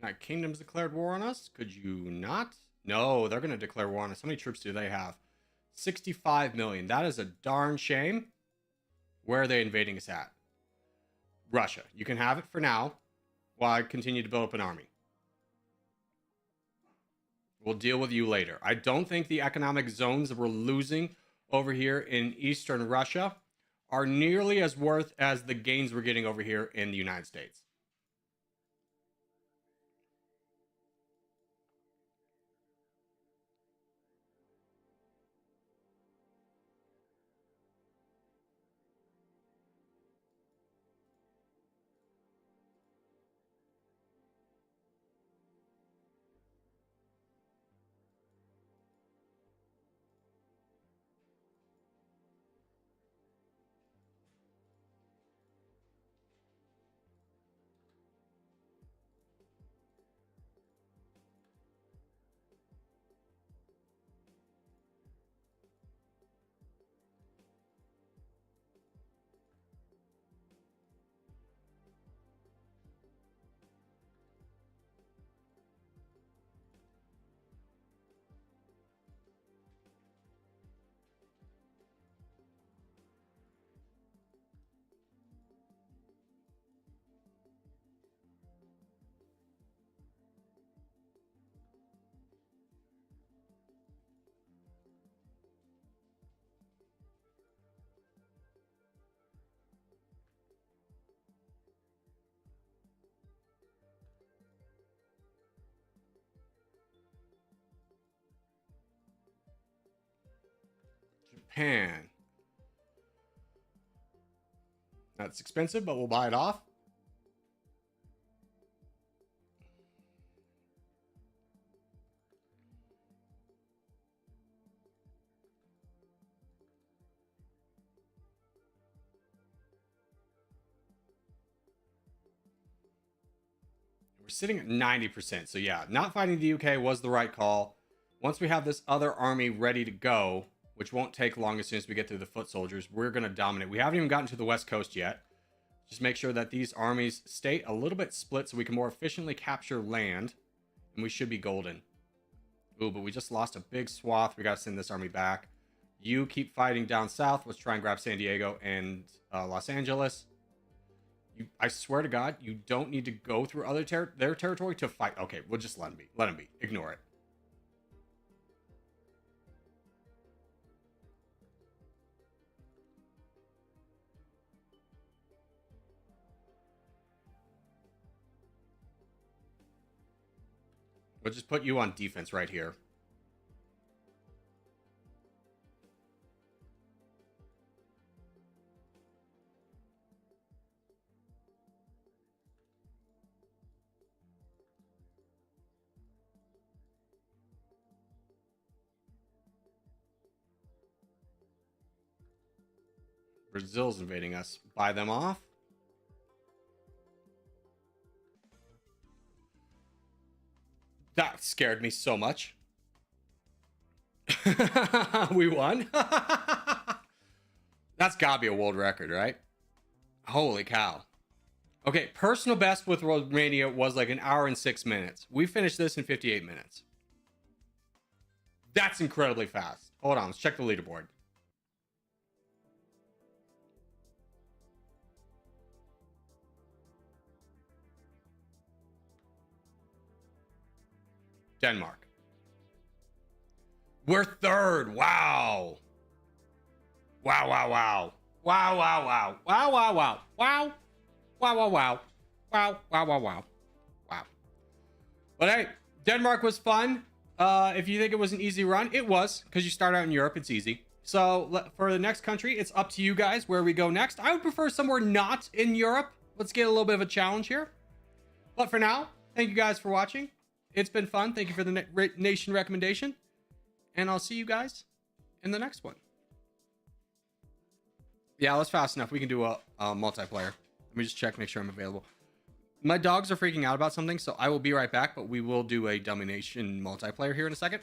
United Kingdom's declared war on us. Could you not? No, they're going to declare war on us. How many troops do they have? 65 million. That is a darn shame. Where are they invading us at? Russia. You can have it for now while I continue to build up an army. We'll deal with you later. I don't think the economic zones that we're losing over here in Eastern Russia are nearly as worth as the gains we're getting over here in the United States. Japan. That's expensive, but we'll buy it off. We're sitting at 90%. So yeah, not fighting the UK was the right call. Once we have this other army ready to go, which won't take long as soon as we get through the foot soldiers, we're going to dominate. We haven't even gotten to the West Coast yet. Just make sure that these armies stay a little bit split so we can more efficiently capture land. And we should be golden. Ooh, but we just lost a big swath. We got to send this army back. You keep fighting down south. Let's try and grab San Diego and Los Angeles. I swear to God, you don't need to go through their territory to fight. Okay, we'll just let them be. Let them be. Ignore it. We'll just put you on defense right here. Brazil's invading us. Buy them off. That scared me so much. We won. That's gotta be a world record, right? Holy cow. Okay, personal best with Romania was like 1 hour and 6 minutes. We finished this in 58 minutes. That's incredibly fast. Hold on, let's check the leaderboard. Denmark. We're third. Wow. Wow, wow, wow. Wow, wow, wow. Wow, wow, wow. Wow. Wow, wow, wow. Wow, wow, wow, wow. Wow. But hey, Denmark was fun. If you think it was an easy run, it was, because you start out in Europe, it's easy. So for the next country, it's up to you guys where we go next. I would prefer somewhere not in Europe. Let's get a little bit of a challenge here. But for now, thank you guys for watching. It's been fun. Thank you for the nation recommendation. And I'll see you guys in the next one. Yeah, that's fast enough. We can do a multiplayer. Let me just check, make sure I'm available. My dogs are freaking out about something, so I will be right back, but we will do a domination multiplayer here in a second.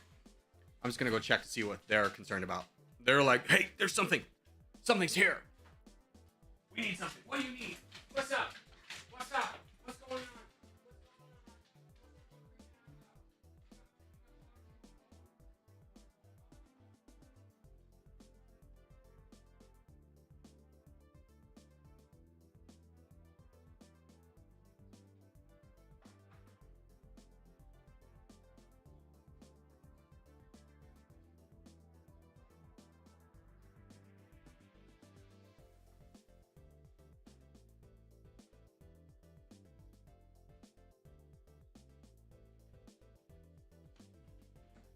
I'm just going to go check to see what they're concerned about. They're like, hey, there's something. Something's here. We need something. What do you need? What's up? What's up? What's going on?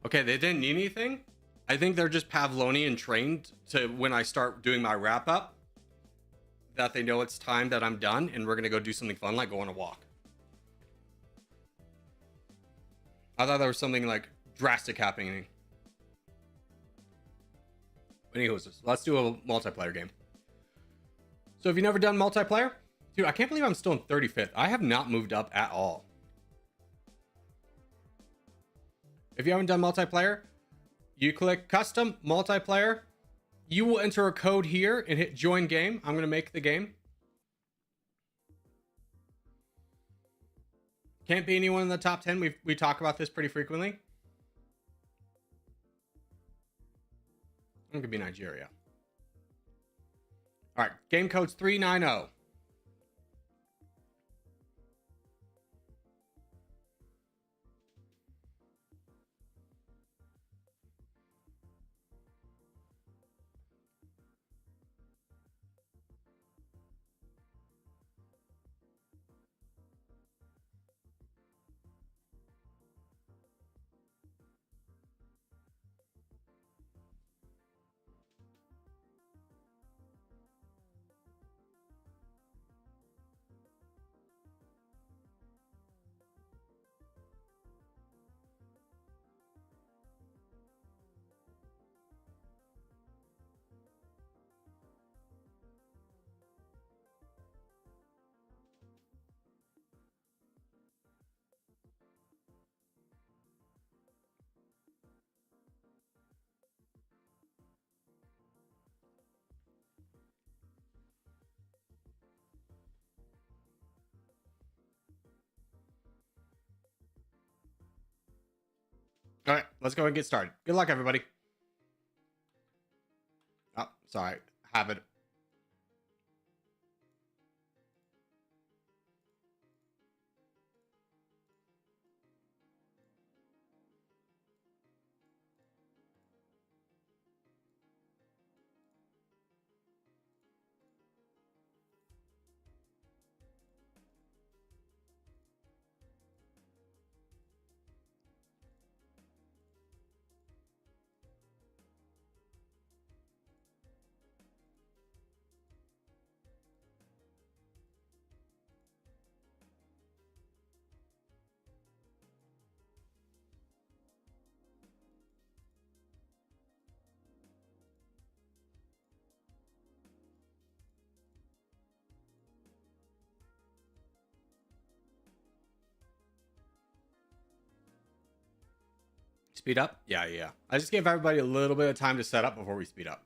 Okay, they didn't need anything. I think they're just Pavlovian trained to when I start doing my wrap up that they know it's time that I'm done and we're going to go do something fun like go on a walk. I thought there was something like drastic happening. Anyways, let's do a multiplayer game. So if you've never done multiplayer, dude, I can't believe I'm still in 35th. I have not moved up at all. If you haven't done multiplayer, you click custom multiplayer. You will enter a code here and hit join game. I'm going to make the game. Can't be anyone in the top 10. We talk about this pretty frequently. It could be Nigeria. All right, game code's 390. All right, let's go and get started. Good luck, everybody. Oh, sorry. Have it. Speed up? Yeah, yeah. I just gave everybody a little bit of time to set up before we speed up.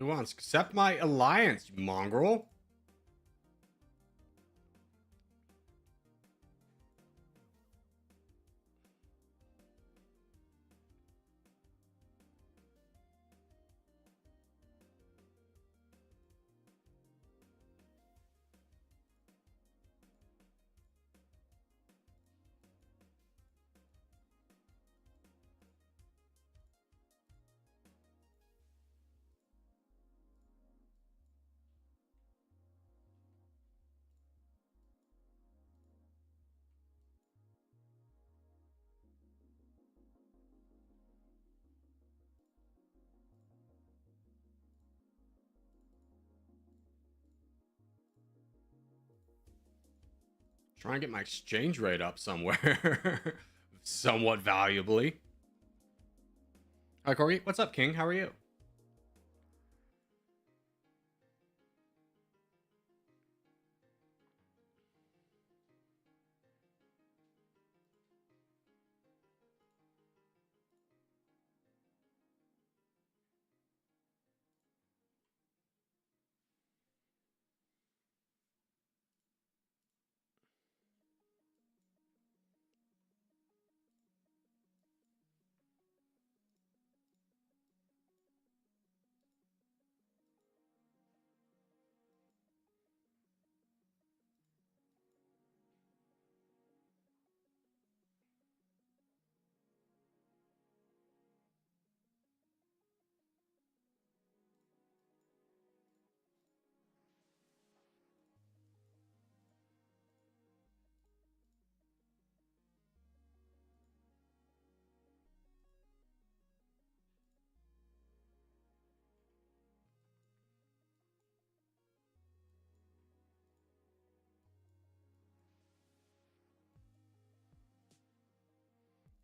Who wants? Accept my alliance, you mongrel. Try and get my exchange rate up somewhere. Somewhat valuably. Hi, Corgi. What's up, King? How are you?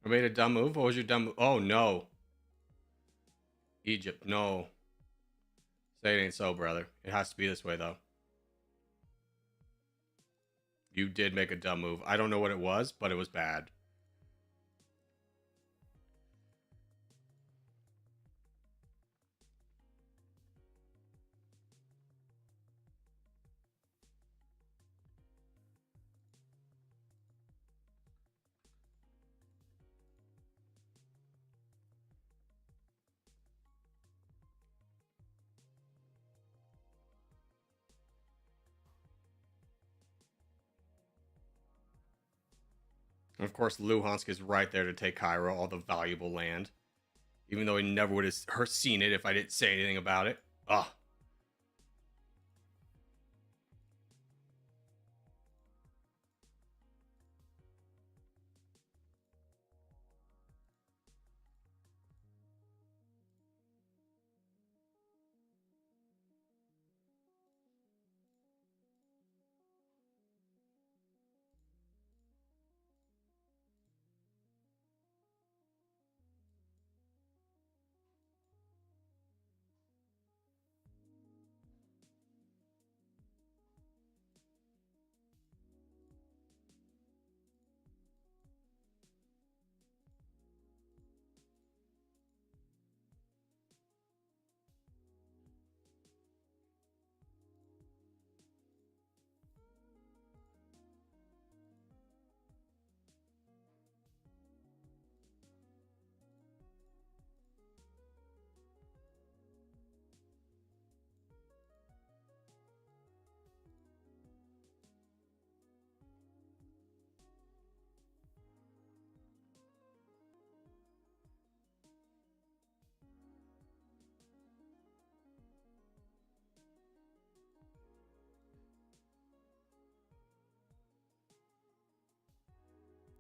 I made a dumb move. What was your dumb move? Oh, no. Egypt, no. Say it ain't so, brother. It has to be this way, though. You did make a dumb move. I don't know what it was, but it was bad. And of course, Luhansk is right there to take Cairo, all the valuable land. Even though he never would have seen it if I didn't say anything about it. Ugh.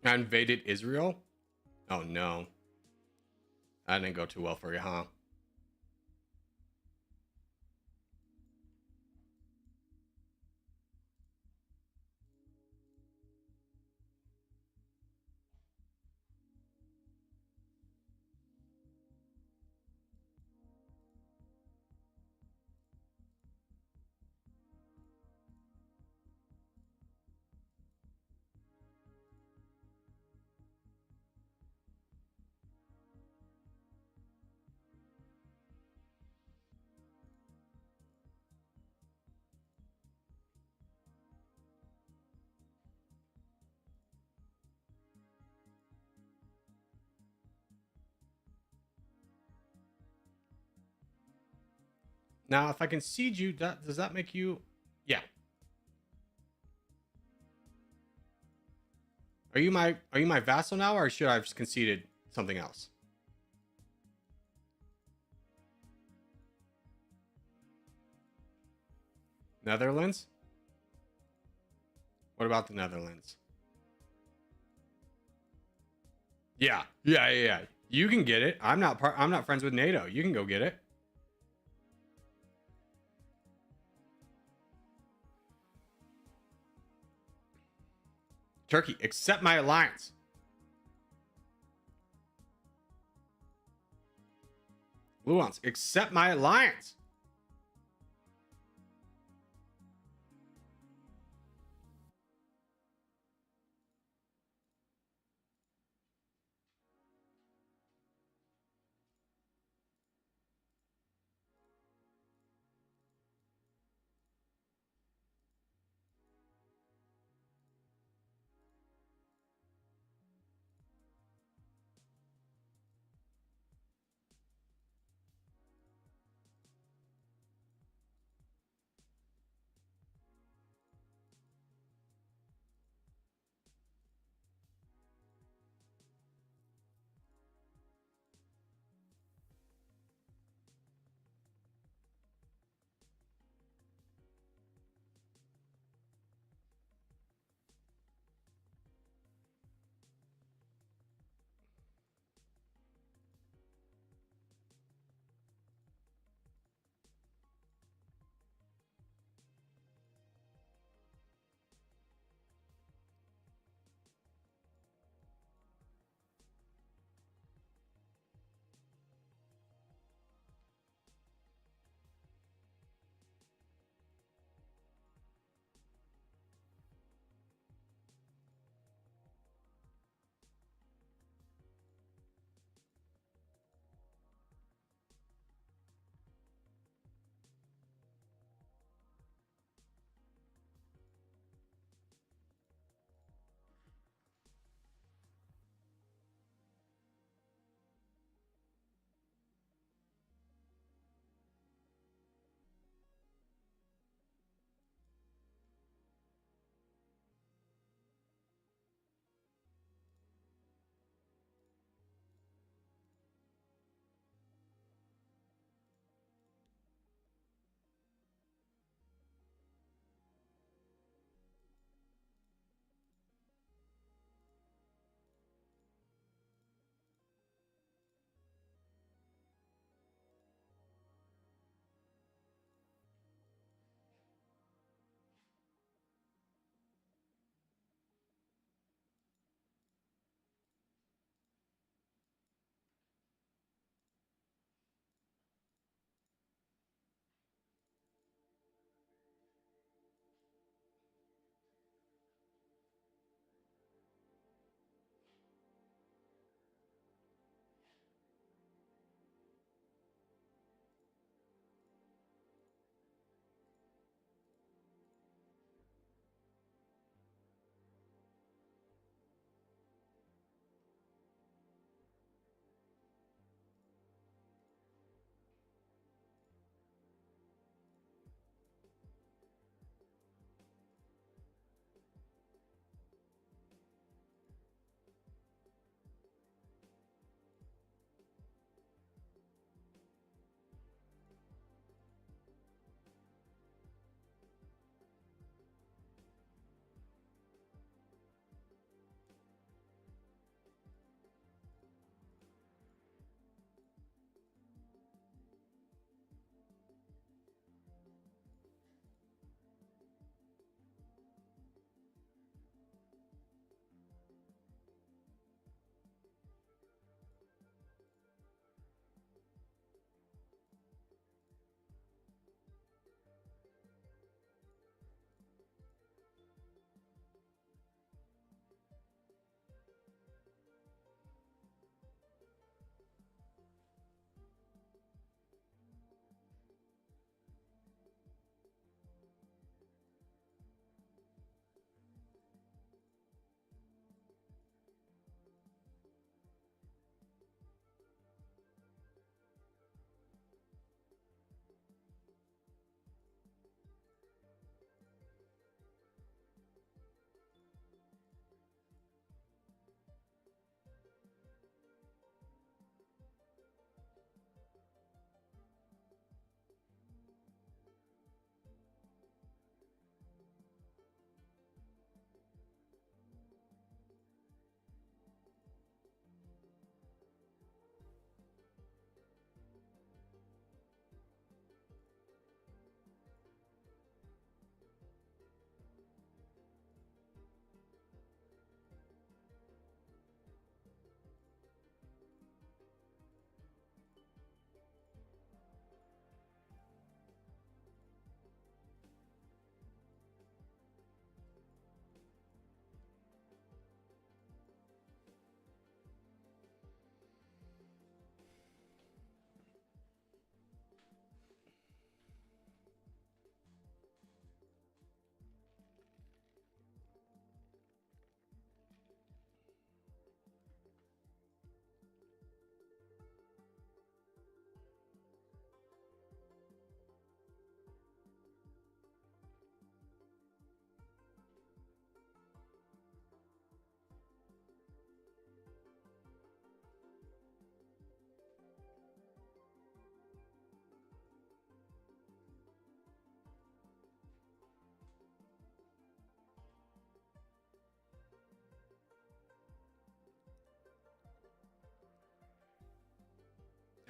I invaded Israel? Oh no. That didn't go too well for you, huh? Now, if I concede you, does that make you... Yeah. Are you my vassal now, or should I have conceded something else? Netherlands? What about the Netherlands? Yeah. You can get it. I'm not friends with NATO. You can go get it. Turkey, accept my alliance. Luans, accept my alliance.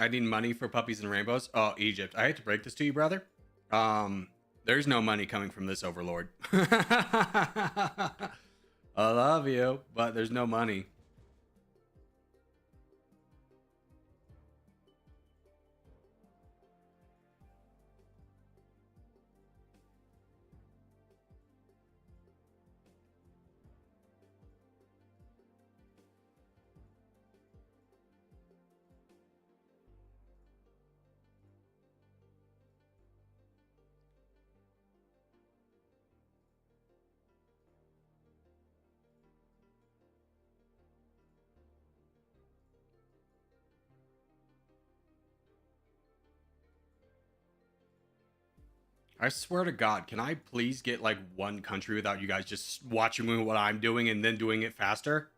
I need money for puppies and rainbows. Oh, Egypt. I hate to break this to you, brother. There's no money coming from this overlord. I love you, but there's no money. I swear to God, can I please get like one country without you guys just watching me what I'm doing and then doing it faster?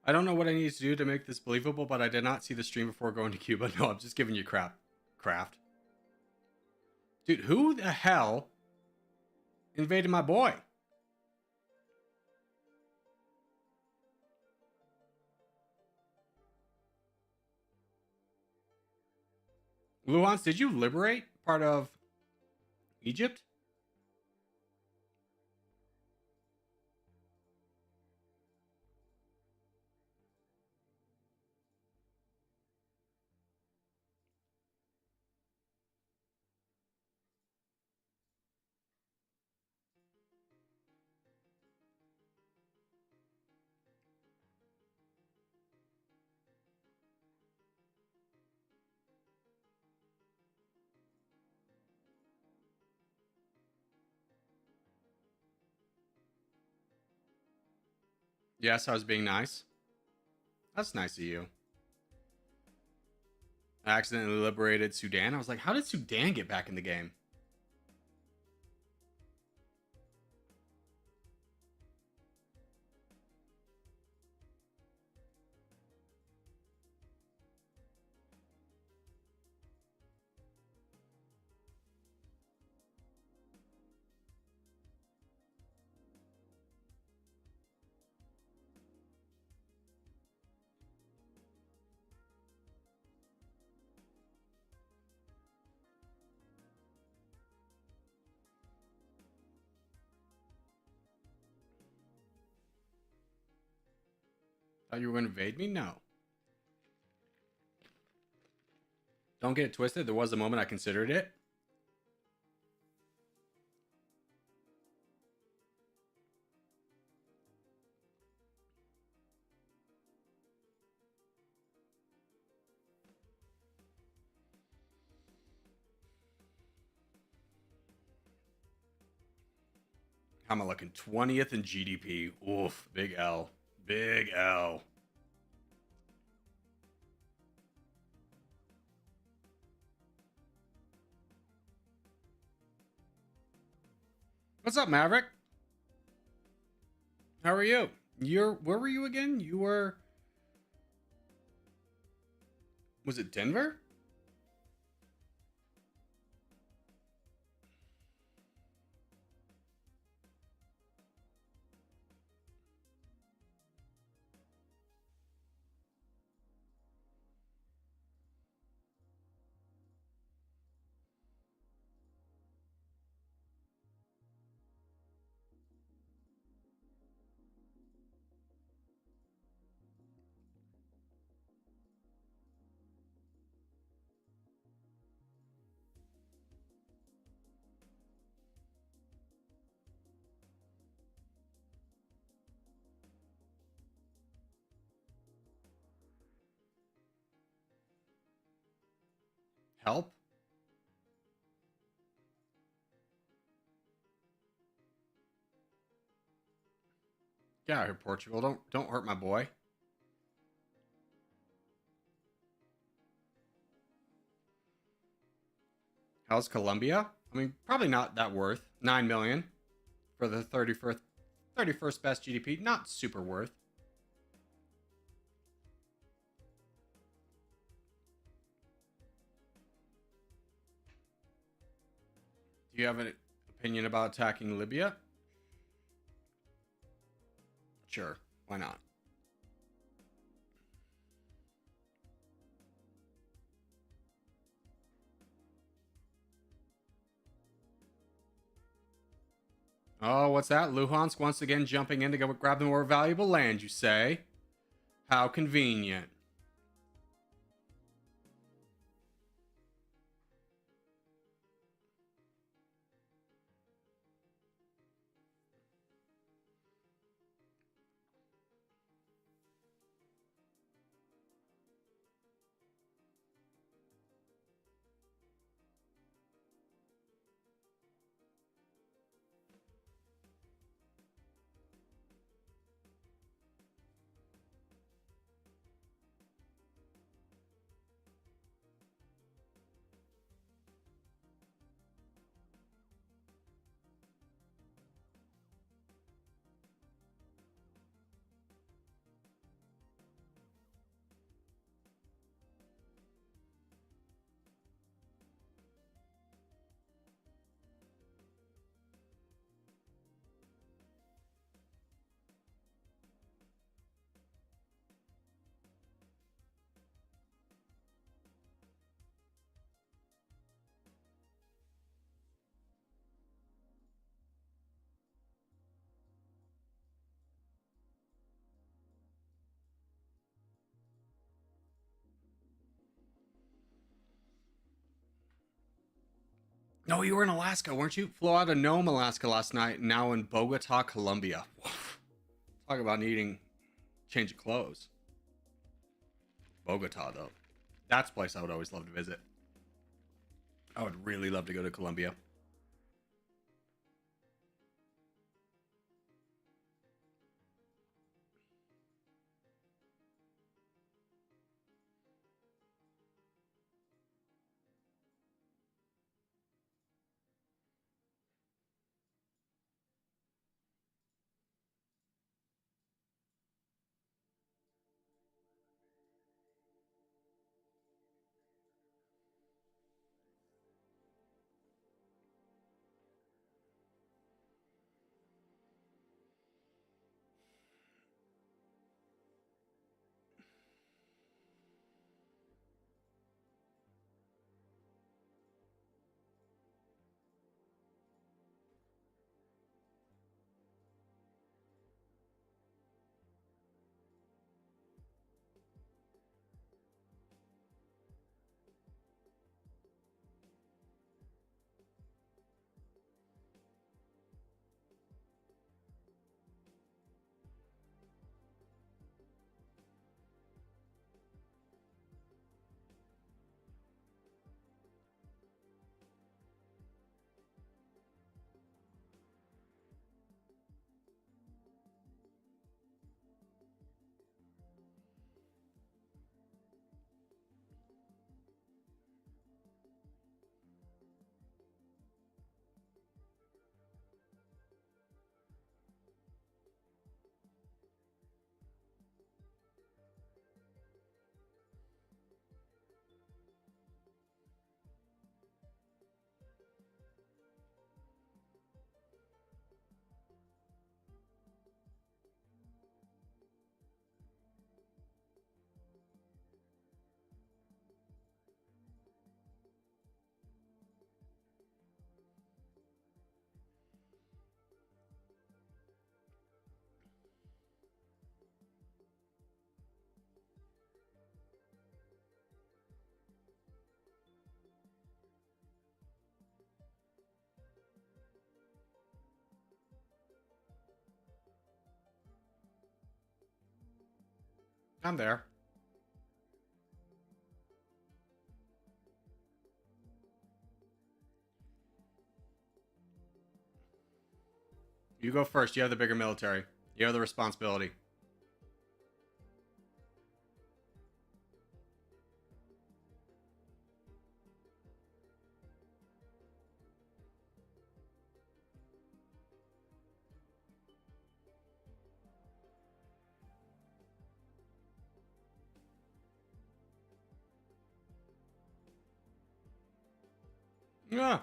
I don't know what I need to do to make this believable, but I did not see the stream before going to Cuba. No, I'm just giving you crap. Craft. Dude, who the hell invaded my boy? Luans, did you liberate part of Egypt? Yes, I was being nice. That's nice of you. I accidentally liberated Sudan. I was like, how did Sudan get back in the game? Thought you were going to invade me? No. Don't get it twisted. There was a moment I considered it. How am I looking? 20th in GDP. Oof. Big L. Big L. What's up, Maverick? How are you? Where were you again? You were... Was it Denver? Help? Get out here, Portugal. Don't hurt my boy. How's Colombia? I mean, probably not that worth. 9 million for the 31st best GDP. Not super worth. Do you have an opinion about attacking Libya? Sure, why not? Oh, what's that? Luhansk once again jumping in to go grab the more valuable land, you say? How convenient. No, you were in Alaska, weren't you? Flew out of Nome, Alaska last night, now in Bogota, Colombia. Talk about needing change of clothes. Bogota, though. That's a place I would always love to visit. I would really love to go to Colombia. I'm there. You go first. You have the bigger military. You have the responsibility. Yeah.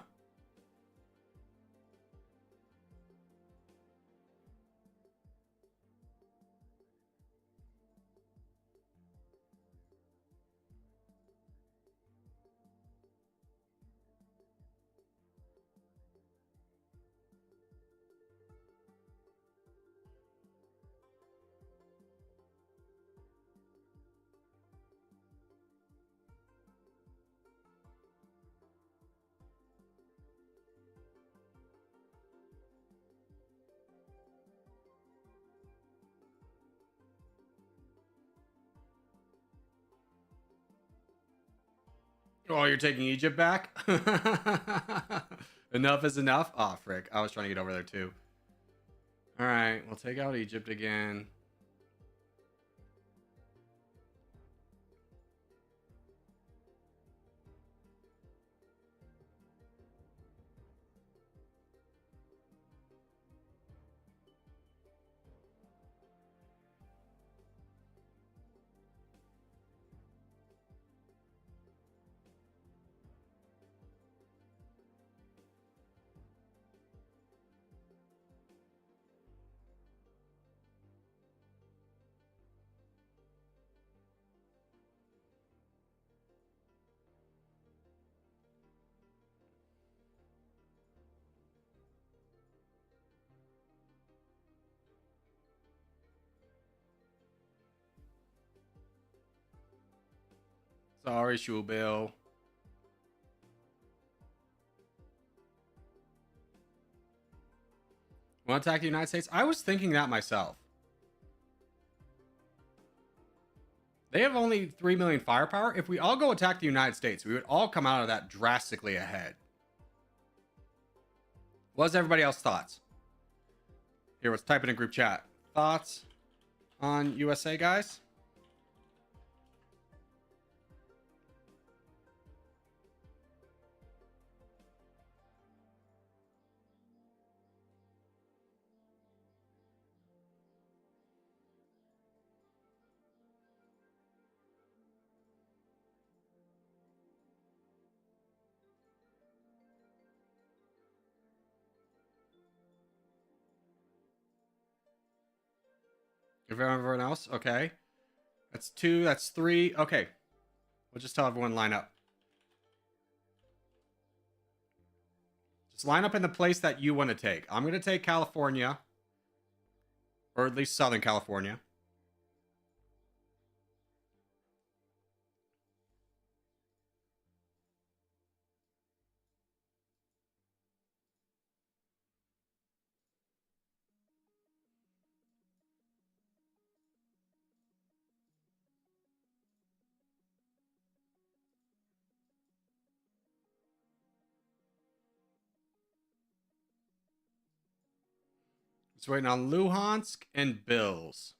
Oh, you're taking Egypt back? Enough is enough? Oh, frick. I was trying to get over there too. All right, we'll take out Egypt again. Sorry, Shubil. Want to attack the United States? I was thinking that myself. They have only 3 million firepower. If we all go attack the United States, we would all come out of that drastically ahead. What's everybody else's thoughts? Here, let's type in a group chat. Thoughts on USA, guys? Everyone else? Okay. That's 2. That's 3. Okay. We'll just tell everyone line up. Just line up in the place that you want to take. I'm going to take California. Or at least Southern California. Just waiting on Luhansk and Bills.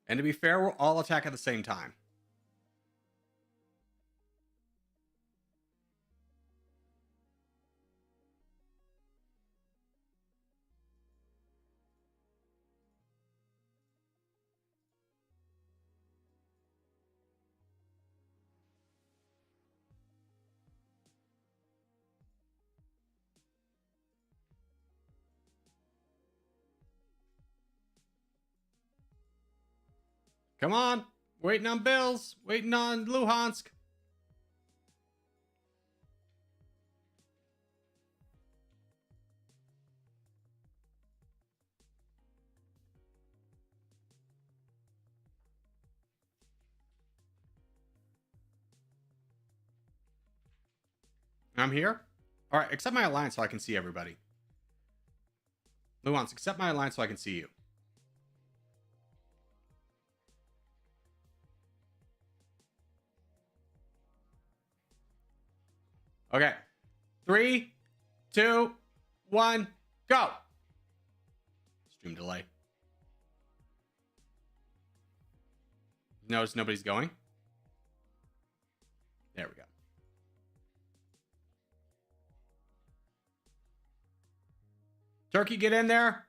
And to be fair, we'll all attack at the same time. Come on. Waiting on Bills. Waiting on Luhansk. I'm here. All right, accept my alliance so I can see everybody. Luhansk, accept my alliance so I can see you. Okay. 3, 2, 1, go. Stream delay. Notice nobody's going. There we go. Turkey, get in there.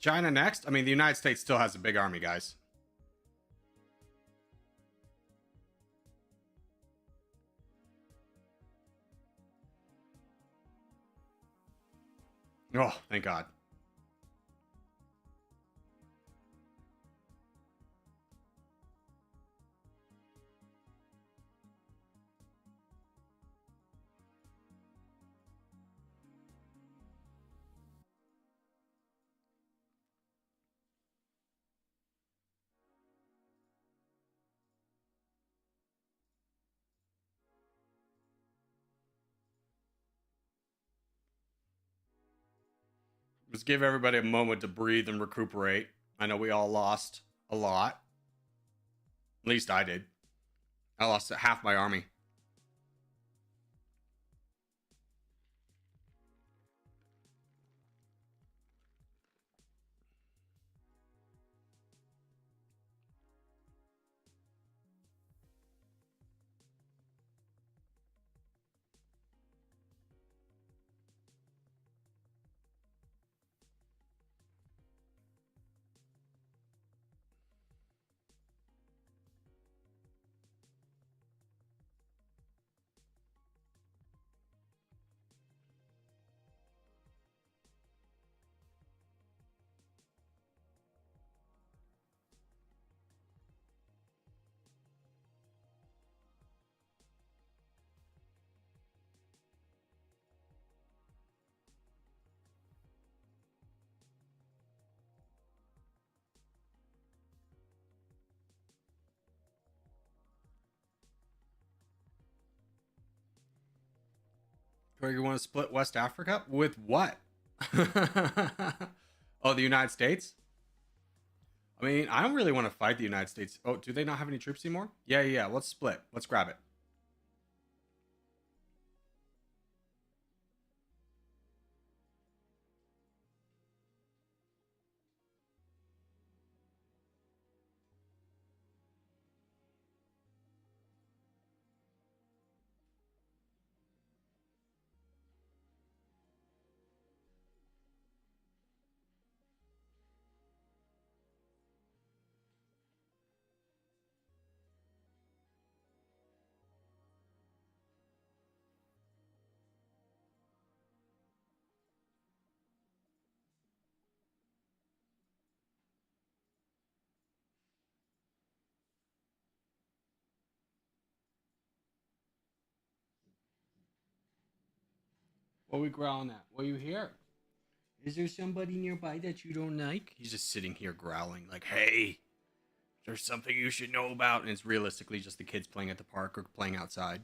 China next? I mean, the United States still has a big army, guys. Oh, thank God. Let's give everybody a moment to breathe and recuperate. I know we all lost a lot. At least I did. I lost half my army. Where you want to split West Africa? With what? Oh, the United States? I mean, I don't really want to fight the United States. Oh, do they not have any troops anymore? Yeah. Let's split. Let's grab it. What are we growling at? What are you here? Is there somebody nearby that you don't like? He's just sitting here growling, like, hey, there's something you should know about. And it's realistically just the kids playing at the park or playing outside.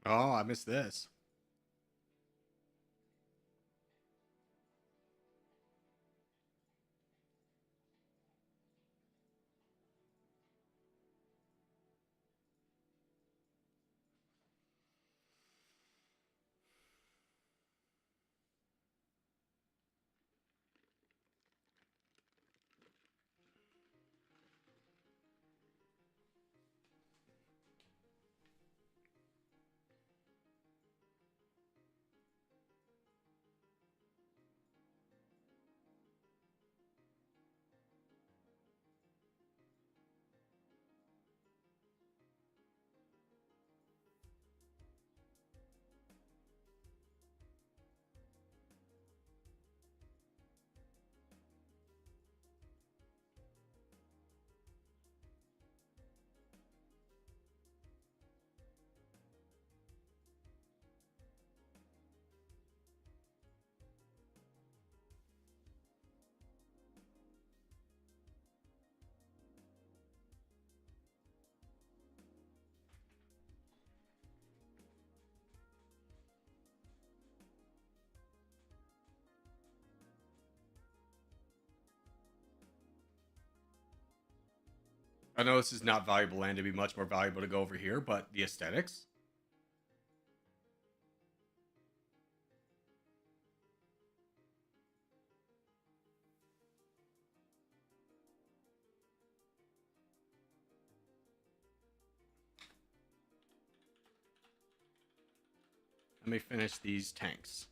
Oh, I missed this. I know this is not valuable land. It'd be much more valuable to go over here, but the aesthetics. Let me finish these tanks.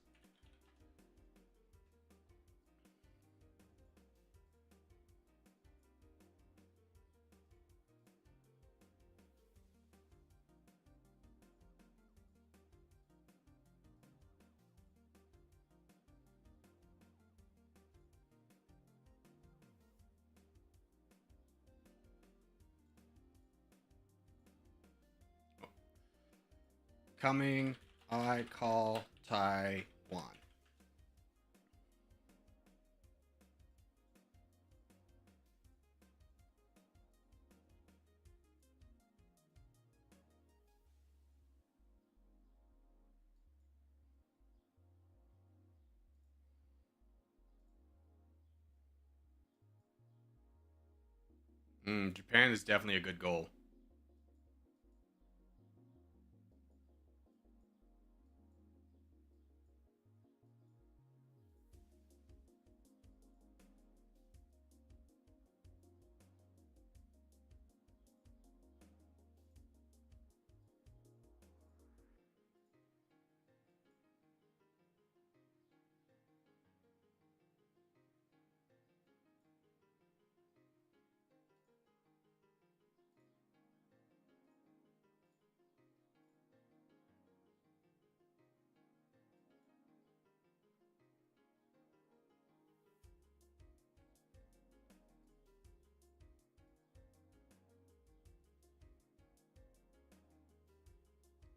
Coming, I call Taiwan. Japan is definitely a good goal.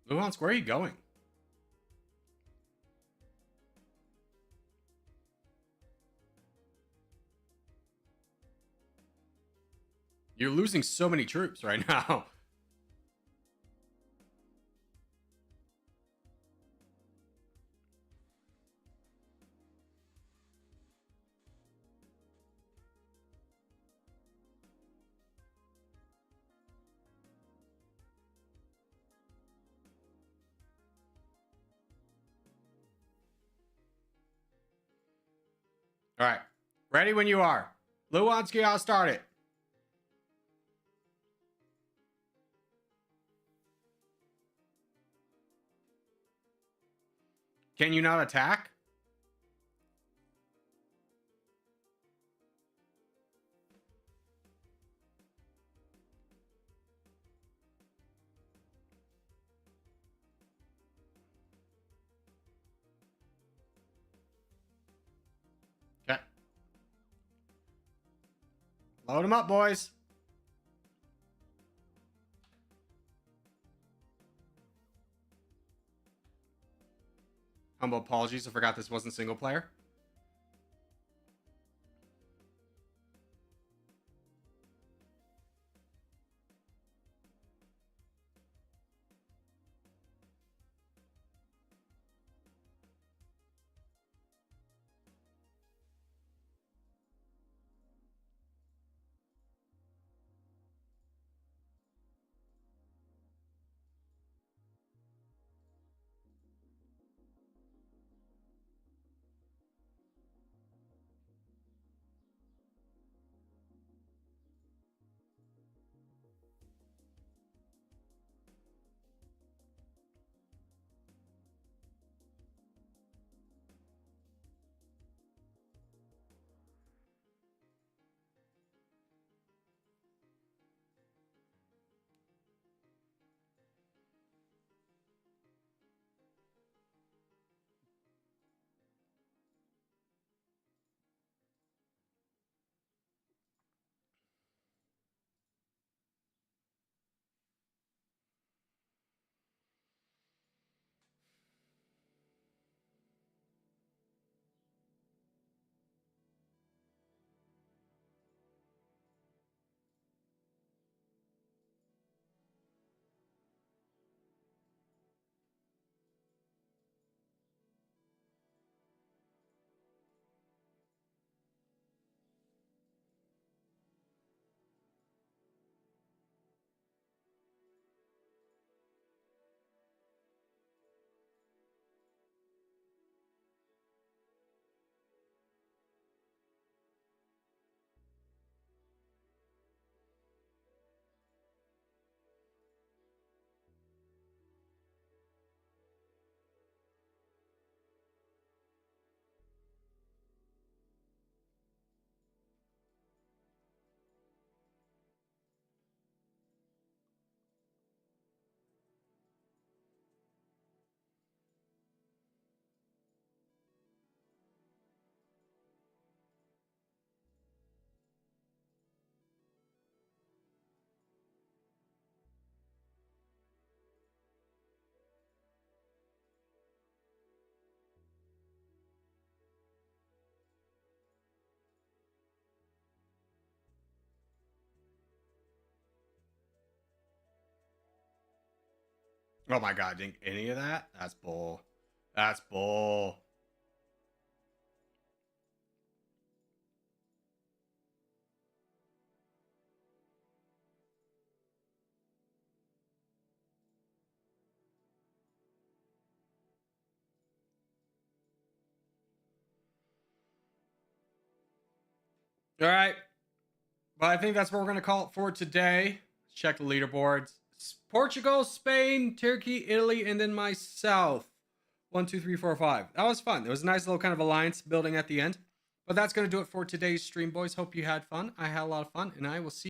Luhansk, where are you going? You're losing so many troops right now. All right. Ready when you are. Luhansk, I'll start it. Can you not attack? Okay. Load them up, boys. Humble apologies. I forgot this wasn't single player. Oh my god, didn't any of that? That's bull. That's bull. All right. But I think that's what we're going to call it for today. Let's check the leaderboards. Portugal, Spain, Turkey, Italy, and then myself. 1, 2, 3, 4, 5. That was fun. There was a nice little kind of alliance building at the end. But that's going to do it for today's stream, boys. Hope you had fun. I had a lot of fun, and I will see